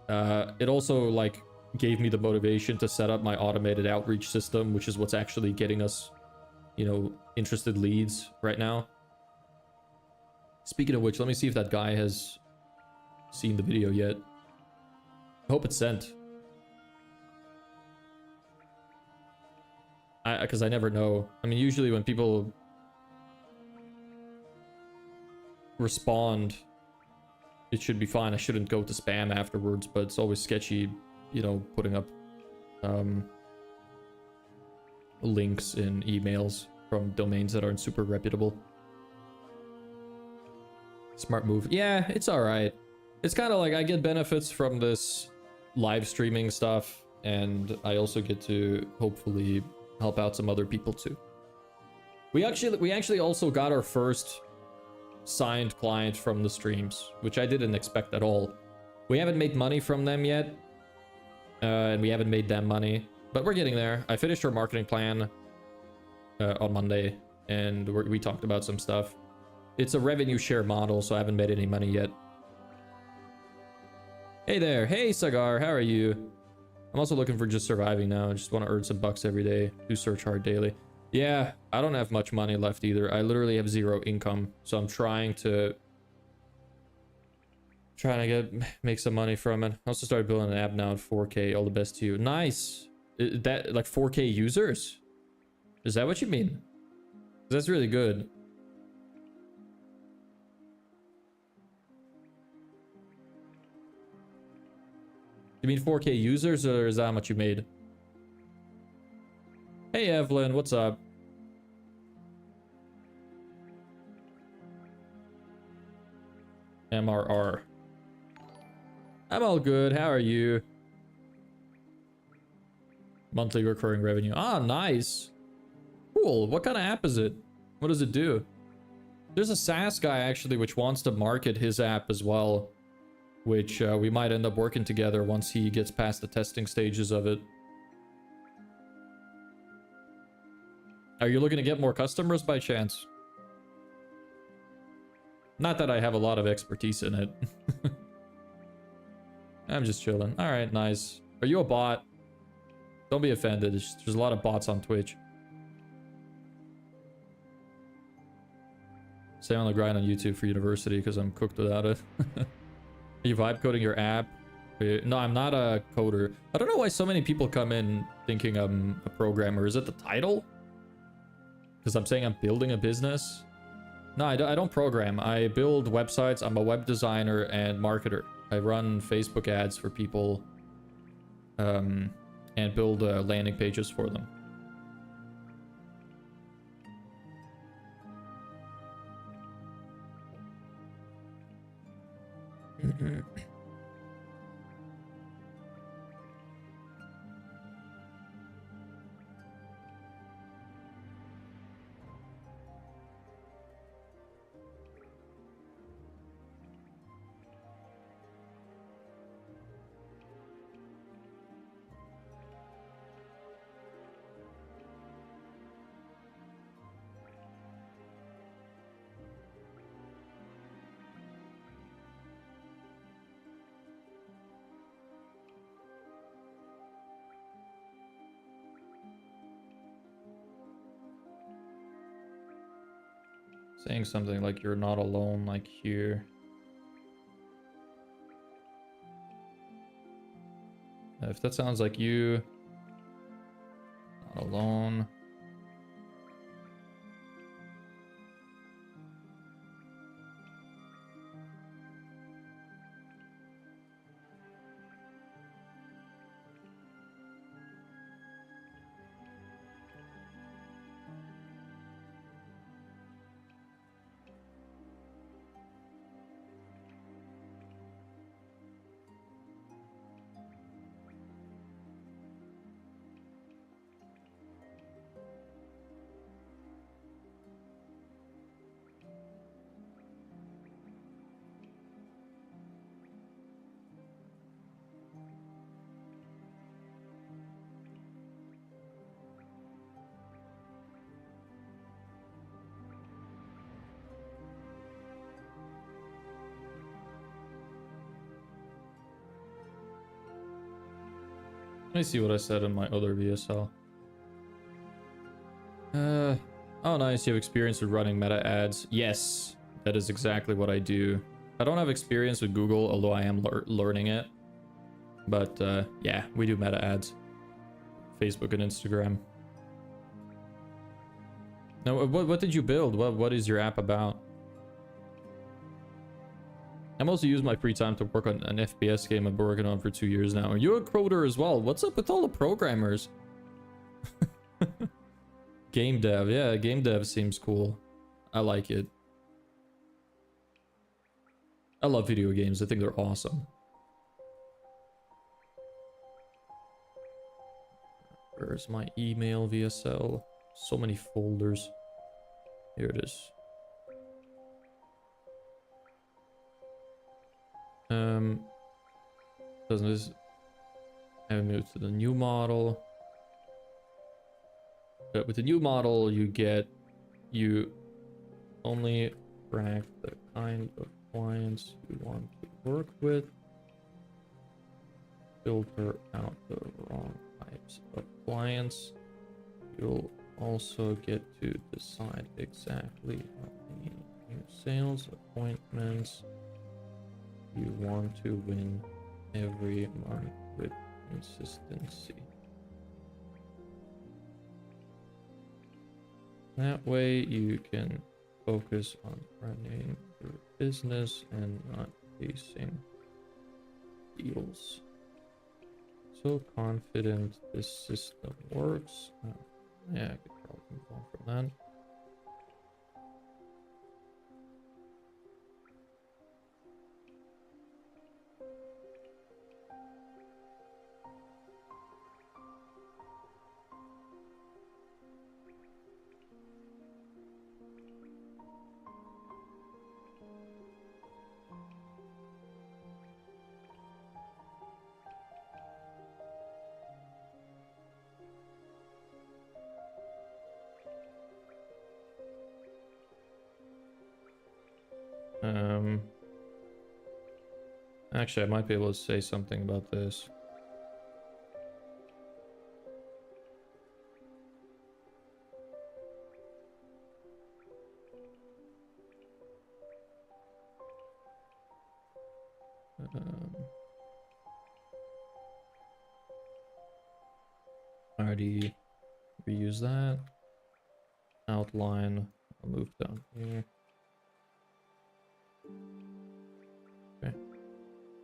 It also like gave me the motivation to set up my automated outreach system, which is what's actually getting us, you know, interested leads right now. Speaking of which, let me see if that guy has seen the video yet. I hope it's sent. Because I never know. I mean, usually when people respond, it should be fine. I shouldn't go to spam afterwards, but it's always sketchy, you know, putting up links in emails from domains that aren't super reputable. Smart move. Yeah, it's all right. It's kind of like I get benefits from this live streaming stuff, and I also get to hopefully help out some other people too. We actually also got our first signed client from the streams, which I didn't expect at all. We haven't made money from them yet, and we haven't made them money, but we're getting there. I finished our marketing plan on Monday, and we talked about some stuff. It's a revenue share model, so I haven't made any money yet. Hey there. Hey, Sagar. How are you? I'm also looking for just surviving now. I just want to earn some bucks every day. Do search hard daily. Yeah, I don't have much money left either. I literally have 0 income, so I'm trying to make some money from it. I also started building an app now at 4K. All the best to you. Nice. That like 4K users? Is that what you mean? That's really good. You mean 4K users, or is that how much you made? Hey Evelyn, what's up? MRR. I'm all good. How are you? Monthly recurring revenue. Ah, nice. Cool. What kind of app is it? What does it do? There's a SaaS guy actually which wants to market his app as well, which we might end up working together once he gets past the testing stages of it. Are you looking to get more customers by chance? Not that I have a lot of expertise in it. I'm just chilling. All right, nice. Are you a bot? Don't be offended. There's a lot of bots on Twitch. Stay on the grind on YouTube for university because I'm cooked without it. Are you vibe coding your app? No, I'm not a coder. I don't know why so many people come in thinking I'm a programmer. Is it the title? Because I'm saying I'm building a business? No, I don't program. I build websites. I'm a web designer and marketer. I run Facebook ads for people and build landing pages for them. Saying something like you're not alone, like here. If that sounds like you, not alone. Let me see what I said in my other VSL. Oh nice, you have experience with running meta ads. Yes, that is exactly what I do. I don't have experience with Google, although I am learning it. But yeah, we do meta ads. Facebook and Instagram. Now, what did you build? What is your app about? I'm also using my free time to work on an FPS game I've been working on for 2 years now. Are you a coder as well? What's up with all the programmers? Game dev. Yeah, game dev seems cool. I like it. I love video games. I think they're awesome. Where's my email VSL? So many folders. Here it is. Doesn't this... I have moved to the new model. But with the new model, you only track the kind of clients you want to work with. Filter out the wrong types of clients. You'll also get to decide exactly how many new sales appointments you want to win every month with consistency. That way you can focus on running your business and not chasing deals. So confident this system works. Yeah, I could probably move on from that. Actually, I might be able to say something about this. Already reuse that. Outline. I'll move down here. Okay.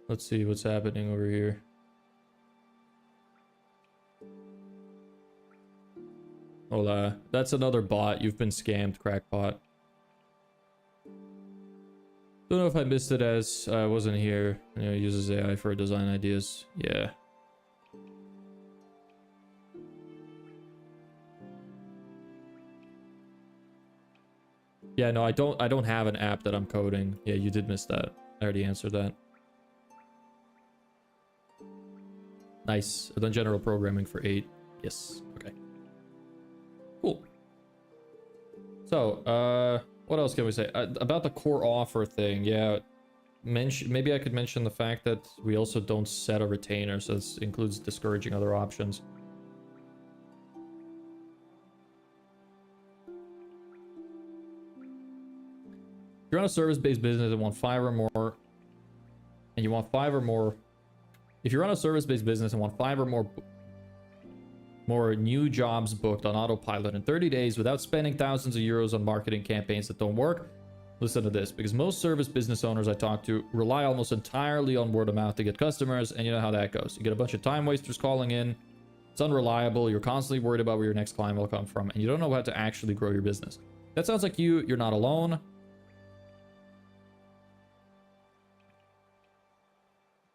Let's see what's happening over here. Hola. That's another bot. You've been scammed, crackpot. Don't know if I missed it as I wasn't here. You know, uses AI for design ideas. Yeah. Yeah, no, I don't have an app that I'm coding. Yeah, you did miss that. I already answered that. Nice. I've done general programming for 8. Yes. Okay. Cool. So, what else can we say? About the core offer thing, yeah. Maybe I could mention the fact that we also don't set a retainer, so this includes discouraging other options. If you're on a service-based business and want 5 or more, and you want 5 or more, if you're on a service-based business and want 5 or more new jobs booked on autopilot in 30 days without spending thousands of euros on marketing campaigns that don't work, listen to this, because most service business owners I talk to rely almost entirely on word of mouth to get customers, and you know how that goes. You get a bunch of time wasters calling in, it's unreliable, you're constantly worried about where your next client will come from, and you don't know how to actually grow your business. That sounds like you're not alone.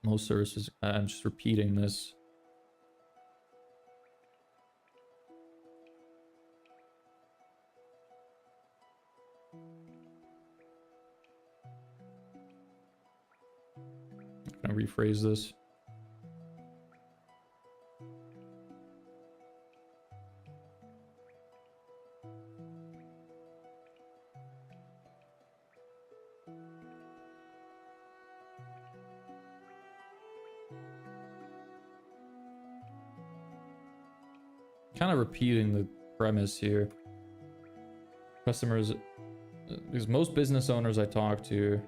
Most services, I'm just repeating this. Can I rephrase this? kind of repeating the premise here. Customers, because most business owners I talk to,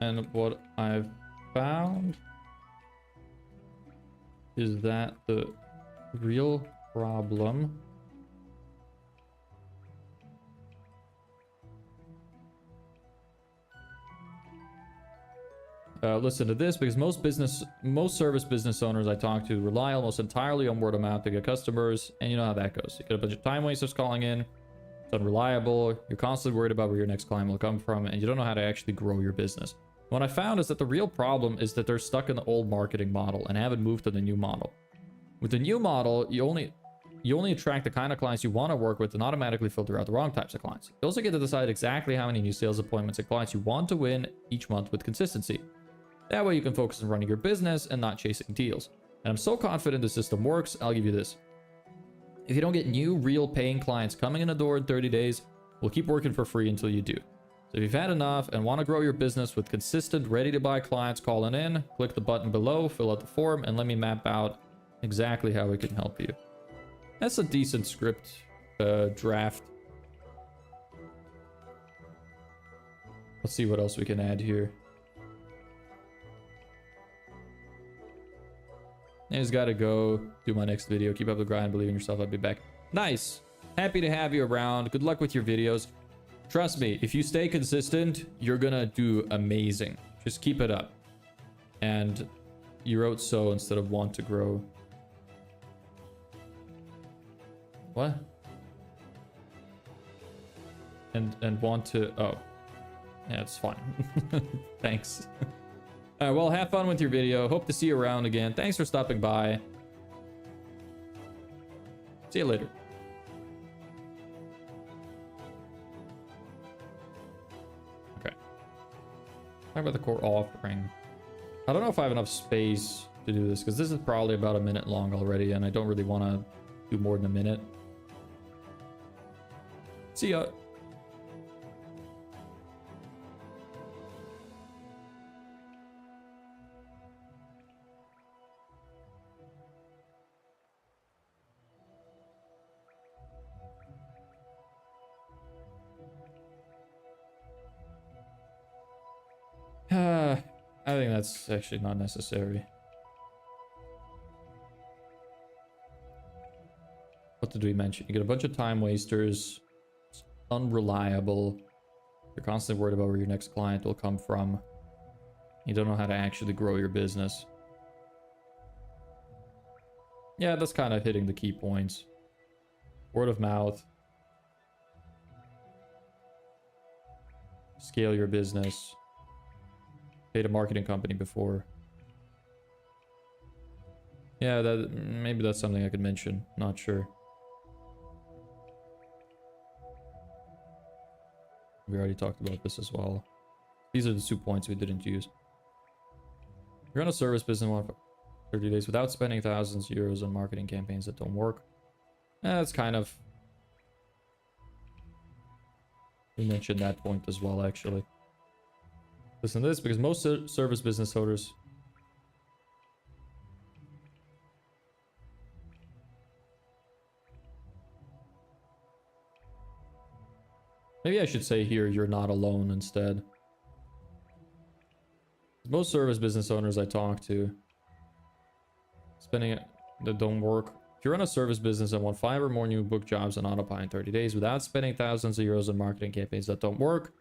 and what I've found is that the real problem listen to this, because most service business owners I talk to rely almost entirely on word of mouth to get customers, and you know how that goes. You get a bunch of time wasters calling in, it's unreliable, you're constantly worried about where your next client will come from, and you don't know how to actually grow your business. What I found is that the real problem is that they're stuck in the old marketing model and haven't moved to the new model. With the new model, you only attract the kind of clients you want to work with and automatically filter out the wrong types of clients. You also get to decide exactly how many new sales appointments and clients you want to win each month with consistency. That way you can focus on running your business and not chasing deals. And I'm so confident the system works, I'll give you this. If you don't get new, real paying clients coming in the door in 30 days, we'll keep working for free until you do. So if you've had enough and want to grow your business with consistent, ready-to-buy clients calling in, click the button below, fill out the form, and let me map out exactly how we can help you. That's a decent script draft. Let's see what else we can add here. I just gotta go do my next video. Keep up the grind, believe in yourself, I'll be back. Nice. Happy to have you around. Good luck with your videos. Trust me, if you stay consistent, you're gonna do amazing. Just keep it up. And you wrote so instead of want to grow. What? And want to, oh. Yeah, it's fine. Thanks. Well, have fun with your video. Hope to see you around again. Thanks for stopping by. See you later. Okay. Talk about the core offering. I don't know if I have enough space to do this, because this is probably about a minute long already, and I don't really want to do more than a minute. See ya. I think that's actually not necessary. What did we mention? You get a bunch of time wasters. It's unreliable. You're constantly worried about where your next client will come from. You don't know how to actually grow your business. Yeah, that's kind of hitting the key points. Word of mouth. Scale your business. Paid a marketing company before. Yeah, that maybe that's something I could mention. Not sure. We already talked about this as well. These are the 2 points we didn't use. You're on a service business for 30 days without spending thousands of euros on marketing campaigns that don't work. That's kind of... We mentioned that point as well, actually. Listen to this, because most service business owners... Maybe I should say here, you're not alone instead. Most service business owners I talk to, spending it that don't work. If you run a service business and want 5 or more new book jobs on Autopilot in 30 days without spending thousands of euros on marketing campaigns that don't work,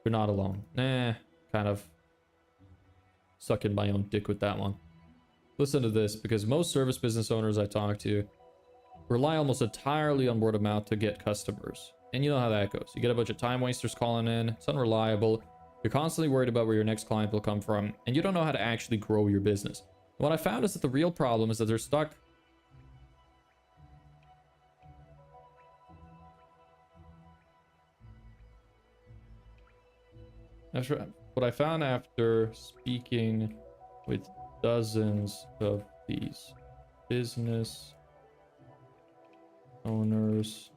you're not alone. Nah, kind of sucking my own dick with that one. Listen to this, because most service business owners I talk to rely almost entirely on word of mouth to get customers. And you know how that goes. You get a bunch of time wasters calling in, it's unreliable, you're constantly worried about where your next client will come from, and you don't know how to actually grow your business. What I found is that the real problem is that they're stuck. What I found after speaking with dozens of these business owners,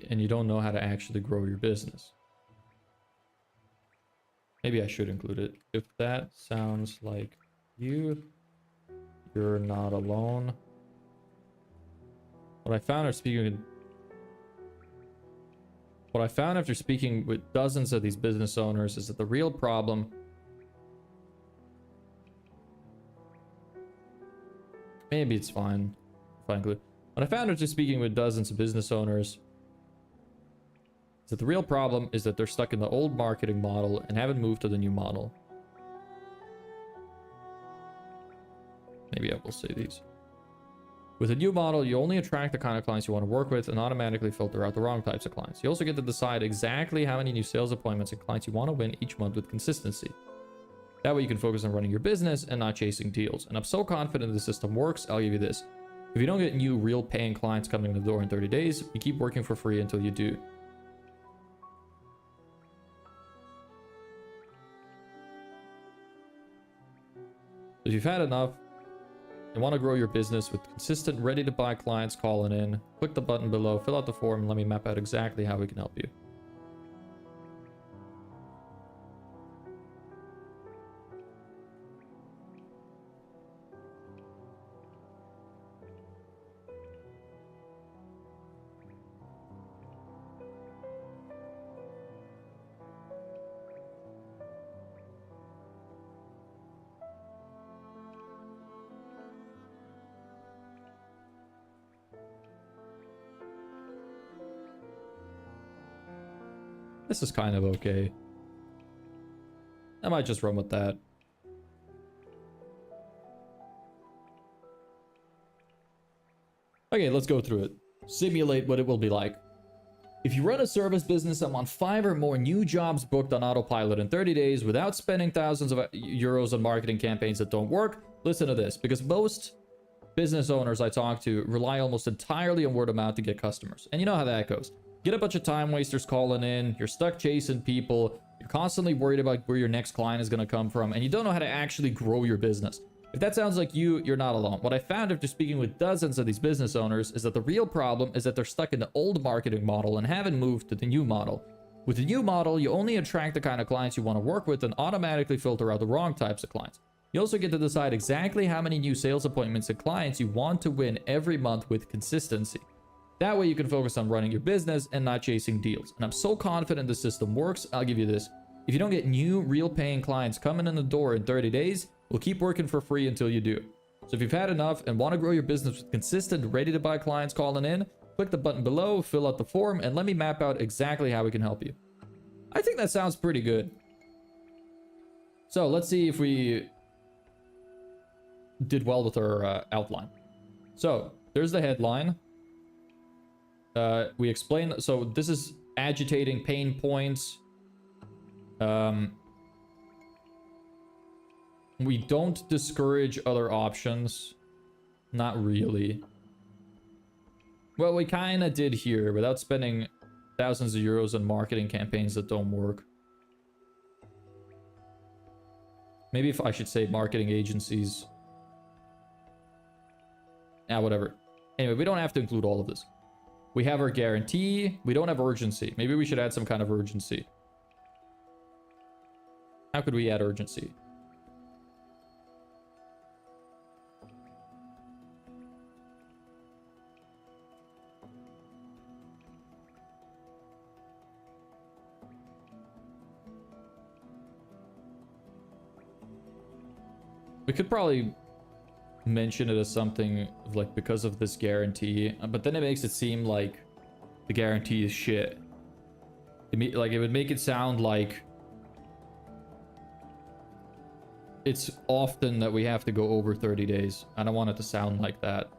and you don't know how to actually grow your business. Maybe I should include it. If that sounds like you, you're not alone. What I found after speaking with dozens of these business owners is that the real problem, maybe it's fine if I include. What I found after speaking with dozens of business owners is that the real problem is that they're stuck in the old marketing model and haven't moved to the new model. Maybe I will say these. With a new model, you only attract the kind of clients you want to work with and automatically filter out the wrong types of clients. You also get to decide exactly how many new sales appointments and clients you want to win each month with consistency. That way you can focus on running your business and not chasing deals. And I'm so confident the system works, I'll give you this. If you don't get new real paying clients coming in the door in 30 days, you keep working for free until you do. If you've had enough, and want to grow your business with consistent, ready-to-buy clients calling in, click the button below, fill out the form, and let me map out exactly how we can help you. This is kind of okay. I might just run with that. Okay, let's go through it. Simulate what it will be like. If you run a service business and want 5 or more new jobs booked on autopilot in 30 days without spending thousands of euros on marketing campaigns that don't work, listen to this, because most business owners I talk to rely almost entirely on word of mouth to get customers. And you know how that goes. Get a bunch of time wasters calling in, you're stuck chasing people, you're constantly worried about where your next client is going to come from, and you don't know how to actually grow your business. If that sounds like you, you're not alone. What I found after speaking with dozens of these business owners is that the real problem is that they're stuck in the old marketing model and haven't moved to the new model. With the new model, you only attract the kind of clients you want to work with and automatically filter out the wrong types of clients. You also get to decide exactly how many new sales appointments and clients you want to win every month with consistency. That way you can focus on running your business and not chasing deals. And I'm so confident the system works, I'll give you this. If you don't get new, real paying clients coming in the door in 30 days, we'll keep working for free until you do. So if you've had enough and want to grow your business with consistent, ready-to-buy clients calling in, click the button below, fill out the form, and let me map out exactly how we can help you. I think that sounds pretty good. So let's see if we did well with our outline. So there's the headline. We explain, so this is agitating pain points. We don't discourage other options. Not really. Well, we kind of did here without spending thousands of euros on marketing campaigns that don't work. Maybe if I should say marketing agencies. Whatever. Anyway, we don't have to include all of this. We have our guarantee. We don't have urgency. Maybe we should add some kind of urgency. How could we add urgency? We could probably mention it as something like because of this guarantee, but then it makes it seem like the guarantee is shit. It would make it sound like it's often that we have to go over 30 days. I don't want it to sound like that.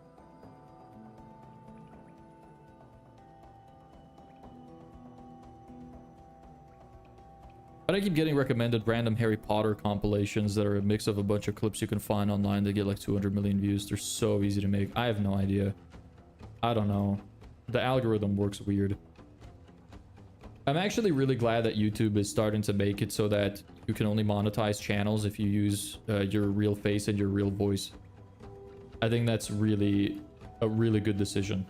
But I keep getting recommended random Harry Potter compilations that are a mix of a bunch of clips you can find online that get like 200 million views. They're so easy to make. I have no idea. I don't know. The algorithm works weird. I'm actually really glad that YouTube is starting to make it so that you can only monetize channels if you use your real face and your real voice. I think that's really a really good decision.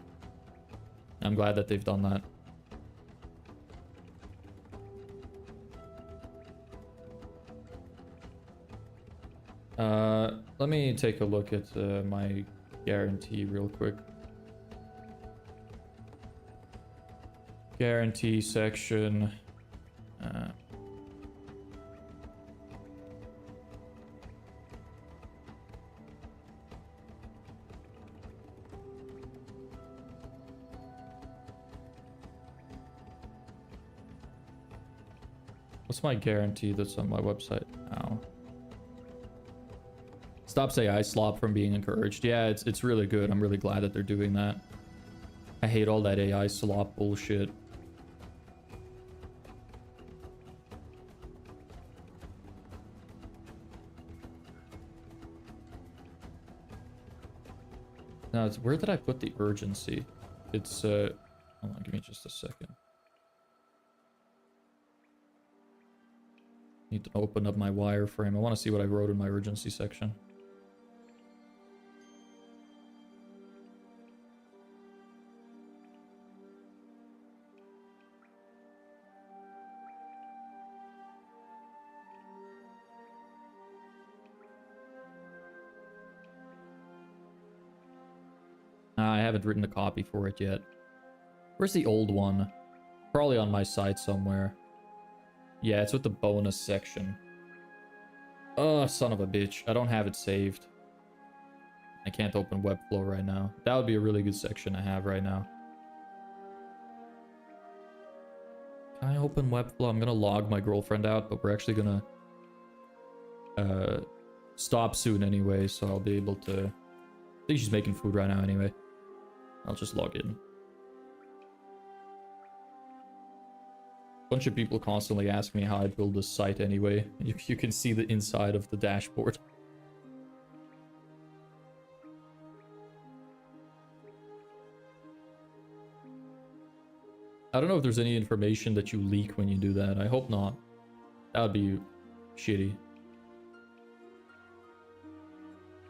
I'm glad that they've done that. Let me take a look at my guarantee real quick. Guarantee section. What's my guarantee that's on my website now? Stops AI slop from being encouraged. Yeah, it's really good. I'm really glad that they're doing that. I hate all that AI slop bullshit. Now, where did I put the urgency? It's, hold on, give me just a second. Need to open up my wireframe. I want to see what I wrote in my urgency section. I haven't written a copy for it yet. Where's the old one? Probably on my site somewhere. Yeah, it's with the bonus section. Oh, son of a bitch. I don't have it saved. I can't open Webflow right now. That would be a really good section to have right now. Can I open Webflow? I'm gonna log my girlfriend out, but we're actually gonna stop soon anyway, so I'll be able to... I think she's making food right now anyway. I'll just log in. Bunch of people constantly ask me how I build this site anyway. You can see the inside of the dashboard. I don't know if there's any information that you leak when you do that. I hope not. That would be shitty.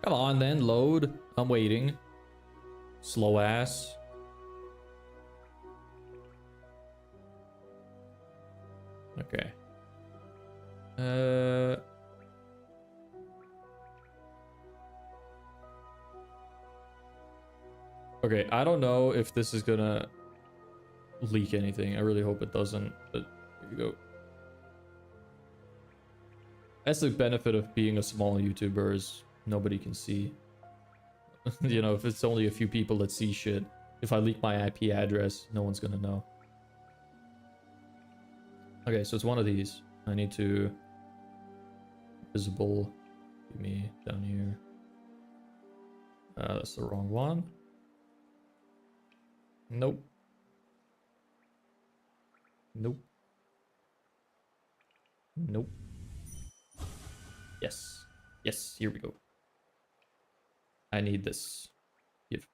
Come on then, load. I'm waiting. Slow ass. Okay. Okay, I don't know if this is gonna leak anything. I really hope it doesn't, but here we go. That's the benefit of being a small YouTuber, is nobody can see. You know, if it's only a few people that see shit, if I leak my IP address, no one's gonna know. Okay, so it's one of these. I need to... Visible. Give me down here. That's the wrong one. Nope. Nope. Nope. Yes. Yes, here we go. I need this. Give.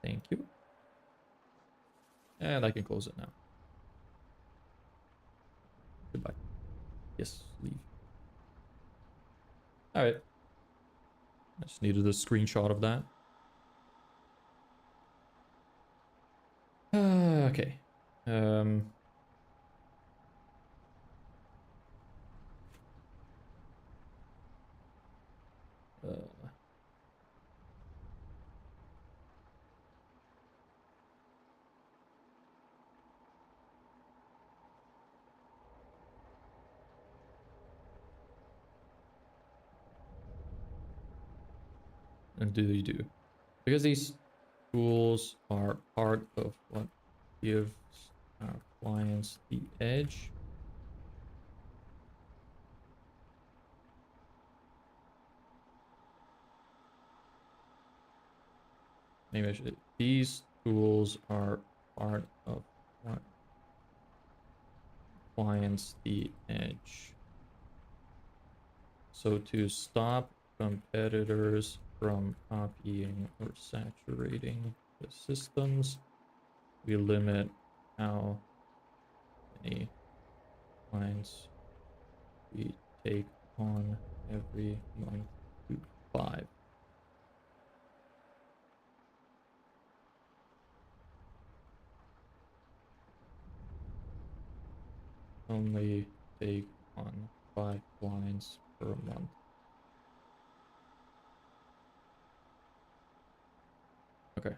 Thank you. And I can close it now. Goodbye. Yes, leave. Alright. I just needed a screenshot of that. Okay. And do they do? Because these tools are part of what gives our clients the edge. Maybe I should. These tools are part of what clients the edge. So to stop competitors from copying or saturating the systems, we limit how many clients we take on every month to 5. Only take on 5 clients per month. Okay.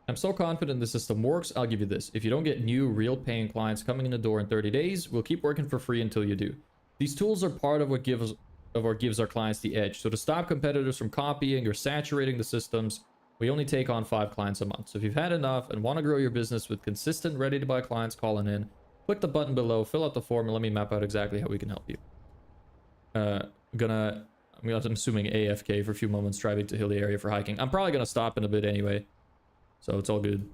I'm so confident the system works, I'll give you this. If you don't get new, real paying clients coming in the door in 30 days, we'll keep working for free until you do. These tools are part of what gives our clients the edge. So to stop competitors from copying or saturating the systems, we only take on 5 clients a month. So if you've had enough and want to grow your business with consistent, ready-to-buy clients calling in, click the button below, fill out the form, and let me map out exactly how we can help you. I'm assuming AFK for a few moments, driving to hilly area for hiking. I'm probably gonna stop in a bit anyway, so it's all good.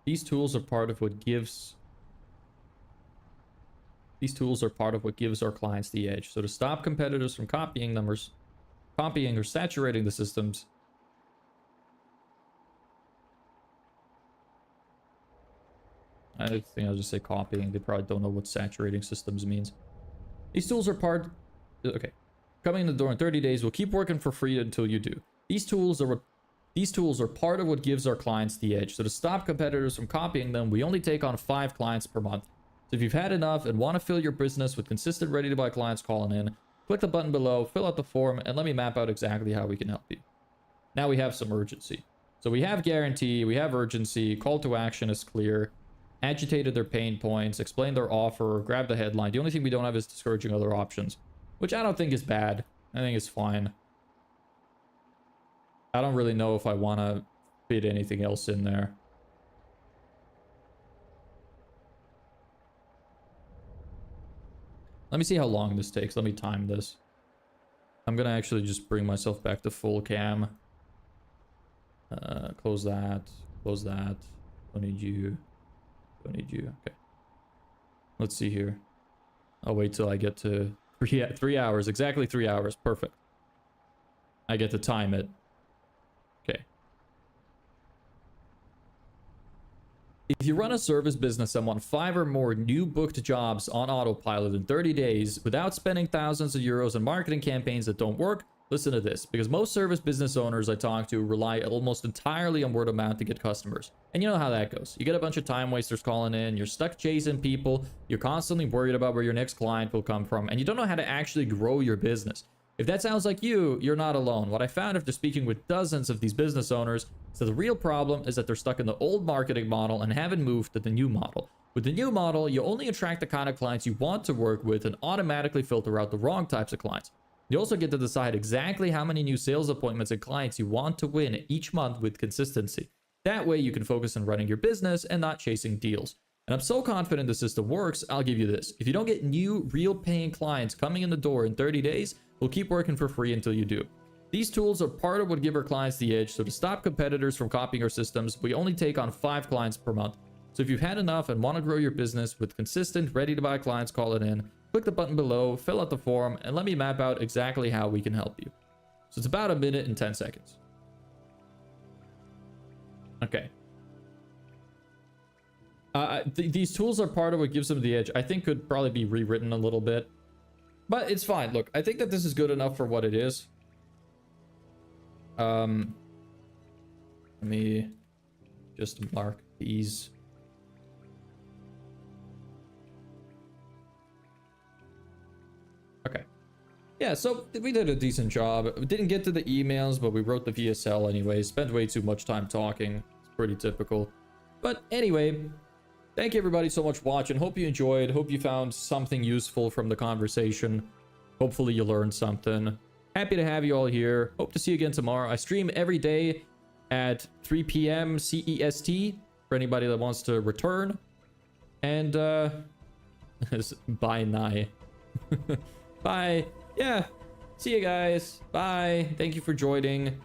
These tools are part of what gives our clients the edge. So to stop competitors from copying or saturating the systems, I think I'll just say copying. They probably don't know what saturating systems means. These tools are okay. Coming in the door in 30 days, we'll keep working for free until you do. These tools are part of what gives our clients the edge. So to stop competitors from copying them, we only take on 5 clients per month. So if you've had enough and want to fill your business with consistent, ready-to-buy clients calling in, click the button below, fill out the form, and let me map out exactly how we can help you. Now we have some urgency. So we have guarantee, we have urgency, call to action is clear, agitated their pain points, explained their offer, grabbed the headline. The only thing we don't have is discouraging other options, which I don't think is bad. I think it's fine. I don't really know if I want to fit anything else in there. Let me see how long this takes. Let me time this. I'm gonna actually just bring myself back to full cam. Close that. Close that. Don't need you. Don't need you. Okay. Let's see here. I'll wait till I get to 3 hours. Exactly 3 hours. Perfect. I get to time it. Okay. If you run a service business and want 5 or more new booked jobs on autopilot in 30 days without spending thousands of euros on marketing campaigns that don't work, listen to this. Because most service business owners I talk to rely almost entirely on word of mouth to get customers. And you know how that goes. You get a bunch of time wasters calling in, you're stuck chasing people, you're constantly worried about where your next client will come from, and you don't know how to actually grow your business. If that sounds like you, you're not alone. What I found after speaking with dozens of these business owners is that the real problem is that they're stuck in the old marketing model and haven't moved to the new model. With the new model, you only attract the kind of clients you want to work with and automatically filter out the wrong types of clients. You also get to decide exactly how many new sales appointments and clients you want to win each month with consistency. That way you can focus on running your business and not chasing deals. And I'm so confident the system works, I'll give you this. If you don't get new, real paying clients coming in the door in 30 days, we'll keep working for free until you do. These tools are part of what give our clients the edge, so to stop competitors from copying our systems, we only take on 5 clients per month. So if you've had enough and want to grow your business with consistent, ready-to-buy clients calling in, click the button below, fill out the form, and let me map out exactly how we can help you. So it's about 1 minute and 10 seconds. Okay. These tools are part of what gives them the edge. I think could probably be rewritten a little bit. But it's fine. Look, I think that this is good enough for what it is. Let me just mark these. Okay. Yeah, so we did a decent job. We didn't get to the emails, but we wrote the VSL anyway. Spent way too much time talking. It's pretty typical. But anyway, thank you everybody so much for watching. Hope you enjoyed. Hope you found something useful from the conversation. Hopefully you learned something. Happy to have you all here. Hope to see you again tomorrow. I stream every day at 3 p.m. CEST for anybody that wants to return. And bye, Nye. Bye. Yeah. See you guys. Bye. Thank you for joining.